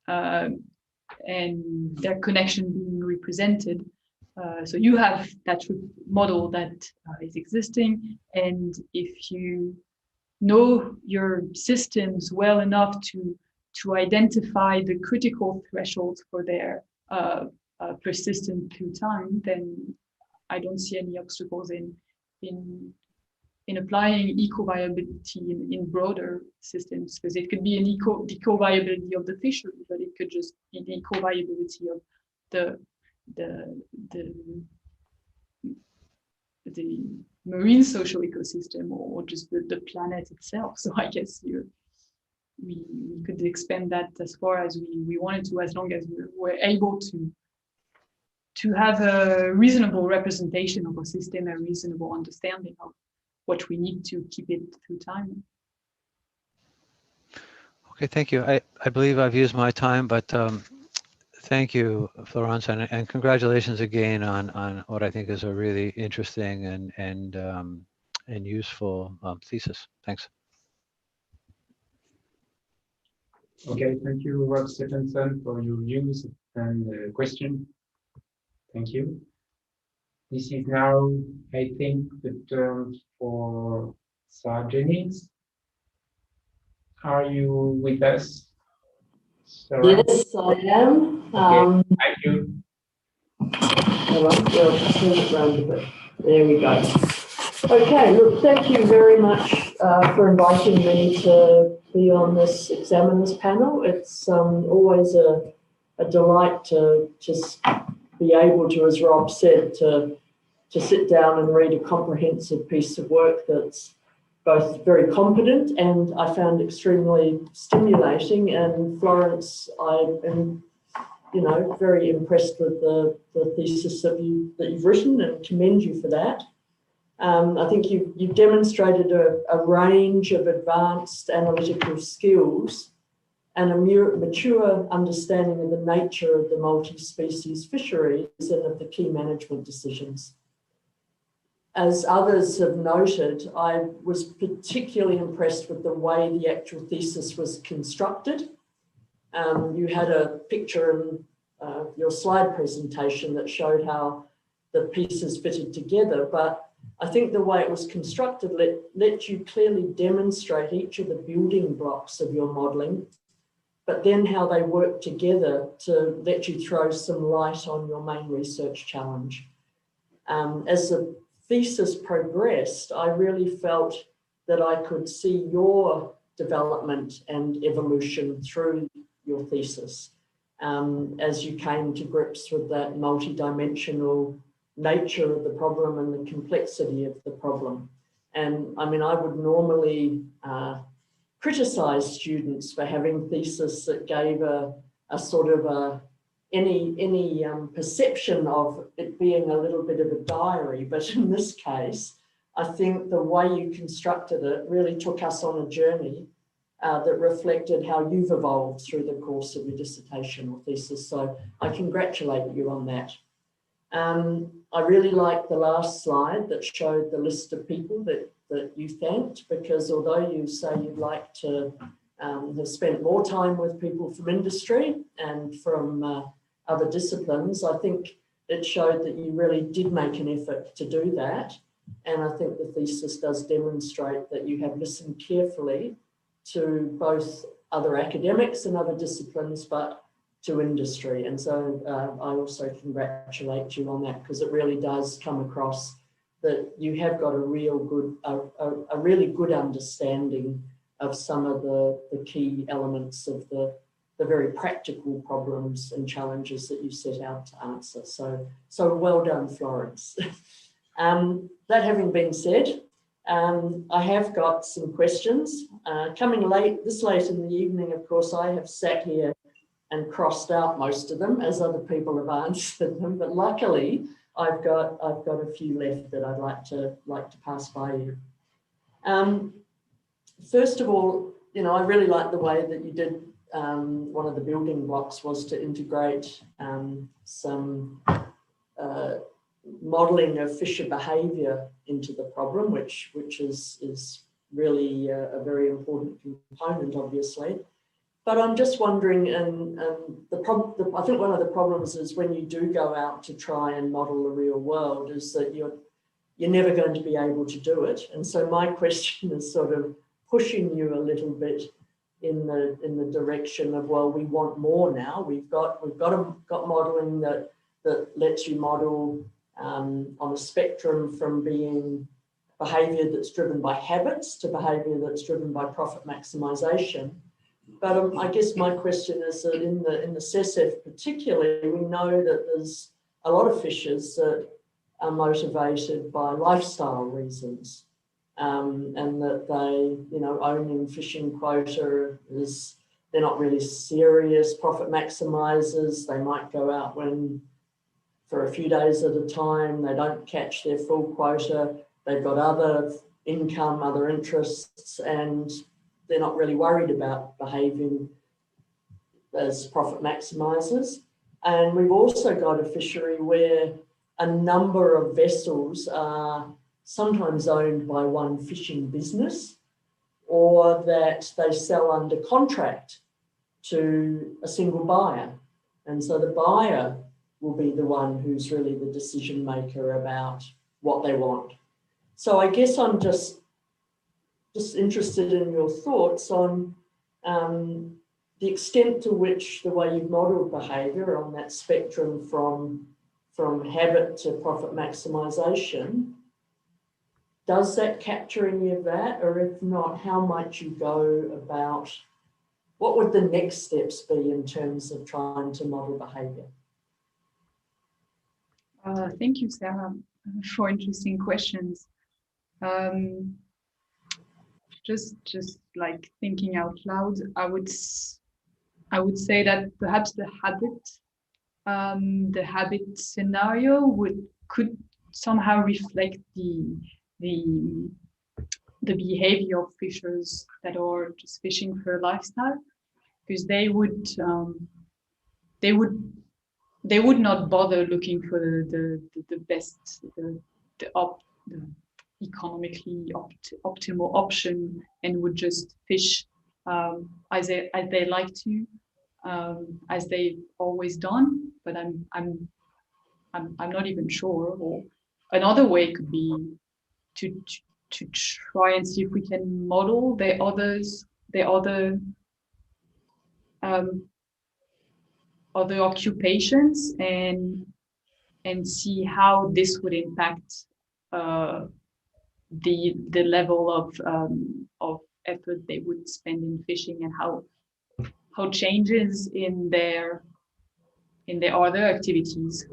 and their connection being represented. So you have that model that is existing, and if you know your systems well enough to identify the critical thresholds for their persistence through time, then I don't see any obstacles in applying eco-viability in broader systems, because it could be an eco-viability of the fishery, but it could just be the eco-viability of the marine social ecosystem, or just the planet itself. So I guess we could expand that as far as we wanted to, as long as we're able to have a reasonable representation of a system, a reasonable understanding of what we need to keep it through time. Okay, thank you. I believe I've used my time, but thank you, Florence, and congratulations again on what I think is a really interesting and useful thesis. Thanks. Okay, thank you, Rob Stephenson, for your views and question. Thank you. This is now, I think, the turn for Sargenis. Are you with us, Sarah? Yes, I am. Okay, thank you. Just turn it around a bit. There we go. Okay, look, thank you very much for inviting me to be on this examiners panel. It's always a delight to just be able to, as Rob said, to sit down and read a comprehensive piece of work that's both very competent and I found extremely stimulating. And Florence, I am, very impressed with the thesis that you've written, and commend you for that. I think you've demonstrated a range of advanced analytical skills and a mature understanding of the nature of the multi-species fisheries and of the key management decisions. As others have noted, I was particularly impressed with the way the actual thesis was constructed. You had a picture in your slide presentation that showed how the pieces fitted together, but I think the way it was constructed let you clearly demonstrate each of the building blocks of your modelling, but then how they work together to let you throw some light on your main research challenge. As the thesis progressed, I really felt that I could see your development and evolution through your thesis as you came to grips with that multidimensional nature of the problem and the complexity of the problem. And I mean, I would normally criticize students for having thesis that gave a sort of any perception of it being a little bit of a diary, but in this case, I think the way you constructed it really took us on a journey that reflected how you've evolved through the course of your dissertation or thesis. So I congratulate you on that. I really liked the last slide that showed the list of people that you thanked, because although you say you'd like to have spent more time with people from industry and from other disciplines, I think it showed that you really did make an effort to do that. And I think the thesis does demonstrate that you have listened carefully to both other academics and other disciplines, but to industry. And so I also congratulate you on that, because it really does come across that you have got a really good understanding of some of the key elements of the very practical problems and challenges that you set out to answer. So well done, Florence. That having been said, I have got some questions. Coming this late in the evening, of course, I have sat here and crossed out most of them, as other people have answered them. But luckily, I've got a few left that I'd like to pass by you. First of all, I really like the way that you did one of the building blocks was to integrate some modelling of fisher behaviour into the problem, which is really a very important component, obviously. But I'm just wondering, and I think one of the problems is when you do go out to try and model the real world is that you're never going to be able to do it. And so my question is sort of pushing you a little bit in the direction of, well, we want more now. We've got modelling that lets you model on a spectrum from being behaviour that's driven by habits to behaviour that's driven by profit maximisation. But I guess my question is that in the CESF particularly, we know that there's a lot of fishers that are motivated by lifestyle reasons, and that they, owning fishing quota is, they're not really serious profit maximisers. They might go out for a few days at a time. They don't catch their full quota. They've got other income, other interests, and they're not really worried about behaving as profit maximisers. And we've also got a fishery where a number of vessels are sometimes owned by one fishing business, or that they sell under contract to a single buyer. And so the buyer will be the one who's really the decision maker about what they want. So I guess I'm just interested in your thoughts on the extent to which the way you've modelled behaviour on that spectrum from habit to profit maximisation, does that capture any of that? Or if not, how might you go about, what would the next steps be in terms of trying to model behaviour? Thank you, Sarah, for interesting questions. Just like thinking out loud, I would say that perhaps the habit scenario could somehow reflect the behavior of fishers that are just fishing for a lifestyle, because they would not bother looking for the best, the economically optimal option, and would just fish as they like to, as they've always done. But I'm not even sure. Or another way could be to try and see if we can model the other occupations and see how this would impact the level of effort they would spend in fishing, and how changes in their other activities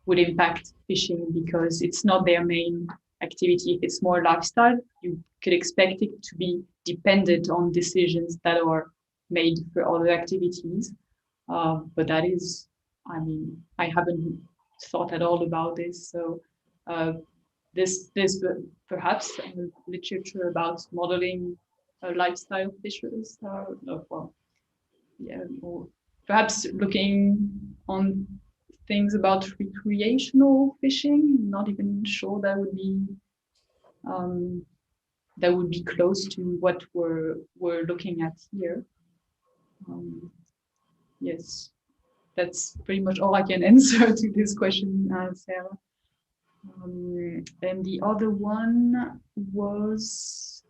would impact fishing, because it's not their main activity. If it's more lifestyle, you could expect it to be dependent on decisions that are made for other activities. But that is, I haven't thought at all about this. So there's perhaps literature about modeling lifestyle fishers, or perhaps looking on things about recreational fishing. Not even sure that would be close to what we're looking at here. Yes, that's pretty much all I can answer to this question, Sarah. And the other one was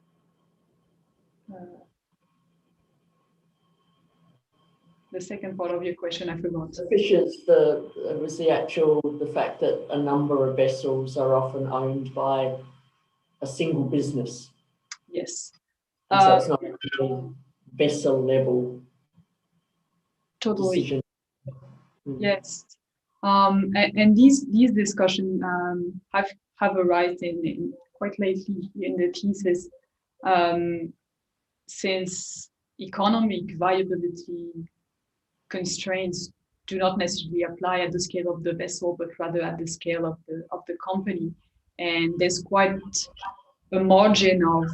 the second part of your question, I forgot. The fishers, it was the fact that a number of vessels are often owned by a single business. Yes. And so it's not really vessel level totally decision. Yes. And these discussions have arisen in quite lately in the thesis, since economic viability constraints do not necessarily apply at the scale of the vessel, but rather at the scale of the company. And there's quite a margin of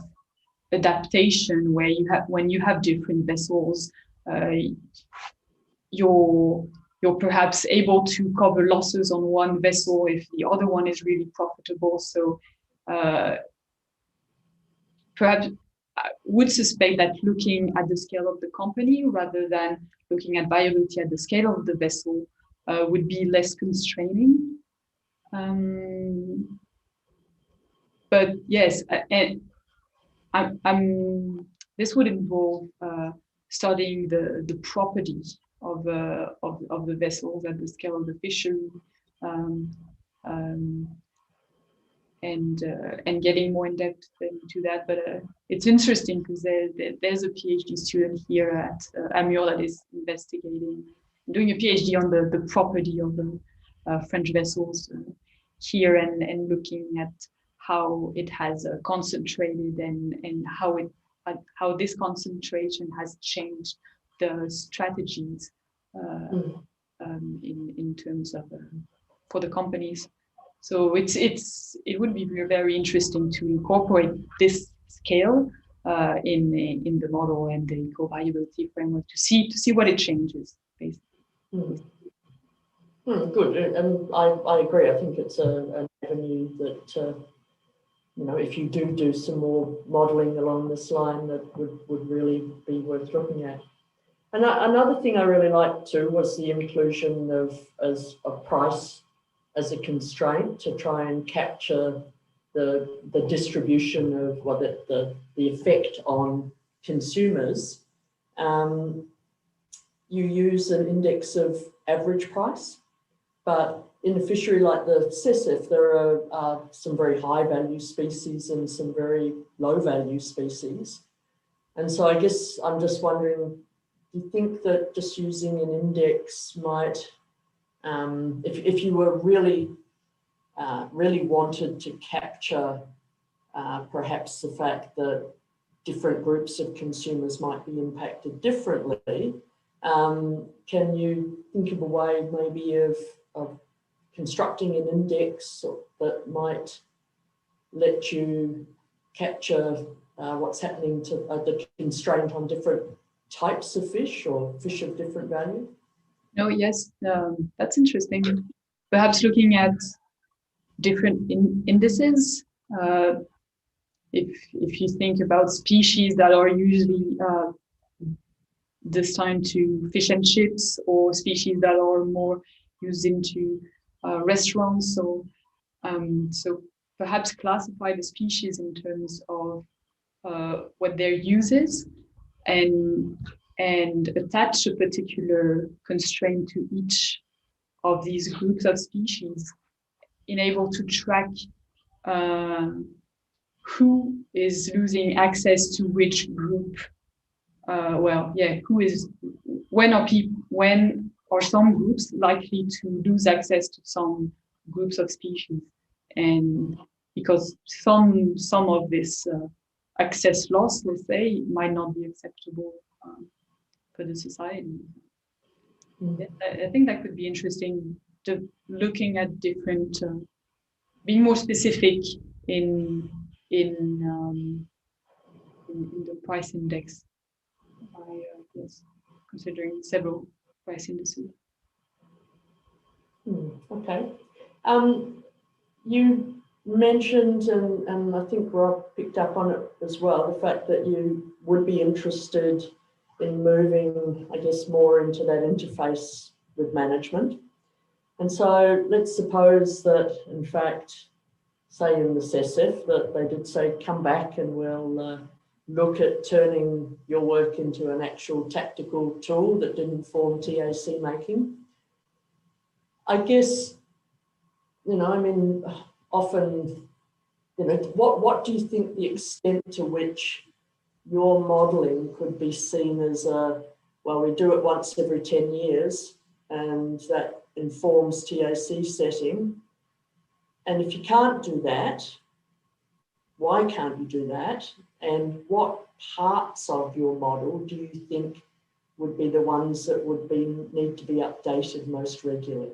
adaptation where when you have different vessels, you're perhaps able to cover losses on one vessel if the other one is really profitable. So perhaps I would suspect that looking at the scale of the company rather than looking at viability at the scale of the vessel would be less constraining. But yes, and this would involve studying the property of the vessels at the scale of the fishery, and getting more in depth into that. But it's interesting because there's a PhD student here at Amur that is doing a PhD on the property of the French vessels here and looking at how it has concentrated and how this concentration has changed the strategies in terms of for the companies. So it would be very interesting to incorporate this scale in the model and the eco-viability framework to see what it changes, basically. Good, and I agree. I think it's an avenue that if you do some more modelling along this line, that would really be worth looking at. And another thing I really liked too was the inclusion of price as a constraint to try and capture the distribution of the effect on consumers. You use an index of average price, but in a fishery like the Cecif, there are some very high value species and some very low value species. And so I guess I'm just wondering, do you think that just using an index might, if you were really wanted to capture perhaps the fact that different groups of consumers might be impacted differently, can you think of a way maybe of constructing an index that might let you capture what's happening to the constraint on different types of fish or fish of different value? No, yes, that's interesting. Perhaps looking at different indices. If you think about species that are usually destined to fish and chips, or species that are more used into restaurants, so perhaps classify the species in terms of what their use is, and attach a particular constraint to each of these groups of species, able to track who is losing access to which group. When are some groups likely to lose access to some groups of species, and because some of this access loss, let's say, might not be acceptable for the society. I think that could be interesting, looking at different, being more specific in the price index by considering several price indices. Okay. You mentioned, and I think Rob picked up on it as well, the fact that you would be interested in moving, I guess, more into that interface with management. And so let's suppose that, in fact, say in the Cecif, that they did say, come back and we'll look at turning your work into an actual tactical tool that didn't inform TAC making. I guess, often, what do you think the extent to which your modelling could be seen as we do it once every 10 years and that informs TAC setting? And if you can't do that, why can't you do that? And what parts of your model do you think would be the ones that would need to be updated most regularly?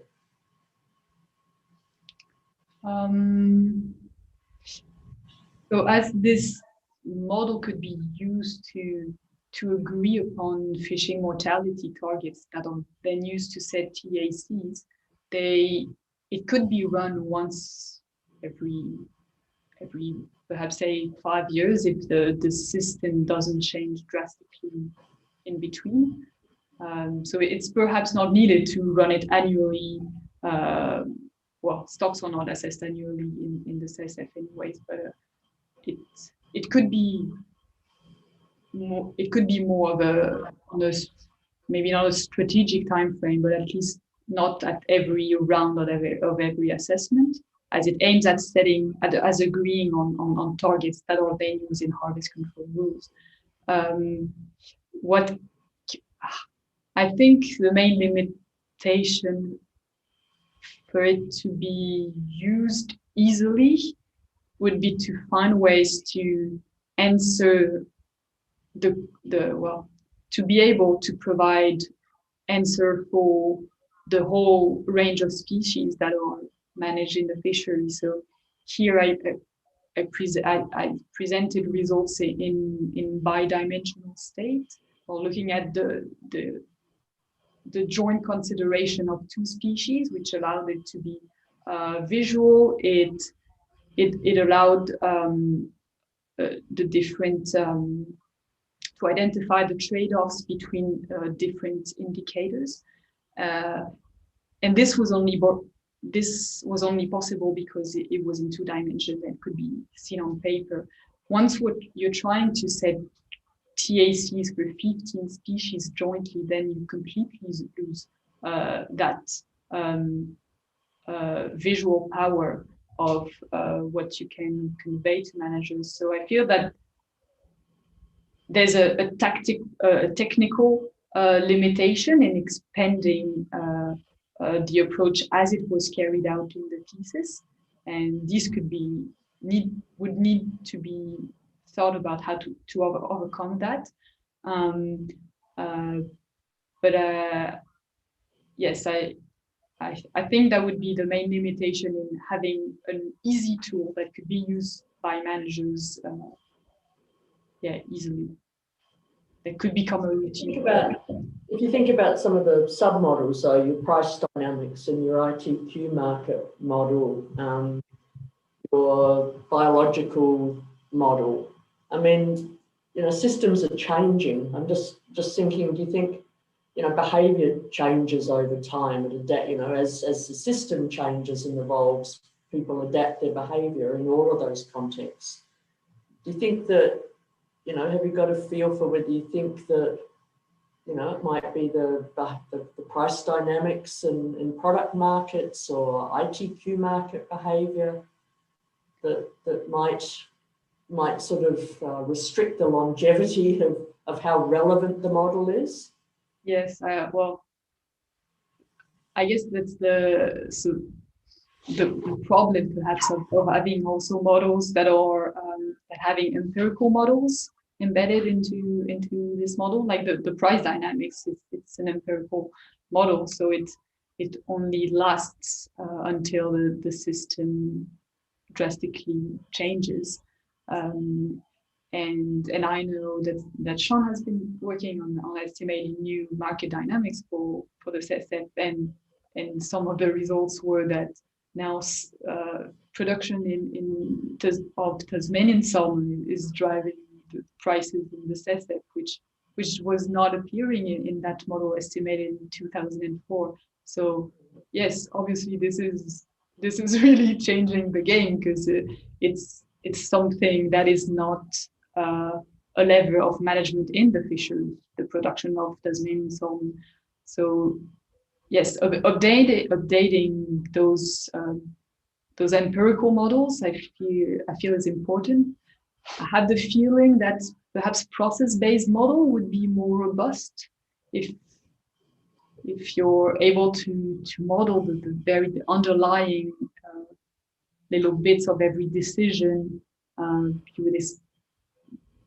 So as this model could be used to to agree upon fishing mortality targets that are then used to set TACs, it could be run once every perhaps say 5 years if the system doesn't change drastically in between. So it's perhaps not needed to run it annually. Well, stocks are not assessed annually in the CSF anyways, but it could be more. It could be more of maybe not a strategic time frame, but at least not at every round of every assessment, as it aims at setting as agreeing on targets that are then used in harvest control rules. What I think the main limitation for it to be used easily would be to find ways to answer to be able to provide answer for the whole range of species that are managed in the fishery. So here I presented results in bidimensional state, or looking at the joint consideration of two species, which allowed it to be visual. It allowed the different to identify the trade-offs between different indicators, and this was only possible because it was in 2 dimensions and could be seen on paper. Once what you're trying to set TACs for 15 species jointly, then you completely lose that visual power of what you can convey to managers. So I feel that there's a technical limitation in expanding the approach as it was carried out in the thesis, and this would need to be thought about how to overcome that. Yes, I think that would be the main limitation in having an easy tool that could be used by managers easily. That could become a routine. If you think about some of the sub-models, so your price dynamics and your ITQ market model, your biological model, I mean, systems are changing. I'm just thinking, do you think, behavior changes over time and adapt, as the system changes and evolves, people adapt their behavior in all of those contexts. Do you think that, have you got a feel for whether you think that, it might be the price dynamics in product markets or ITQ market behavior that might sort of restrict the longevity of how relevant the model is? Yes, well, I guess that's the problem perhaps of having also models that are having empirical models embedded into this model. Like the price dynamics, it's an empirical model, so it only lasts until the system drastically changes. And I know that Sean has been working on estimating new market dynamics for the CSF, and some of the results were that now production of Tasmanian salmon is driving the prices in the CSF, which was not appearing in that model estimated in 2004. So yes, obviously this is really changing the game, because it's something that is not a level of management in the fishery, the production of Tasmanian salmon. So yes, updating those empirical models, I feel is important. I have the feeling that perhaps process-based model would be more robust if you're able to model the underlying little bits of every decision.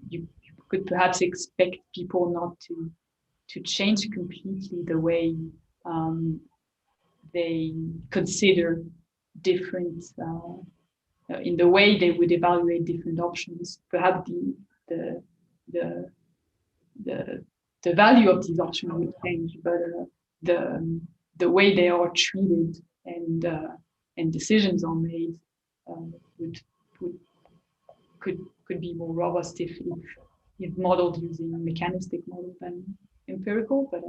You could perhaps expect people not to change completely the way they consider different in the way they would evaluate different options. Perhaps the the value of these options would change, but the way they are treated and decisions are made could be more robust if modeled using a mechanistic model than empirical. But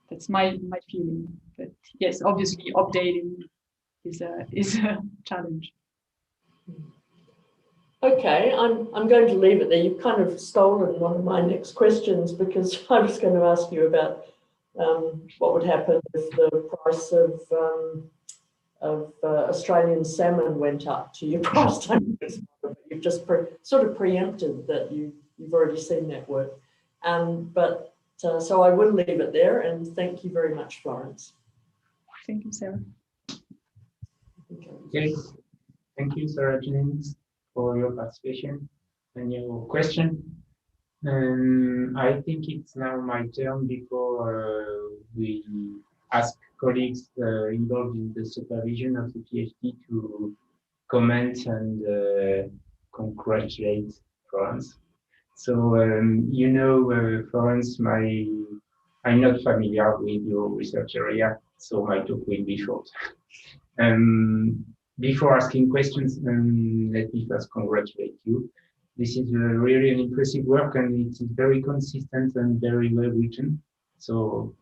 that's my feeling. But yes, obviously updating is a challenge. Okay, I'm going to leave it there. You've kind of stolen one of my next questions, because I was going to ask you about what would happen if the price of Australian salmon went up to your price tag. You've just sort of preempted that you've already seen that work. So I will leave it there, and thank you very much, Florence. Thank you, Sarah. Okay. Thank you, Sarah Jennings, for your participation and your question. I think it's now my turn before we ask colleagues involved in the supervision of the PhD to comment and congratulate Florence. So, Florence, I'm not familiar with your research area, so my talk will be short. Before asking questions, let me first congratulate you. This is really an impressive work, and it is very consistent and very well written. So,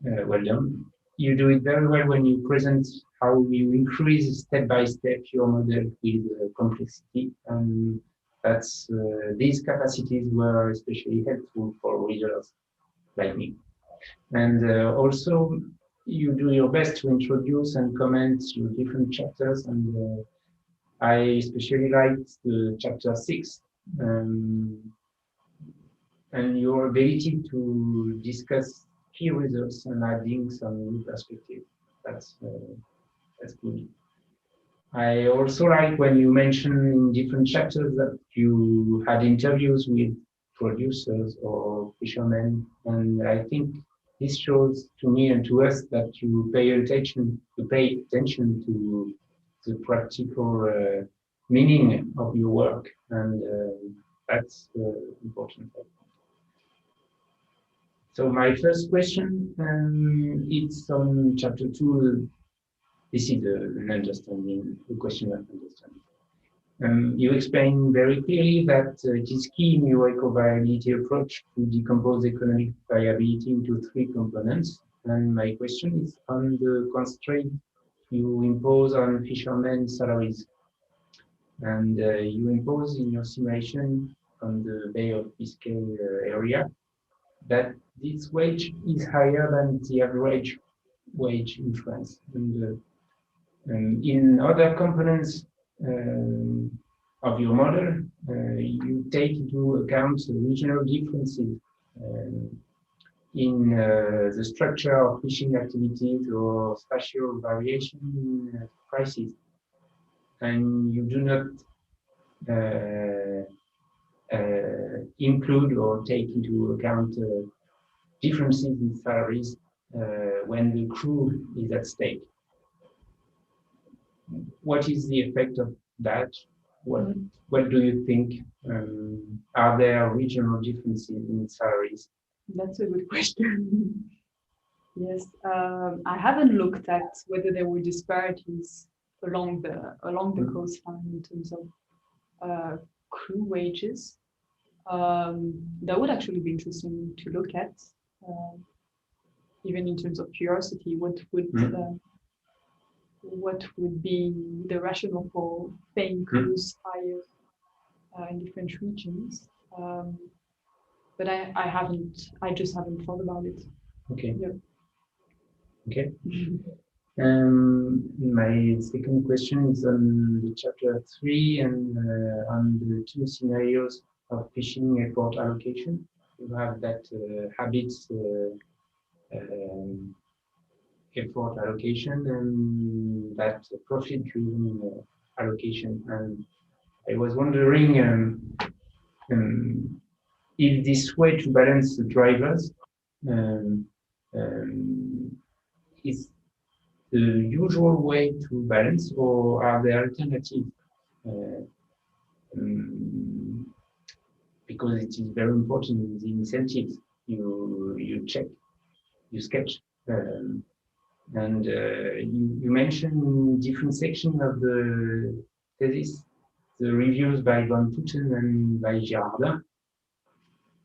well done. You do it very well when you present how you increase step by step your model with complexity. And that's these capacities were especially helpful for readers like me. And also, you do your best to introduce and comment your different chapters, and I especially liked the chapter 6 and your ability to discuss key results and adding some new perspective. That's good. I also like when you mention in different chapters that you had interviews with producers or fishermen, and I think this shows to me and to us that you pay attention to the practical meaning of your work, and that's important. So my first question, it's on chapter 2. This is a question of understanding. You explain very clearly that it is key in your eco-viability approach to decompose economic viability into 3 components. And my question is on the constraint you impose on fishermen's salaries. And you impose in your simulation on the Bay of Biscay area that this wage is higher than the average wage in France. And in other components of your model, you take into account the regional differences in the structure of fishing activities or spatial variation in prices. And you do not include or take into account differences in salaries when the crew is at stake. What is the effect of that? What do you think? Are there regional differences in salaries? That's a good question. Yes, I haven't looked at whether there were disparities along the coastline in terms of crew wages. That would actually be interesting to look at, even in terms of curiosity. What would be the rationale for paying crews higher in different regions? But I just haven't thought about it. Okay. Yeah. Okay. My second question is on the chapter 3 and on the 2 scenarios of fishing effort allocation. You have that habits effort allocation and that profit-driven allocation. And I was wondering if this way to balance the drivers is the usual way to balance, or are there alternatives? because it is very important in the incentives you check, you sketch. And you mentioned different sections of the thesis, the reviews by Van Putten and by Girardin.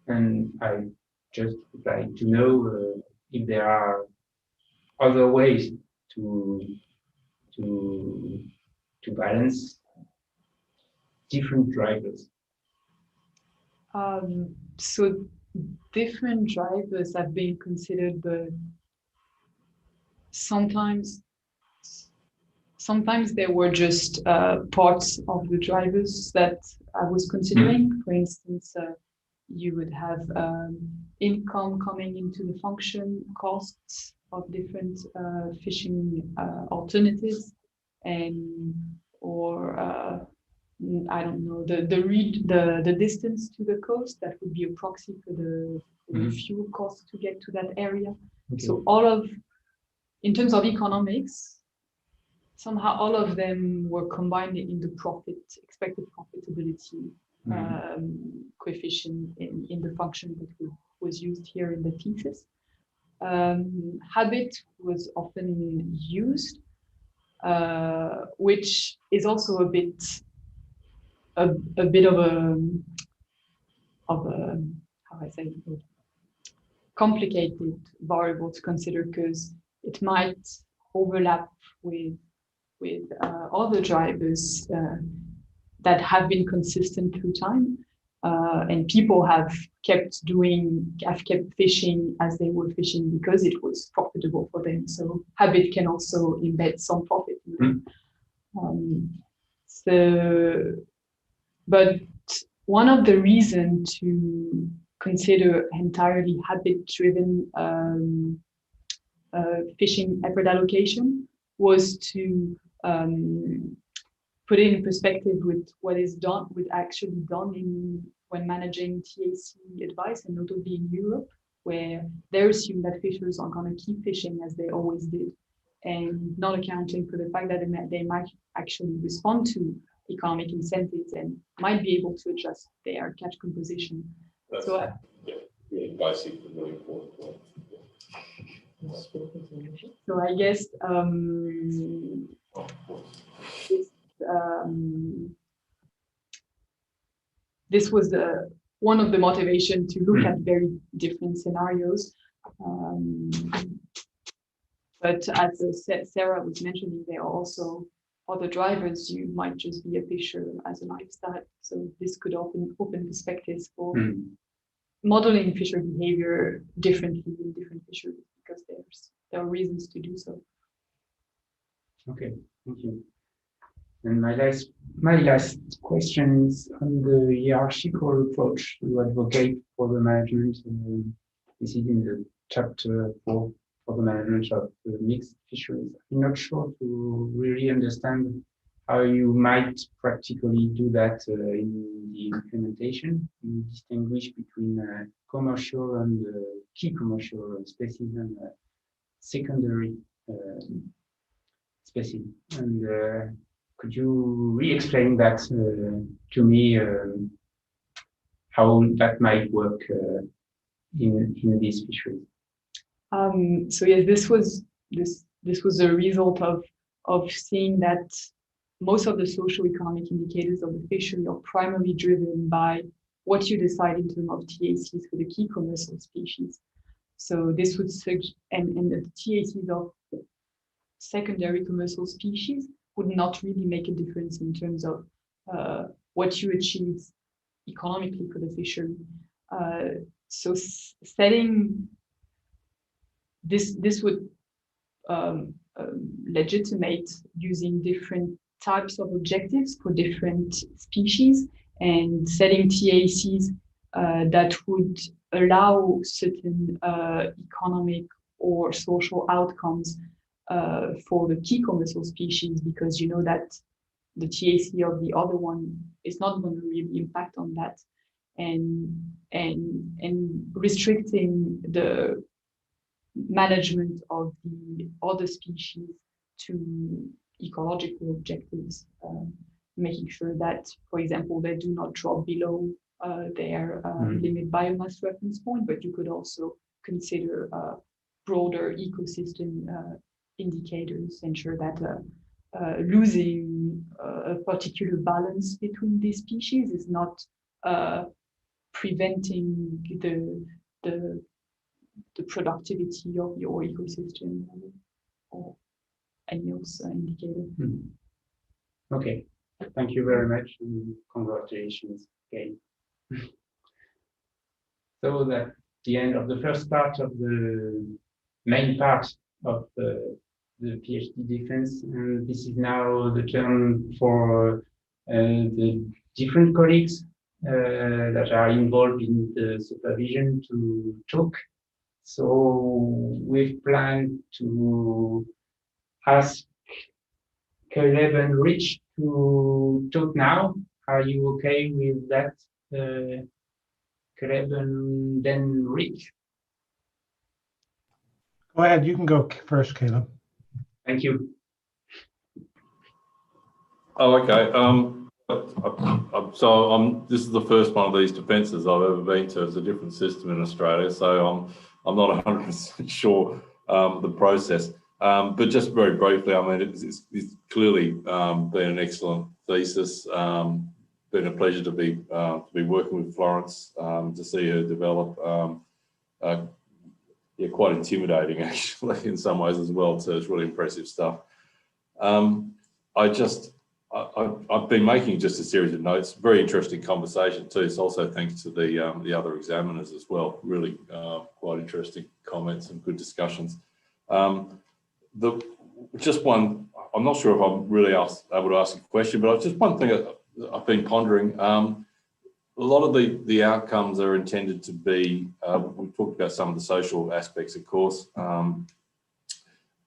And I just would like to know if there are other ways to balance different drivers. So different drivers have been considered, but sometimes there were just parts of the drivers that I was considering. For instance, you would have income coming into the function, costs of different fishing alternatives, and or I don't know, the distance to the coast, that would be a proxy for the fuel cost to get to that area. Okay. So in terms of economics, somehow all of them were combined in the expected profitability coefficient in the function that was used here in the thesis. Habit was often used, which is also a bit of a how I say it, complicated variable to consider, because it might overlap with other drivers that have been consistent through time, and people have kept fishing as they were fishing because it was profitable for them. So habit can also embed some profit in them. But one of the reasons to consider entirely habit-driven fishing effort allocation was to put it in perspective with what is done, actually done when managing TAC advice, and notably in Europe, where they assume that fishers are going to keep fishing as they always did, and not accounting for the fact that they might actually respond to economic incentives and might be able to adjust their catch composition. That's, so the advice is really important. So I guess this was one of the motivation to look at very different scenarios. But as Sarah was mentioning, there are also other drivers. You might just be a fisher as a lifestyle. So this could open perspectives for modeling fisher behavior differently in different fisheries, because there are reasons to do so. Okay, thank you. And my last question is on the hierarchical approach you advocate for the management. This is in the chapter 4 for the management of the mixed fisheries. I'm not sure to really understand how you might practically do that in the implementation. You distinguish between commercial and key commercial species and secondary species. And could you re-explain that to me, how that might work in these fisheries? So yes, this was a result of seeing that most of the socio-economic indicators of the fishery are primarily driven by what you decide in terms of TACs for the key commercial species. So this would suggest, and the TACs of secondary commercial species would not really make a difference in terms of what you achieve economically for the fishery. So setting this would legitimate using different types of objectives for different species, and setting TACs that would allow certain economic or social outcomes for the key commercial species, because you know that the TAC of the other one is not going to really impact on that, and restricting the management of the other species to ecological objectives, making sure that, for example, they do not drop below their limit biomass reference point, but you could also consider broader ecosystem indicators, ensure that losing a particular balance between these species is not preventing the productivity of your ecosystem or any else indicator. Okay, thank you very much and congratulations again. So that's the end of the first part of the main part of the PhD defense, and this is now the turn for the different colleagues that are involved in the supervision to talk. So we've planned to ask Caleb and Rich to talk now. Are you okay with that, Caleb and then Rich? Go ahead, you can go first, Caleb. Thank you. Oh, okay. So this is the first one of these defences I've ever been to. It's a different system in Australia, so I'm not 100% sure the process. But just very briefly, I mean, it's clearly been an excellent thesis. Been a pleasure to be working with Florence, to see her develop. Yeah, quite intimidating actually in some ways as well. So it's really impressive stuff. I've been making just a series of notes. Very interesting conversation too. So also thanks to the other examiners as well. Really quite interesting comments and good discussions. Just one. I'm not sure if I'm really able to ask a question, but just one thing I've been pondering. A lot of the outcomes are intended to be. We've talked about some of the social aspects, of course, and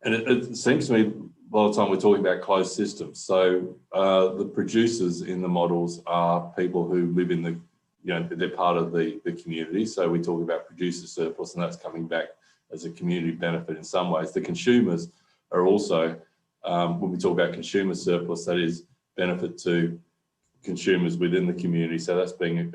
it seems to me a lot of the time we're talking about closed systems. So the producers in the models are people who live in they're part of the community. So we talk about producer surplus, and that's coming back as a community benefit in some ways. The consumers are also, when we talk about consumer surplus, that is benefit to consumers within the community. So that's being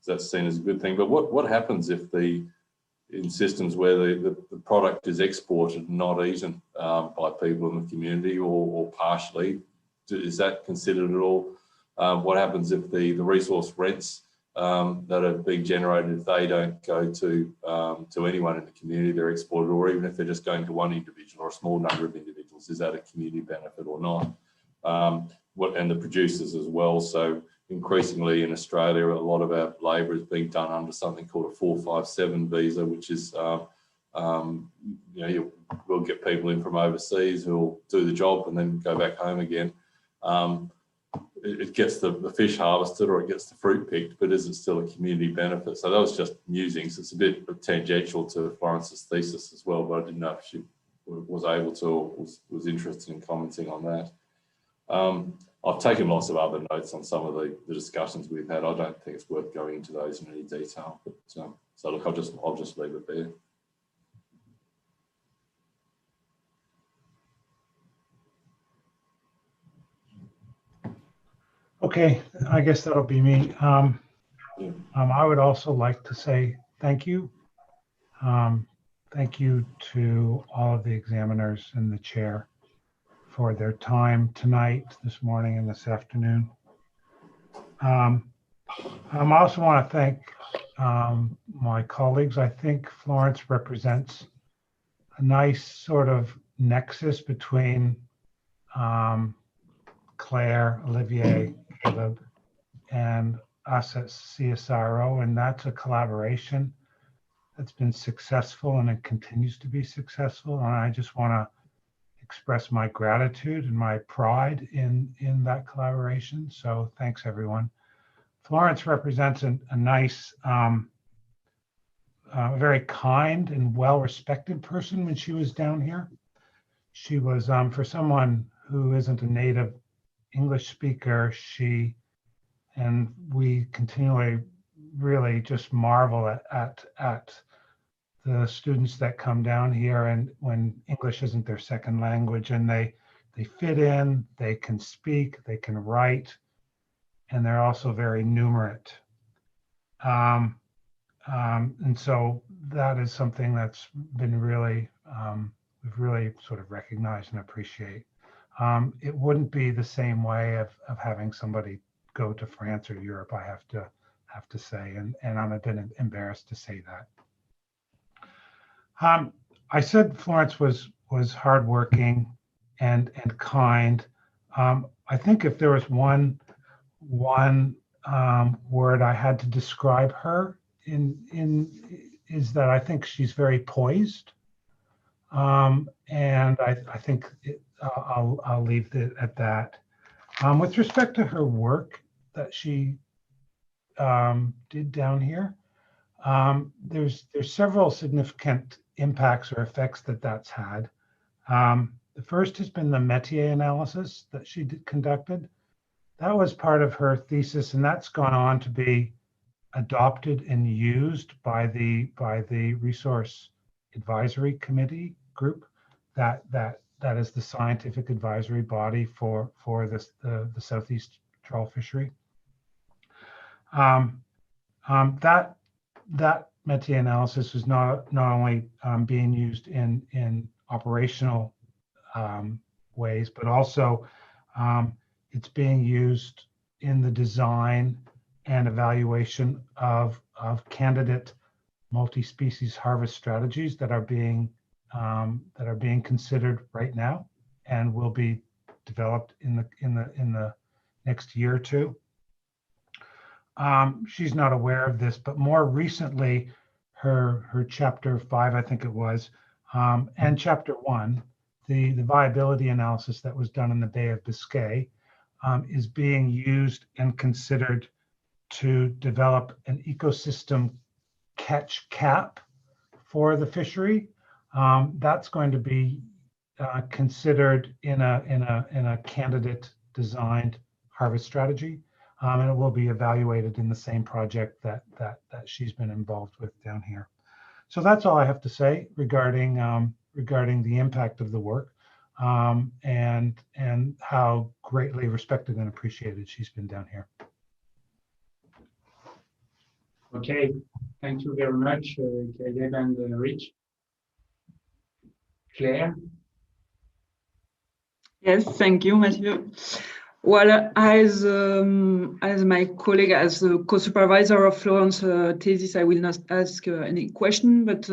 that's seen as a good thing. But what happens if in systems where the product is exported, not eaten by people in the community or partially? Is that considered at all? What happens if the resource rents that are being generated, if they don't go to anyone in the community, they're exported, or even if they're just going to one individual or a small number of individuals, is that a community benefit or not? And the producers as well. So increasingly in Australia, a lot of our labour is being done under something called a 457 visa, which is, we'll get people in from overseas who'll do the job and then go back home again. It gets the fish harvested or it gets the fruit picked, but is it still a community benefit? So that was just musings. It's a bit tangential to Florence's thesis as well, but I didn't know if she was able to or was interested in commenting on that. I've taken lots of other notes on some of the discussions we've had. I don't think it's worth going into those in any detail. But so look, I'll just leave it there. Okay, I guess that'll be me. I would also like to say thank you. Thank you to all of the examiners and the chair for their time tonight, this morning, and this afternoon. I also want to thank my colleagues. I think Florence represents a nice sort of nexus between Claire, Olivier, Caleb, and us at CSIRO, and that's a collaboration that's been successful and it continues to be successful. And I just want to express my gratitude and my pride in that collaboration. So thanks, everyone. Florence represents a nice, very kind and well-respected person when she was down here. She was, for someone who isn't a native English speaker, and we continually really just marvel at the students that come down here, and when English isn't their second language, and they fit in, they can speak, they can write, and they're also very numerate. And so that is something that's been really, we've really sort of recognized and appreciate. It wouldn't be the same way of having somebody go to France or Europe, I have to say, and I'm a bit embarrassed to say that. I said Florence was hardworking and kind. I think if there was one word I had to describe her is that I think she's very poised, and I think I'll leave it at that. With respect to her work that she did down here, there's several significant impacts or effects that's had. The first has been the métier analysis that she conducted. That was part of her thesis, and that's gone on to be adopted and used by the Resource Advisory Committee group. That is the scientific advisory body for the Southeast trawl fishery. That métier analysis is not only being used in operational ways, but also it's being used in the design and evaluation of candidate multi-species harvest strategies that are being considered right now and will be developed in the next year or two. She's not aware of this, but more recently, her chapter 5, I think it was, and chapter 1, the viability analysis that was done in the Bay of Biscay, is being used and considered to develop an ecosystem catch cap for the fishery. That's going to be considered in a candidate designed harvest strategy, and it will be evaluated in the same project that she's been involved with down here. So that's all I have to say regarding the impact of the work, and how greatly respected and appreciated she's been down here. Okay, thank you very much, Caleb and Rich. Claire? Yes, thank you, Matthew. Well, as my colleague, as the co-supervisor of Florence thesis, I will not ask any question, but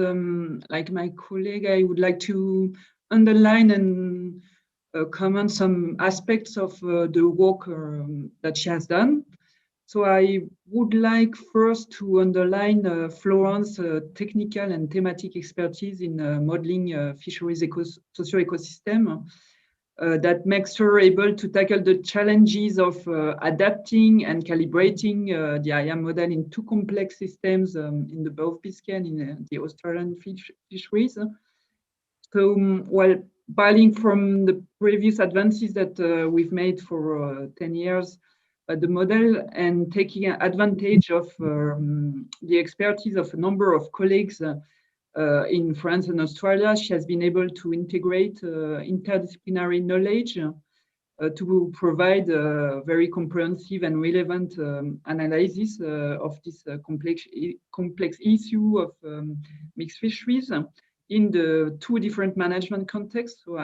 like my colleague, I would like to underline and comment some aspects of the work that she has done. So I would like first to underline Florence's technical and thematic expertise in modeling fisheries socio-ecosystem that makes her able to tackle the challenges of adapting and calibrating the IAM model in two complex systems in the Bay of Biscay and in the Australian fisheries. So while building from the previous advances that we've made for 10 years, the model, and taking advantage of the expertise of a number of colleagues in France and Australia, she has been able to integrate interdisciplinary knowledge to provide a very comprehensive and relevant analysis of this complex issue of mixed fisheries in the two different management contexts. So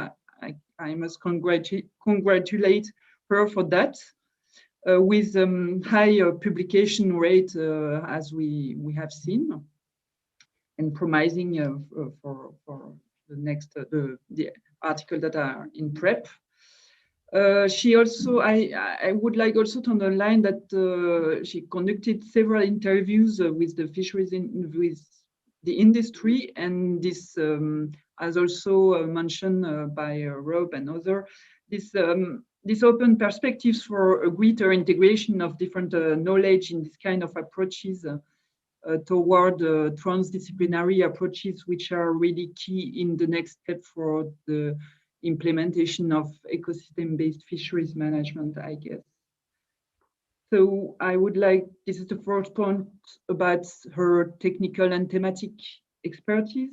I must congratulate her for that. With high publication rate, as we have seen, and promising for the next the article that are in prep. She also, I would like also to underline that she conducted several interviews with the fisheries with the industry, and this, as also mentioned by Rob and others, this open perspectives for a greater integration of different knowledge in this kind of approaches toward transdisciplinary approaches, which are really key in the next step for the implementation of ecosystem-based fisheries management, I guess. So I would like, this is the first point about her technical and thematic expertise.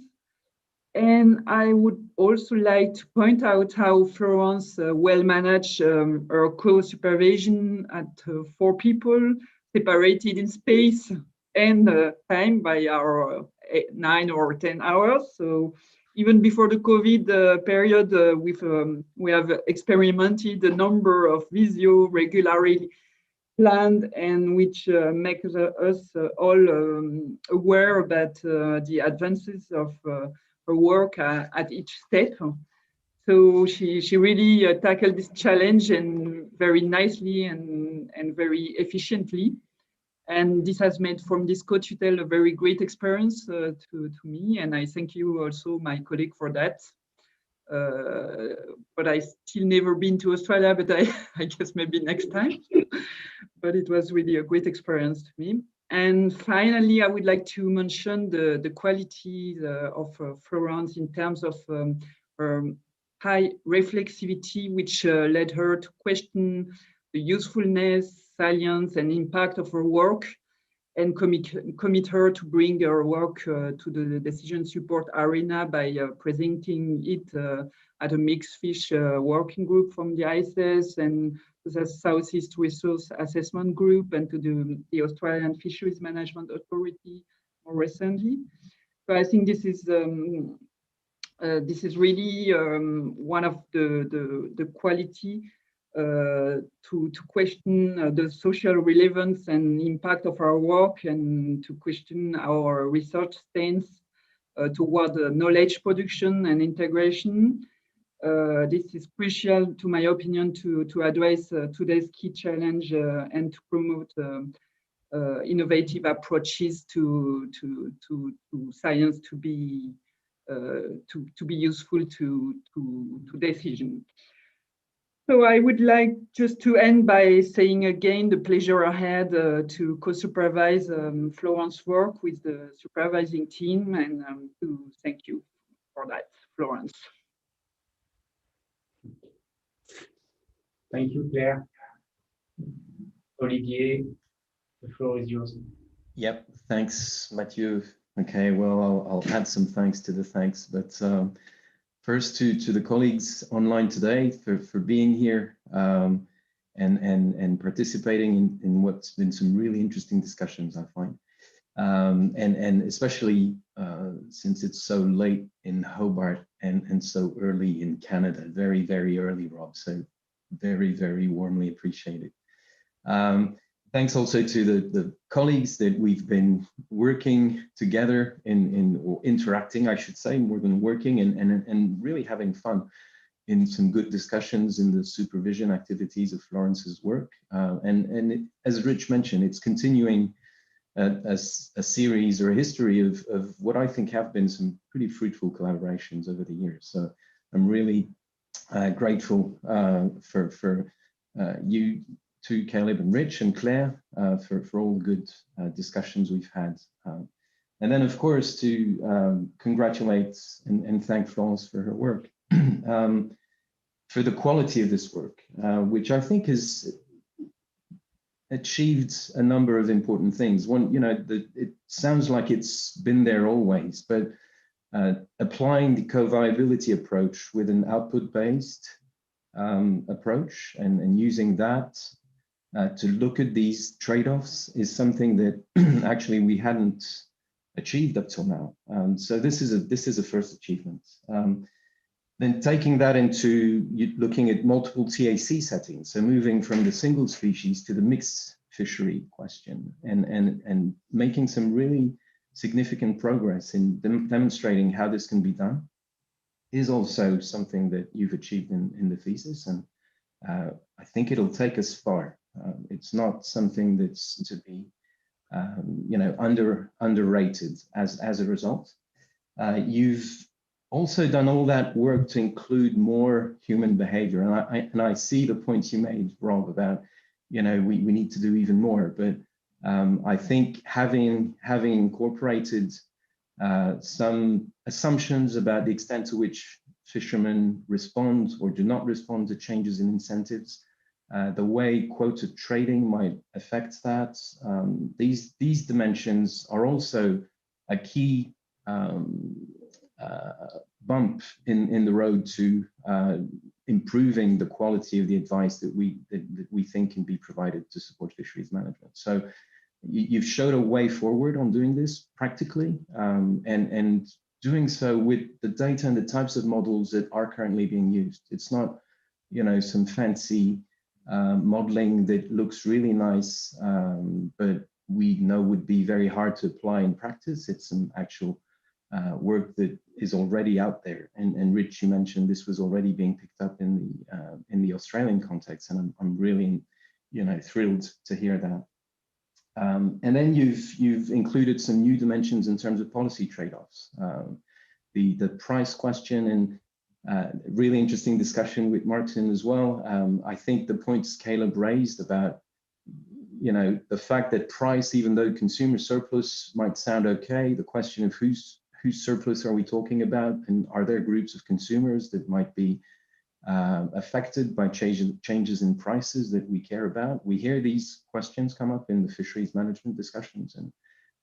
And I would also like to point out how Florence well managed her co-supervision at 4 people, separated in space end time by our 9 or 10 hours. So even before the COVID period, we have experimented a number of visio regularly planned, and which makes us all aware about the advances of her work at each step. So she really tackled this challenge and very nicely and very efficiently. And this has made from this co-tutel a very great experience to me. And I thank you also, my colleague, for that. But I still never been to Australia, but I guess maybe next time. But it was really a great experience to me. And finally, I would like to mention the quality of Florence in terms of her high reflexivity, which led her to question the usefulness, salience, and impact of her work, and commit her to bring her work to the decision support arena by presenting it at a mixed fish working group from the ISS and the Southeast Resource Assessment Group, and to the Australian Fisheries Management Authority more recently. So I think this is really one of the quality to question the social relevance and impact of our work, and to question our research stance toward knowledge production and integration. This is crucial, to my opinion, to address today's key challenge and to promote innovative approaches to science to be useful to decision. So I would like just to end by saying again the pleasure I had to co-supervise Florence's work with the supervising team, and to thank you for that, Florence. Thank you, Claire. Olivier, the floor is yours. Yep, thanks, Mathieu. Okay, well, I'll add some thanks to the thanks, but first to the colleagues online today for being here and participating in what's been some really interesting discussions, I find. And especially since it's so late in Hobart and so early in Canada, very, very early, Rob, so very, very warmly appreciated. Thanks also to the colleagues that we've been working together or interacting, I should say, more than working, and really having fun in some good discussions in the supervision activities of Florence's work. And as Rich mentioned, it's continuing a series or a history of what I think have been some pretty fruitful collaborations over the years. So I'm really grateful for you, to Caleb and Rich and Claire for all the good discussions we've had. And then, of course, to congratulate and thank Florence for her work, for the quality of this work, which I think has achieved a number of important things. One, it sounds like it's been there always, but applying the co-viability approach with an output-based approach and using that to look at these trade-offs is something that actually we hadn't achieved up till now. So this is a first achievement. Then taking that into looking at multiple TAC settings, so moving from the single species to the mixed fishery question, and making some really significant progress in demonstrating how this can be done is also something that you've achieved in the thesis, and I think it'll take us far. It's not something that's to be, underrated as a result. You've also done all that work to include more human behavior, and I see the points you made, Rob, about we need to do even more. But I think having incorporated some assumptions about the extent to which fishermen respond or do not respond to changes in incentives, the way quota trading might affect that. These dimensions are also a key bump in the road to improving the quality of the advice that we think can be provided to support fisheries management. So you've showed a way forward on doing this practically, and doing so with the data and the types of models that are currently being used. It's not, you know, some fancy modeling that looks really nice, but we know would be very hard to apply in practice. It's some actual work that is already out there. And Rich, you mentioned this was already being picked up in the Australian context, and I'm really, you know, thrilled to hear that. And then you've included some new dimensions in terms of policy trade-offs, the price question, and really interesting discussion with Martin as well. I think the points Caleb raised about, you know, the fact that price, even though consumer surplus might sound okay, the question of whose surplus are we talking about, and are there groups of consumers that might be affected by changes in prices that we care about. We hear these questions come up in the fisheries management discussions,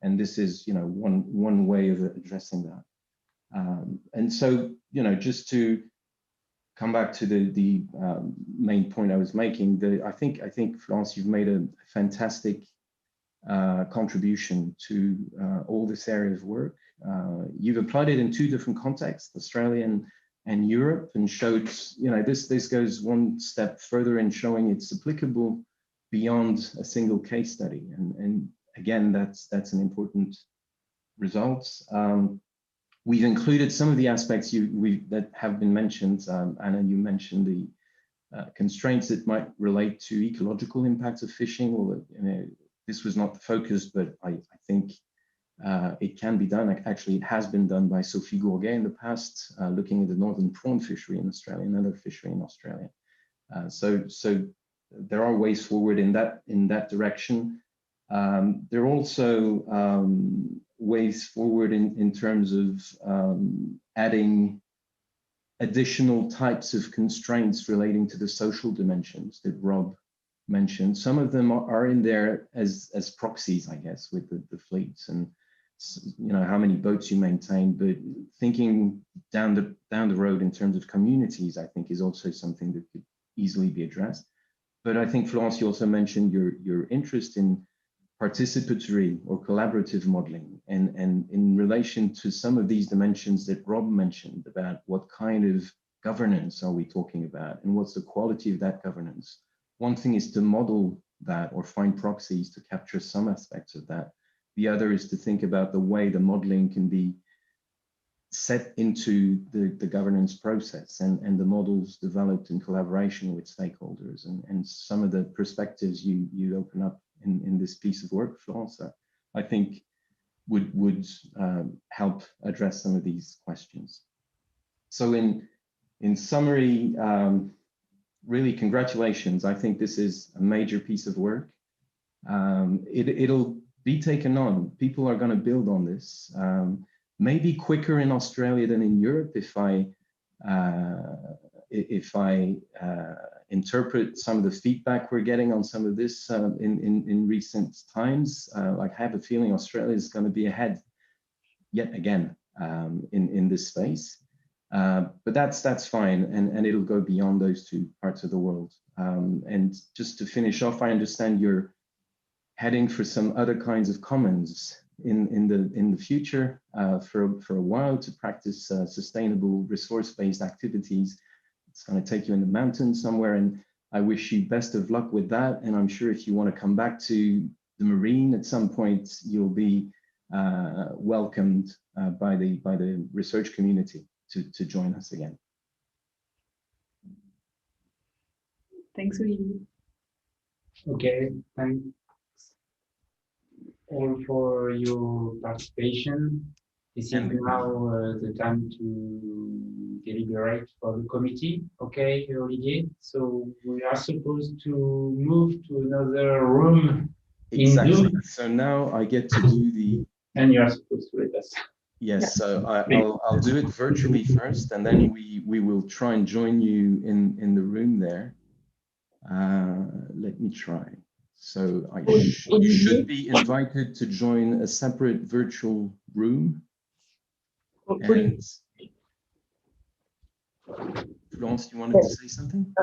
and this is, you know, one way of addressing that. And so, you know, just to come back to the main point I was making, I think Florence, you've made a fantastic contribution to all this area of work. You've applied it in two different contexts, Australia and Europe, and showed, you know, this goes one step further in showing it's applicable beyond a single case study. And again, that's an important result. We've included some of the aspects that have been mentioned. Anna, you mentioned the constraints that might relate to ecological impacts of fishing. Well, you know, this was not the focus, but I think it can be done. Actually, it has been done by Sophie Gourguet in the past, looking at the northern prawn fishery in Australia, another fishery in Australia. So there are ways forward in that direction. There are also ways forward in terms of adding additional types of constraints relating to the social dimensions that Rob mentioned. Some of them are in there as proxies, I guess, with the fleets, and you know, how many boats you maintain, but thinking down the road in terms of communities, I think is also something that could easily be addressed. But I think, Florence, you also mentioned your interest in participatory or collaborative modeling, and in relation to some of these dimensions that Rob mentioned about what kind of governance are we talking about and what's the quality of that governance. One thing is to model that or find proxies to capture some aspects of that. The other is to think about the way the modeling can be set into the governance process and the models developed in collaboration with stakeholders, and some of the perspectives you open up in this piece of work, Florence, I think would help address some of these questions. So in summary, really congratulations. I think this is a major piece of work. It'll be taken on. People are going to build on this. Maybe quicker in Australia than in Europe, if I interpret some of the feedback we're getting on some of this in recent times. I have a feeling Australia is going to be ahead yet again in this space. But that's fine, and it'll go beyond those two parts of the world. And just to finish off, I understand you're heading for some other kinds of commons in the future for a while to practice sustainable resource-based activities. It's going to take you in the mountains somewhere, and I wish you best of luck with that. And I'm sure if you want to come back to the marine at some point, you'll be welcomed by the research community to join us again. Thanks, Olivier. Okay, thanks all for your participation. This is now the time to deliberate for the committee. Okay, Olivier. So we are supposed to move to another room. Exactly. In Zoom. So now I get to do the. And you are supposed to let us. Yes. So I'll do it virtually first, and then we will try and join you in the room there. Let me try. So you should be invited to join a separate virtual room. And Florence, you wanted to say something?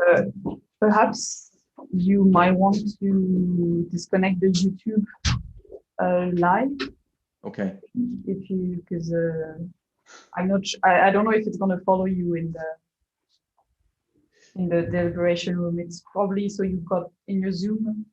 Perhaps you might want to disconnect the YouTube live. Okay. If you, because I'm not, I don't know if it's going to follow you in the deliberation room. It's probably, so you've got in your Zoom